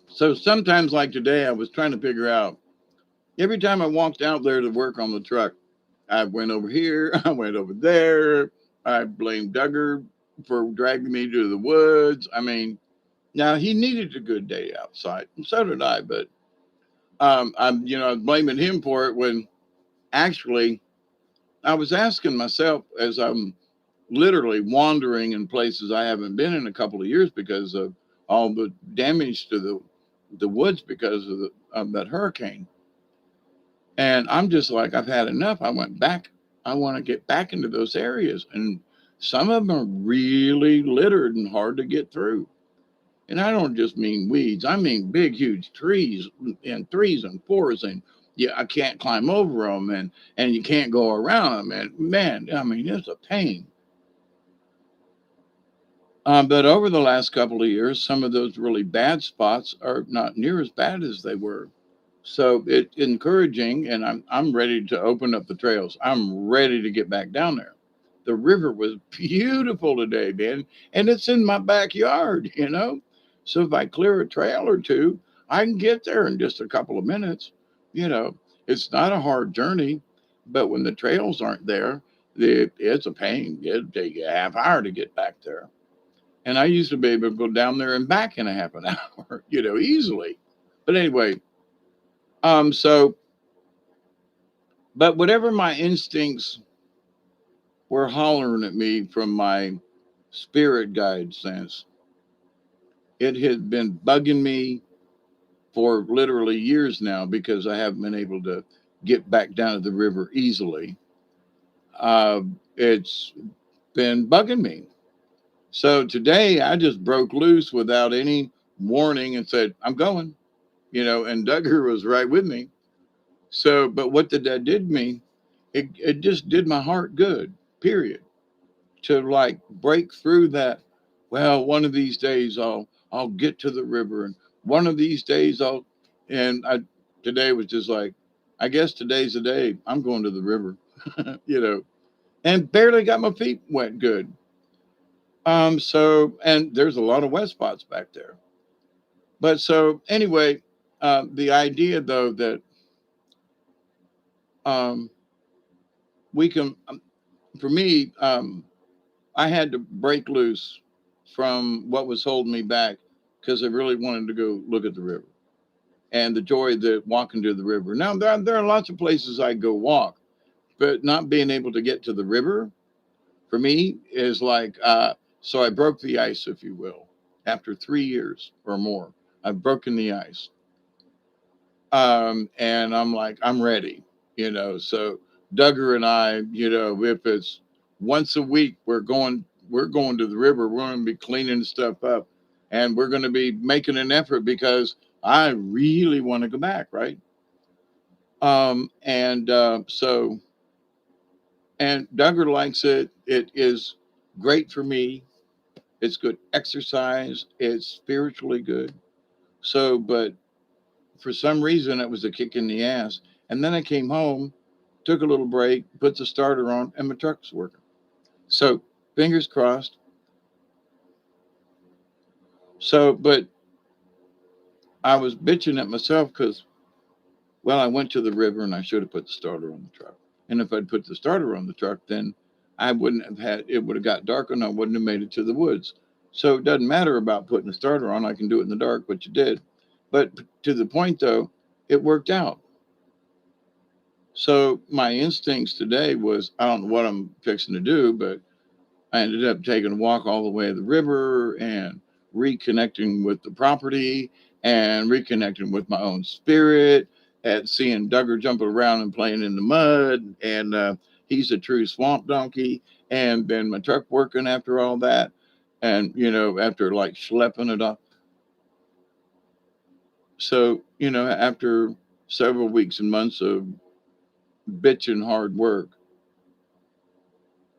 So sometimes, like today, I was trying to figure out, every time I walked out there to work on the truck, I went over here, I went over there, I blamed Duggar for dragging me to the woods. I mean, now he needed a good day outside, and so did I, but I was blaming him for it, when actually I was asking myself, as I'm literally wandering in places I haven't been in a couple of years because of all the damage to the woods because of that hurricane. And I'm just like, I've had enough. I went back. I want to get back into those areas, and some of them are really littered and hard to get through. And I don't just mean weeds. I mean big, huge trees, and threes and fours, and yeah, I can't climb over them, and you can't go around them. And man, I mean, it's a pain. But over the last couple of years, some of those really bad spots are not near as bad as they were. So it's encouraging, and I'm ready to open up the trails. I'm ready to get back down there. The river was beautiful today, man, and it's in my backyard. So if I clear a trail or two, I can get there in just a couple of minutes. You know, it's not a hard journey, but when the trails aren't there, it's a pain. It'll take you a half hour to get back there. And I used to be able to go down there and back in a half an hour, easily. But anyway, so, but whatever my instincts were hollering at me from my spirit guide sense, it had been bugging me for literally years now, because I haven't been able to get back down to the river easily. It's been bugging me. So today I just broke loose without any warning and said, I'm going, and Duggar was right with me. So, but what did that did me? It just did my heart good, period. To like break through that, well, one of these days I'll get to the river, and one of these days and I today was just like, I guess today's the day I'm going to the river, you know, and barely got my feet wet good. So, and there's a lot of wet spots back there. But so anyway, the idea though that um, we can, for me, I had to break loose from what was holding me back, because I really wanted to go look at the river. and the joy that walking to the river. Now, there are lots of places I go walk, but not being able to get to the river for me is like, so I broke the ice, if you will, after 3 years or more. I've broken the ice. And I'm like, I'm ready, So Duggar and I, if it's once a week, we're going to the river. We're going to be cleaning stuff up, and we're going to be making an effort because I really want to go back, right? And so, and Duggar likes it. It is great for me. It's good exercise. It's spiritually good. So, but for some reason, it was a kick in the ass. And then I came home, took a little break, put the starter on, and my truck's working. So, fingers crossed. So, but I was bitching at myself because, well, I went to the river and I should have put the starter on the truck. And if I'd put the starter on the truck, then I wouldn't have had, it would have got dark and I wouldn't have made it to the woods. So, it doesn't matter about putting the starter on. I can do it in the dark, but you did. But to the point, though, it worked out. So my instincts today was I don't know what I'm fixing to do, but I ended up taking a walk all the way to the river and reconnecting with the property and reconnecting with my own spirit and seeing Duggar jumping around and playing in the mud. And he's a true swamp donkey. And then my truck working after all that. And, after like schlepping it up. So, after several weeks and months of bitching hard work,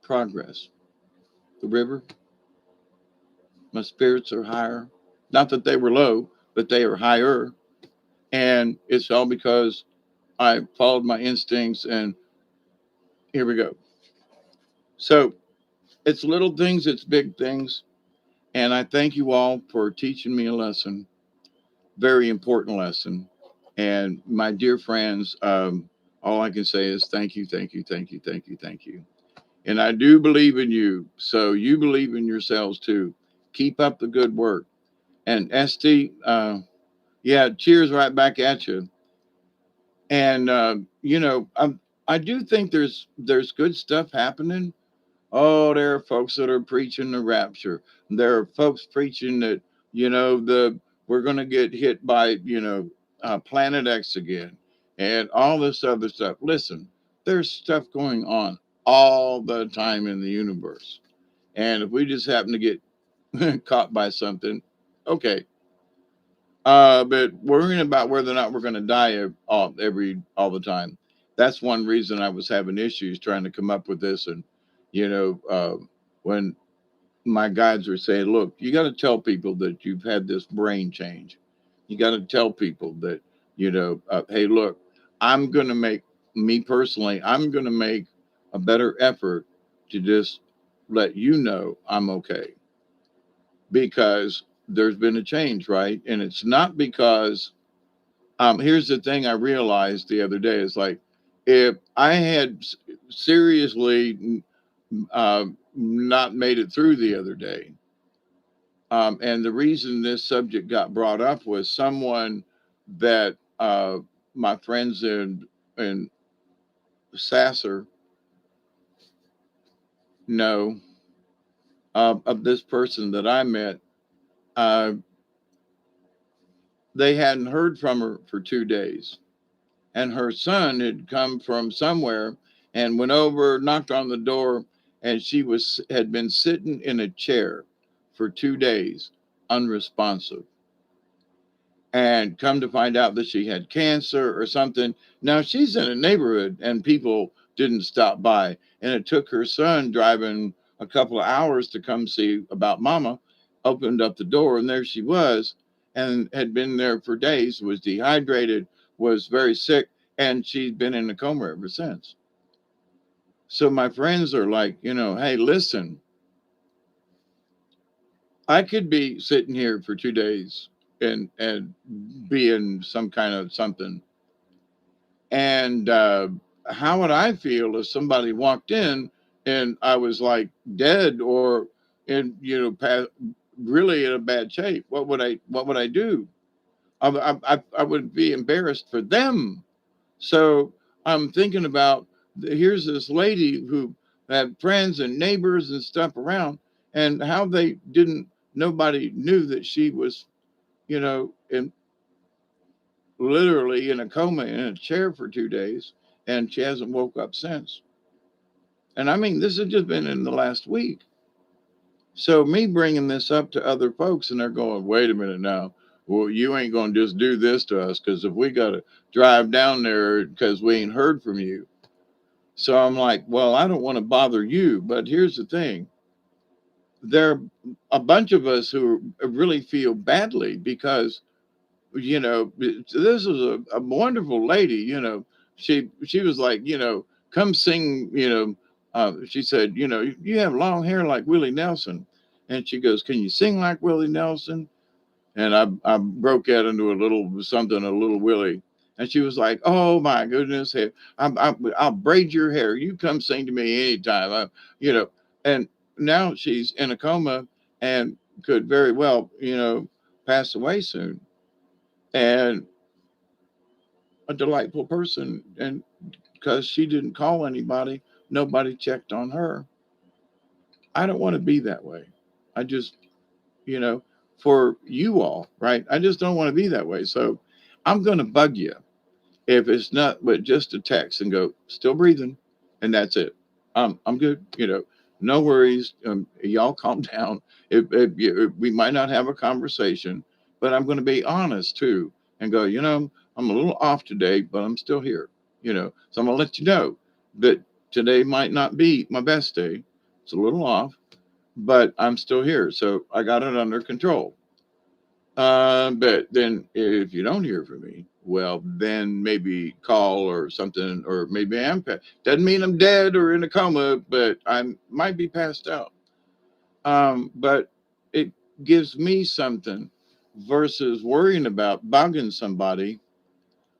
progress. The river, my spirits are higher. Not that they were low, but they are higher. And it's all because I followed my instincts. And here we go. So it's little things, it's big things. And I thank you all for teaching me a lesson, very important lesson. And my dear friends, all I can say is thank you, thank you, thank you, thank you, thank you. And I do believe in you. So you believe in yourselves too. Keep up the good work. And ST, yeah, cheers right back at you. And I do think there's good stuff happening. Oh, there are folks that are preaching the rapture. There are folks preaching that the we're going to get hit by Planet X again, and all this other stuff. Listen, there's stuff going on all the time in the universe, and if we just happen to get caught by something, okay. But worrying about whether or not we're going to die all the time. That's one reason I was having issues trying to come up with this. And you know, uh, when my guides were saying, "Look, you got to tell people that you've had this brain change. You got to tell people that hey, look, I'm going to make me personally. I'm going to make a better effort to just let you know I'm okay." Because there's been a change, right? And it's not because here's the thing I realized the other day is like if I had seriously not made it through the other day, and the reason this subject got brought up was someone that my friends in Sasser know of this person that I met. Uh, they hadn't heard from her for 2 days, and her son had come from somewhere and went over, knocked on the door, and she had been sitting in a chair for 2 days, unresponsive. And come to find out that she had cancer or something. Now she's in a neighborhood and people didn't stop by. And it took her son driving a couple of hours to come see about mama, opened up the door, and there she was, and had been there for days, was dehydrated, was very sick, and she'd been in a coma ever since. So my friends are like, hey, listen, I could be sitting here for 2 days and be in some kind of something. And how would I feel if somebody walked in and I was like dead or in really in a bad shape? What would I do? I would be embarrassed for them. So I'm thinking about here's this lady who had friends and neighbors and stuff around, and how they didn't, nobody knew that she was, in literally in a coma in a chair for 2 days, and she hasn't woke up since. And I mean, this has just been in the last week. So me bringing this up to other folks, and they're going, "Wait a minute now. Well, you ain't gonna just do this to us because if we gotta drive down there because we ain't heard from you." So I'm like, "Well, I don't want to bother you, but here's the thing: there are a bunch of us who really feel badly because this is a wonderful lady. She was like, come sing. She said, you have long hair like Willie Nelson, and she goes, can you sing like Willie Nelson? And I broke out into a little something, a little Willie. And she was like, "Oh my goodness, hey, I'll braid your hair. You come sing to me anytime." You know, and now she's in a coma and could very well, pass away soon. And a delightful person, and because she didn't call anybody, nobody checked on her. I don't want to be that way. I just, you know, for you all, right? I just don't want to be that way. So I'm going to bug you if it's not but just a text and go, still breathing, and that's it. I'm good. No worries. Y'all calm down. We might not have a conversation, but I'm going to be honest too and go, I'm a little off today, but I'm still here. So I'm going to let you know that today might not be my best day. It's a little off, but I'm still here. So I got it under control. But then if you don't hear from me, well, then maybe call or something, or maybe doesn't mean I'm dead or in a coma, but I might be passed out. But it gives me something versus worrying about bugging somebody.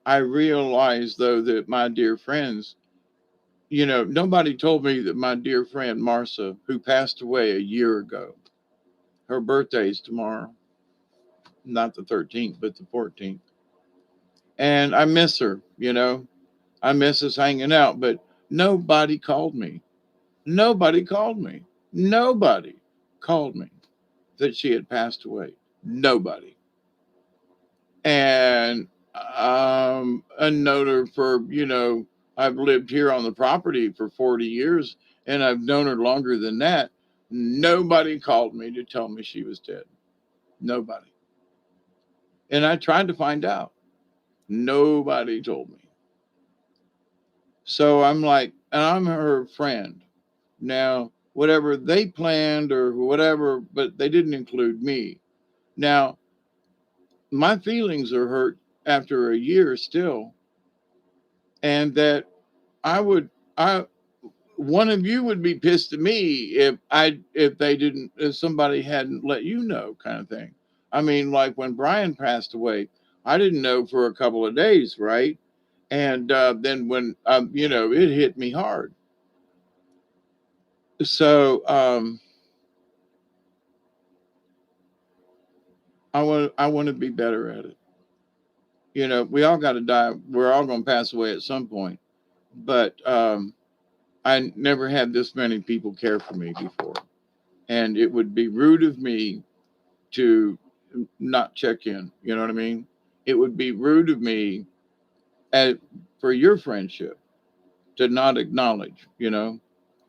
I realize though that my dear friends, nobody told me that my dear friend Marcia, who passed away a year ago, her birthday is tomorrow, not the 13th, but the 14th. And I miss her, I miss us hanging out, but nobody called me. Nobody called me. Nobody called me that she had passed away. Nobody. And a noter for, I've lived here on the property for 40 years and I've known her longer than that. Nobody called me to tell me she was dead. Nobody. And I tried to find out. Nobody told me. So I'm like, and I'm her friend. Now, whatever they planned or whatever, but they didn't include me. Now, my feelings are hurt after a year still, and that I would, I, one of you would be pissed at me if they didn't, if somebody hadn't let you know, kind of thing. I mean, like when Brian passed away, I didn't know for a couple of days, right? And then when, it hit me hard. So, I want to be better at it. We all got to die. We're all going to pass away at some point. But I never had this many people care for me before, and it would be rude of me to not check in. You know what I mean? It would be rude of me at, for your friendship to not acknowledge.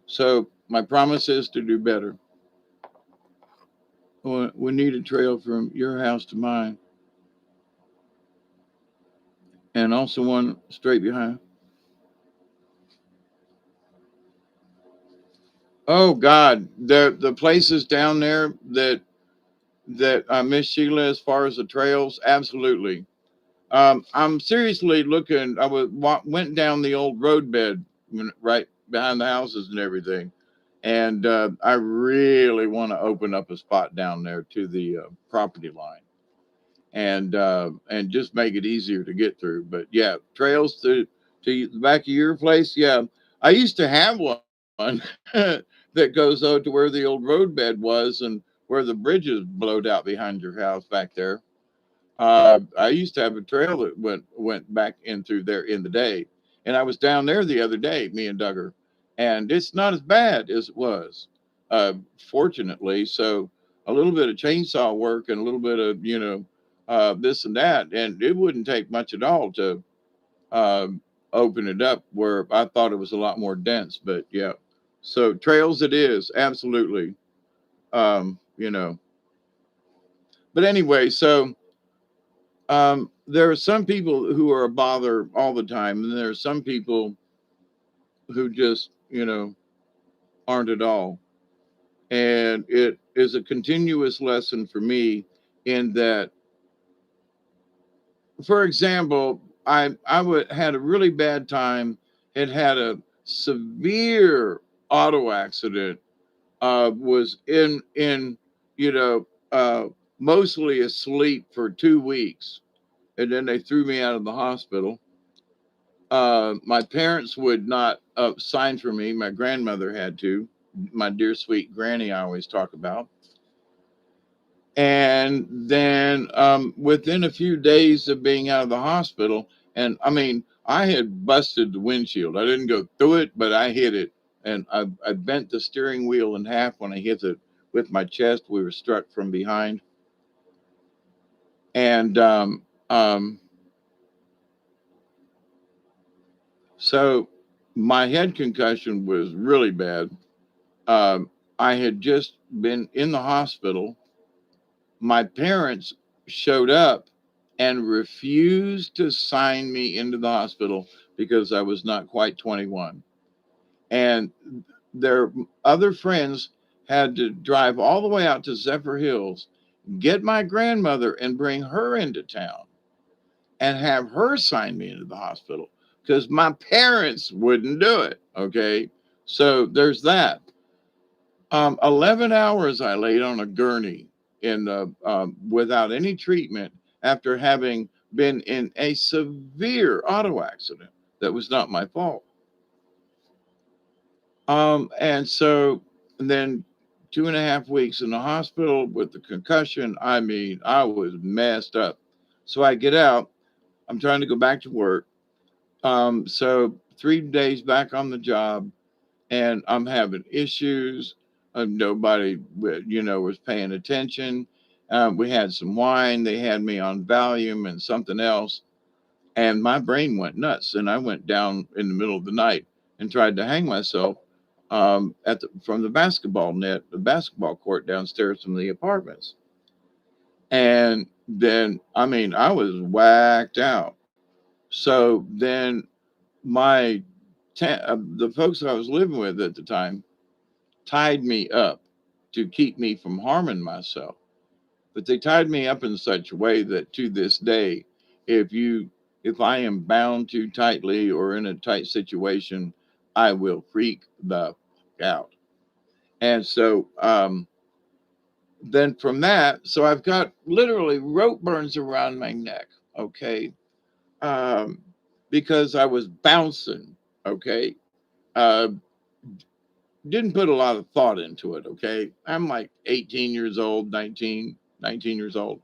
So my promise is to do better. We need a trail from your house to mine, and also one straight behind. Oh God, the places down there that I miss Sheila as far as the trails, absolutely. I'm seriously looking. Went down the old road bed right behind the houses and everything, and I really want to open up a spot down there to the property line, and just make it easier to get through. But yeah, trails to the back of your place. Yeah, I used to have one that goes to where the old road bed was and where the bridges blowed out behind your house back there. I used to have a trail that went back in through there in the day, and I was down there the other day, me and Duggar, and it's not as bad as it was, fortunately. So a little bit of chainsaw work and a little bit of this and that, and it wouldn't take much at all to uh, open it up where I thought it was a lot more dense. But yeah, so trails it is absolutely, you know. But anyway, so there are some people who are a bother all the time, and there are some people who just, aren't at all. And it is a continuous lesson for me in that, for example, I would had a really bad time, had a severe auto accident, was in you know mostly asleep for 2 weeks, and then they threw me out of the hospital. My parents would not sign for me. My grandmother had to. My dear sweet granny, I always talk about. And then within a few days of being out of the hospital, and I mean, I had busted the windshield. I didn't go through it, but I hit it, and I bent the steering wheel in half when I hit it with my chest. We were struck from behind, and so my head concussion was really bad. I had just been in the hospital. My parents showed up and refused to sign me into the hospital because I was not quite 21. And their other friends had to drive all the way out to Zephyr Hills, get my grandmother and bring her into town and have her sign me into the hospital because my parents wouldn't do it. Okay. So there's that. 11 hours I laid on a gurney in the without any treatment after having been in a severe auto accident that was not my fault. And then 2.5 weeks in the hospital with the concussion. I mean, I was messed up. So I get out. I'm trying to go back to work. So 3 days back on the job, and I'm having issues. Nobody, was paying attention. We had some wine. They had me on Valium and something else, and my brain went nuts. And I went down in the middle of the night and tried to hang myself from the the basketball court downstairs from the apartments. And then, I mean, I was whacked out. So then the folks I was living with at the time tied me up to keep me from harming myself. But they tied me up in such a way that to this day, if you if I am bound too tightly or in a tight situation, I will freak the fuck out. And so then from that, so I've got literally rope burns around my neck, okay, um, because I was bouncing, okay. Uh, didn't put a lot of thought into it. Okay. I'm like 18 years old, 19 years old.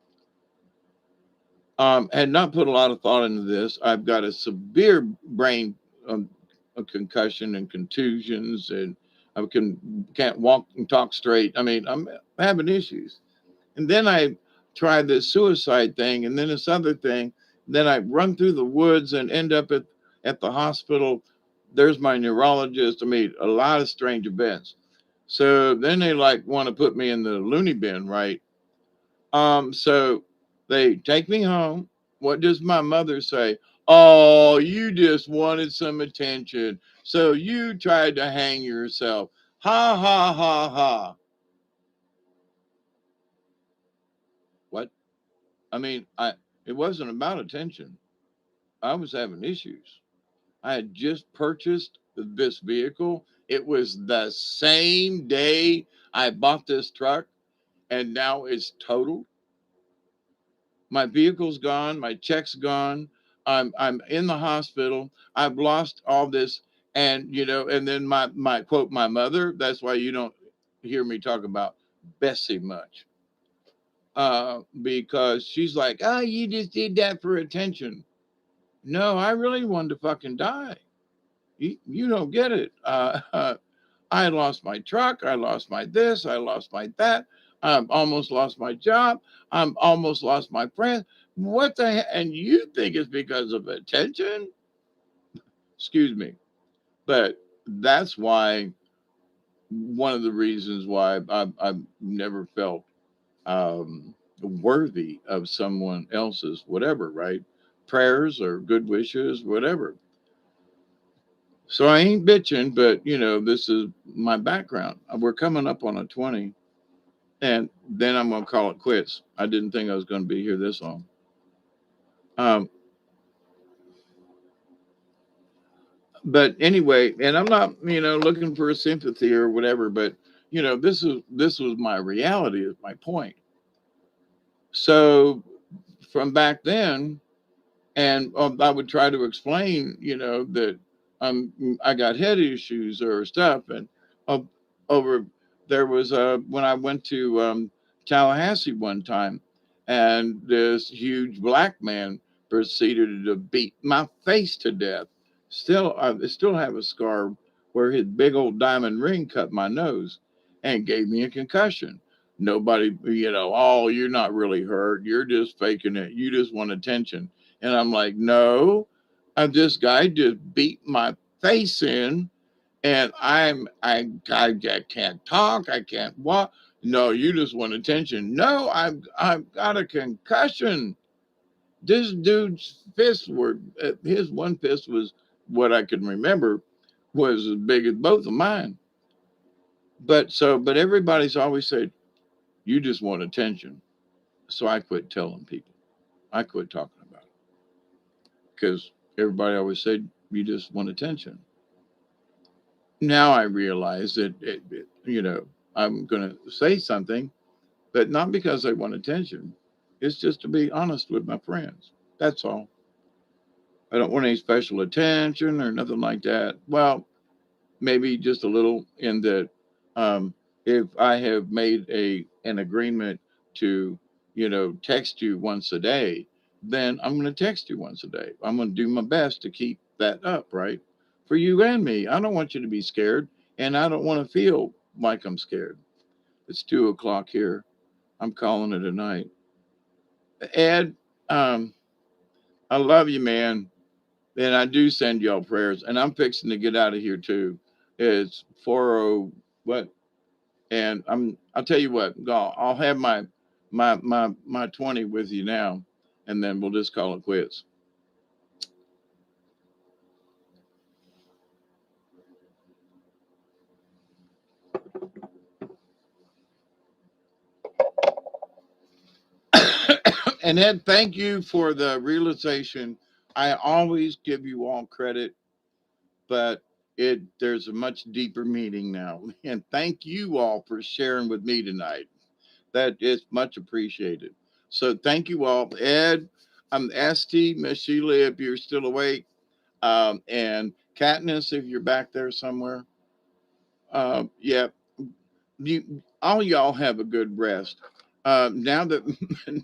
Had not put a lot of thought into this. I've got a severe brain um, a concussion and contusions, and can't walk and talk straight. I mean, I'm having issues. And then I tried this suicide thing, and then this other thing. Then I run through the woods and end up at the hospital. There's my neurologist. I mean, a lot of strange events. So then they like want to put me in the loony bin, right? So they take me home. What does my mother say? Oh, you just wanted some attention. So you tried to hang yourself. Ha ha ha ha. What? I mean, I it wasn't about attention. I was having issues. I had just purchased this vehicle. It was the same day I bought this truck, and now it's totaled. My vehicle's gone, my check's gone. I'm in the hospital. I've lost all this, and and then my quote my mother. That's why you don't hear me talk about Bessie much. because she's like, oh, you just did that for attention. No, I really wanted to fucking die. You don't get it. I lost my truck. I lost my this. I lost my that. I almost lost my job. I'm almost lost my friends. What the heck? And you think it's because of attention? Excuse me. But that's why one of the reasons why I've never felt worthy of someone else's whatever, right? Prayers or good wishes, whatever. So I ain't bitching, but this is my background. We're coming up on a 20, and then I'm gonna call it quits. I didn't think I was gonna be here this long. Um, but anyway, and I'm not, looking for a sympathy or whatever, but this was my reality, is my point. So from back then, and I would try to explain, that I got head issues or stuff, and uh, over there was when I went to Tallahassee one time, and this huge black man proceeded to beat my face to death. Still, I still have a scar where his big old diamond ring cut my nose and gave me a concussion. Nobody, oh, you're not really hurt. You're just faking it. You just want attention. And I'm like, no, this guy just beat my face in, and I can't talk, I can't walk. No, you just want attention. No, I've got a concussion. This dude's fists were his one fist was what I can remember was as big as both of mine. But everybody's always said you just want attention. So I quit telling people. I quit talking about it because everybody always said you just want attention. Now I realize that I'm going to say something, but not because I want attention. It's just to be honest with my friends. That's all. I don't want any special attention or nothing like that. Well, maybe just a little in that um, if I have made an agreement to, text you once a day, then I'm going to text you once a day. I'm going to do my best to keep that up, right? For you and me. I don't want you to be scared, and I don't want to feel like I'm scared. It's 2 o'clock here. I'm calling it a night. Ed, um, I love you, man. And I do send y'all prayers. And I'm fixing to get out of here too. It's 40 what? And I'll tell you what, I'll have my 20 with you now, and then we'll just call it quits. And Ed, thank you for the realization. I always give you all credit, but there's a much deeper meaning now. And thank you all for sharing with me tonight. That is much appreciated. So thank you all. Ed, I'm St. Miss Sheila, if you're still awake. And Katniss, if you're back there somewhere. Yeah, all y'all have a good rest. Now that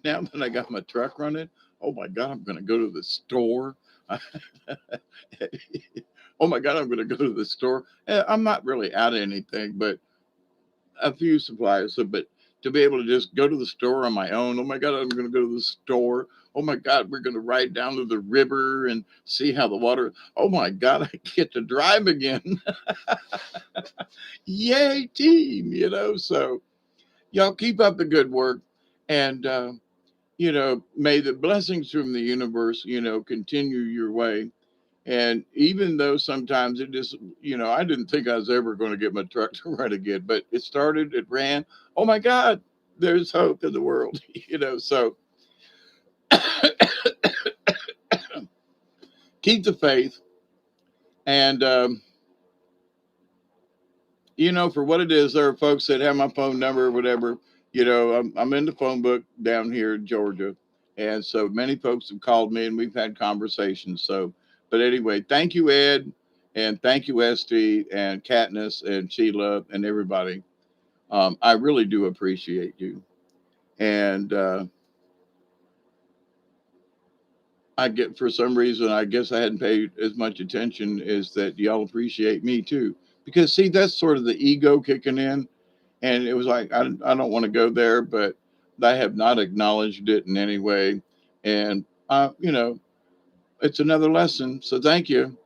now that I got my truck running, oh my God, I'm gonna go to the store. Oh my God, I'm gonna go to the store. I'm not really out of anything, but a few supplies. So, but to be able to just go to the store on my own, oh my God, I'm going to go to the store. Oh my God, we're going to ride down to the river and see how the water. Oh my God, I get to drive again. Yay, team, So y'all keep up the good work. And, may the blessings from the universe, continue your way. And even though sometimes it just, I didn't think I was ever going to get my truck to run again, but it started, it ran. Oh my God, there's hope in the world, So keep the faith. And, for what it is, there are folks that have my phone number or whatever. I'm in the phone book down here in Georgia. And so many folks have called me and we've had conversations. So, but anyway, thank you, Ed. And thank you, Esty and Katniss and Sheila and everybody. I really do appreciate you. And I get, for some reason, I guess I hadn't paid as much attention, is that y'all appreciate me too. Because see, that's sort of the ego kicking in. And it was like, I don't want to go there, but I have not acknowledged it in any way. And, it's another lesson. So thank you.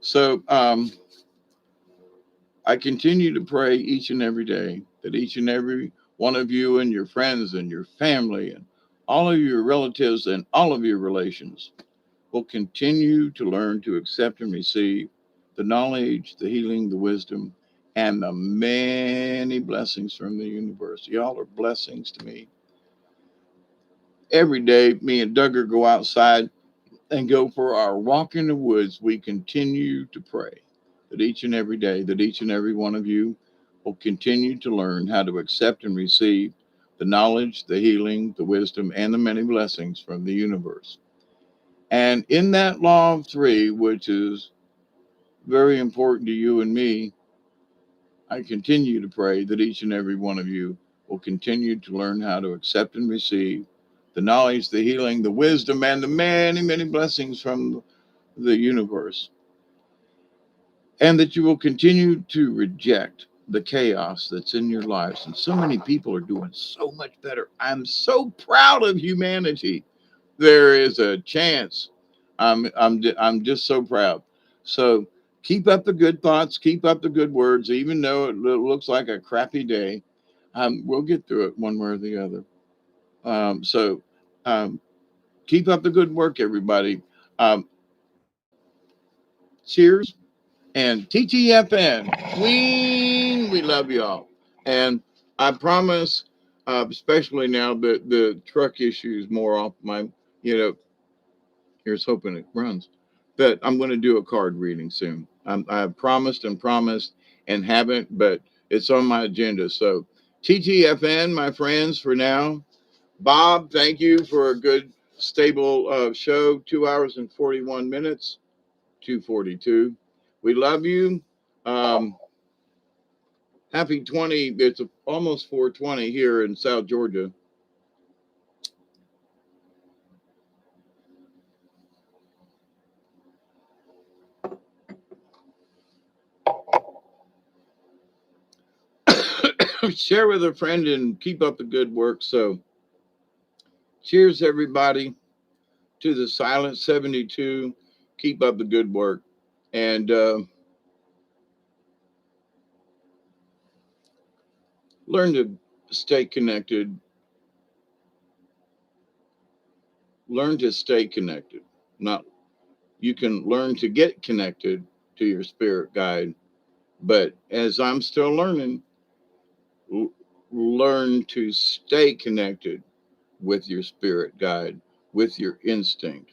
So I continue to pray each and every day that each and every one of you and your friends and your family and all of your relatives and all of your relations will continue to learn to accept and receive the knowledge, the healing, the wisdom, and the many blessings from the universe. Y'all are blessings to me. Every day, me and Duggar go outside and go for our walk in the woods. We continue to pray that each and every day, that each and every one of you will continue to learn how to accept and receive the knowledge, the healing, the wisdom, and the many blessings from the universe. And in that law of three, which is very important to you and me, I continue to pray that each and every one of you will continue to learn how to accept and receive the knowledge, the healing, the wisdom, and the many, many blessings from the universe. And that you will continue to reject the chaos that's in your lives. And so many people are doing so much better. I'm so proud of humanity. There is a chance. I'm just so proud. So keep up the good thoughts, keep up the good words, even though it looks like a crappy day. We'll get through it one way or the other. So um, keep up the good work, everybody. Um, cheers and TTFN. We love y'all. And I promise, especially now that the truck issue is more off my, you know, here's hoping it runs. But I'm going to do a card reading soon. I've promised and promised and haven't, but it's on my agenda. So, TTFN, my friends, for now. Bob, thank you for a good, stable show. 2 hours and 41 minutes, 2:42. We love you. Um, happy 20. It's almost 4:20 here in South Georgia. Share with a friend and keep up the good work. So, cheers, everybody, to the Silent 72. Keep up the good work. And learn to stay connected. Learn to stay connected. Not, you can learn to get connected to your spirit guide. But as I'm still learning, learn to stay connected with your spirit guide, with your instinct.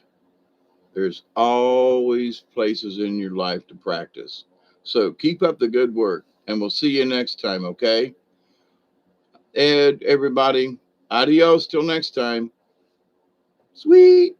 There's always places in your life to practice. So keep up the good work, and we'll see you next time, okay? And everybody, adios till next time. Sweet.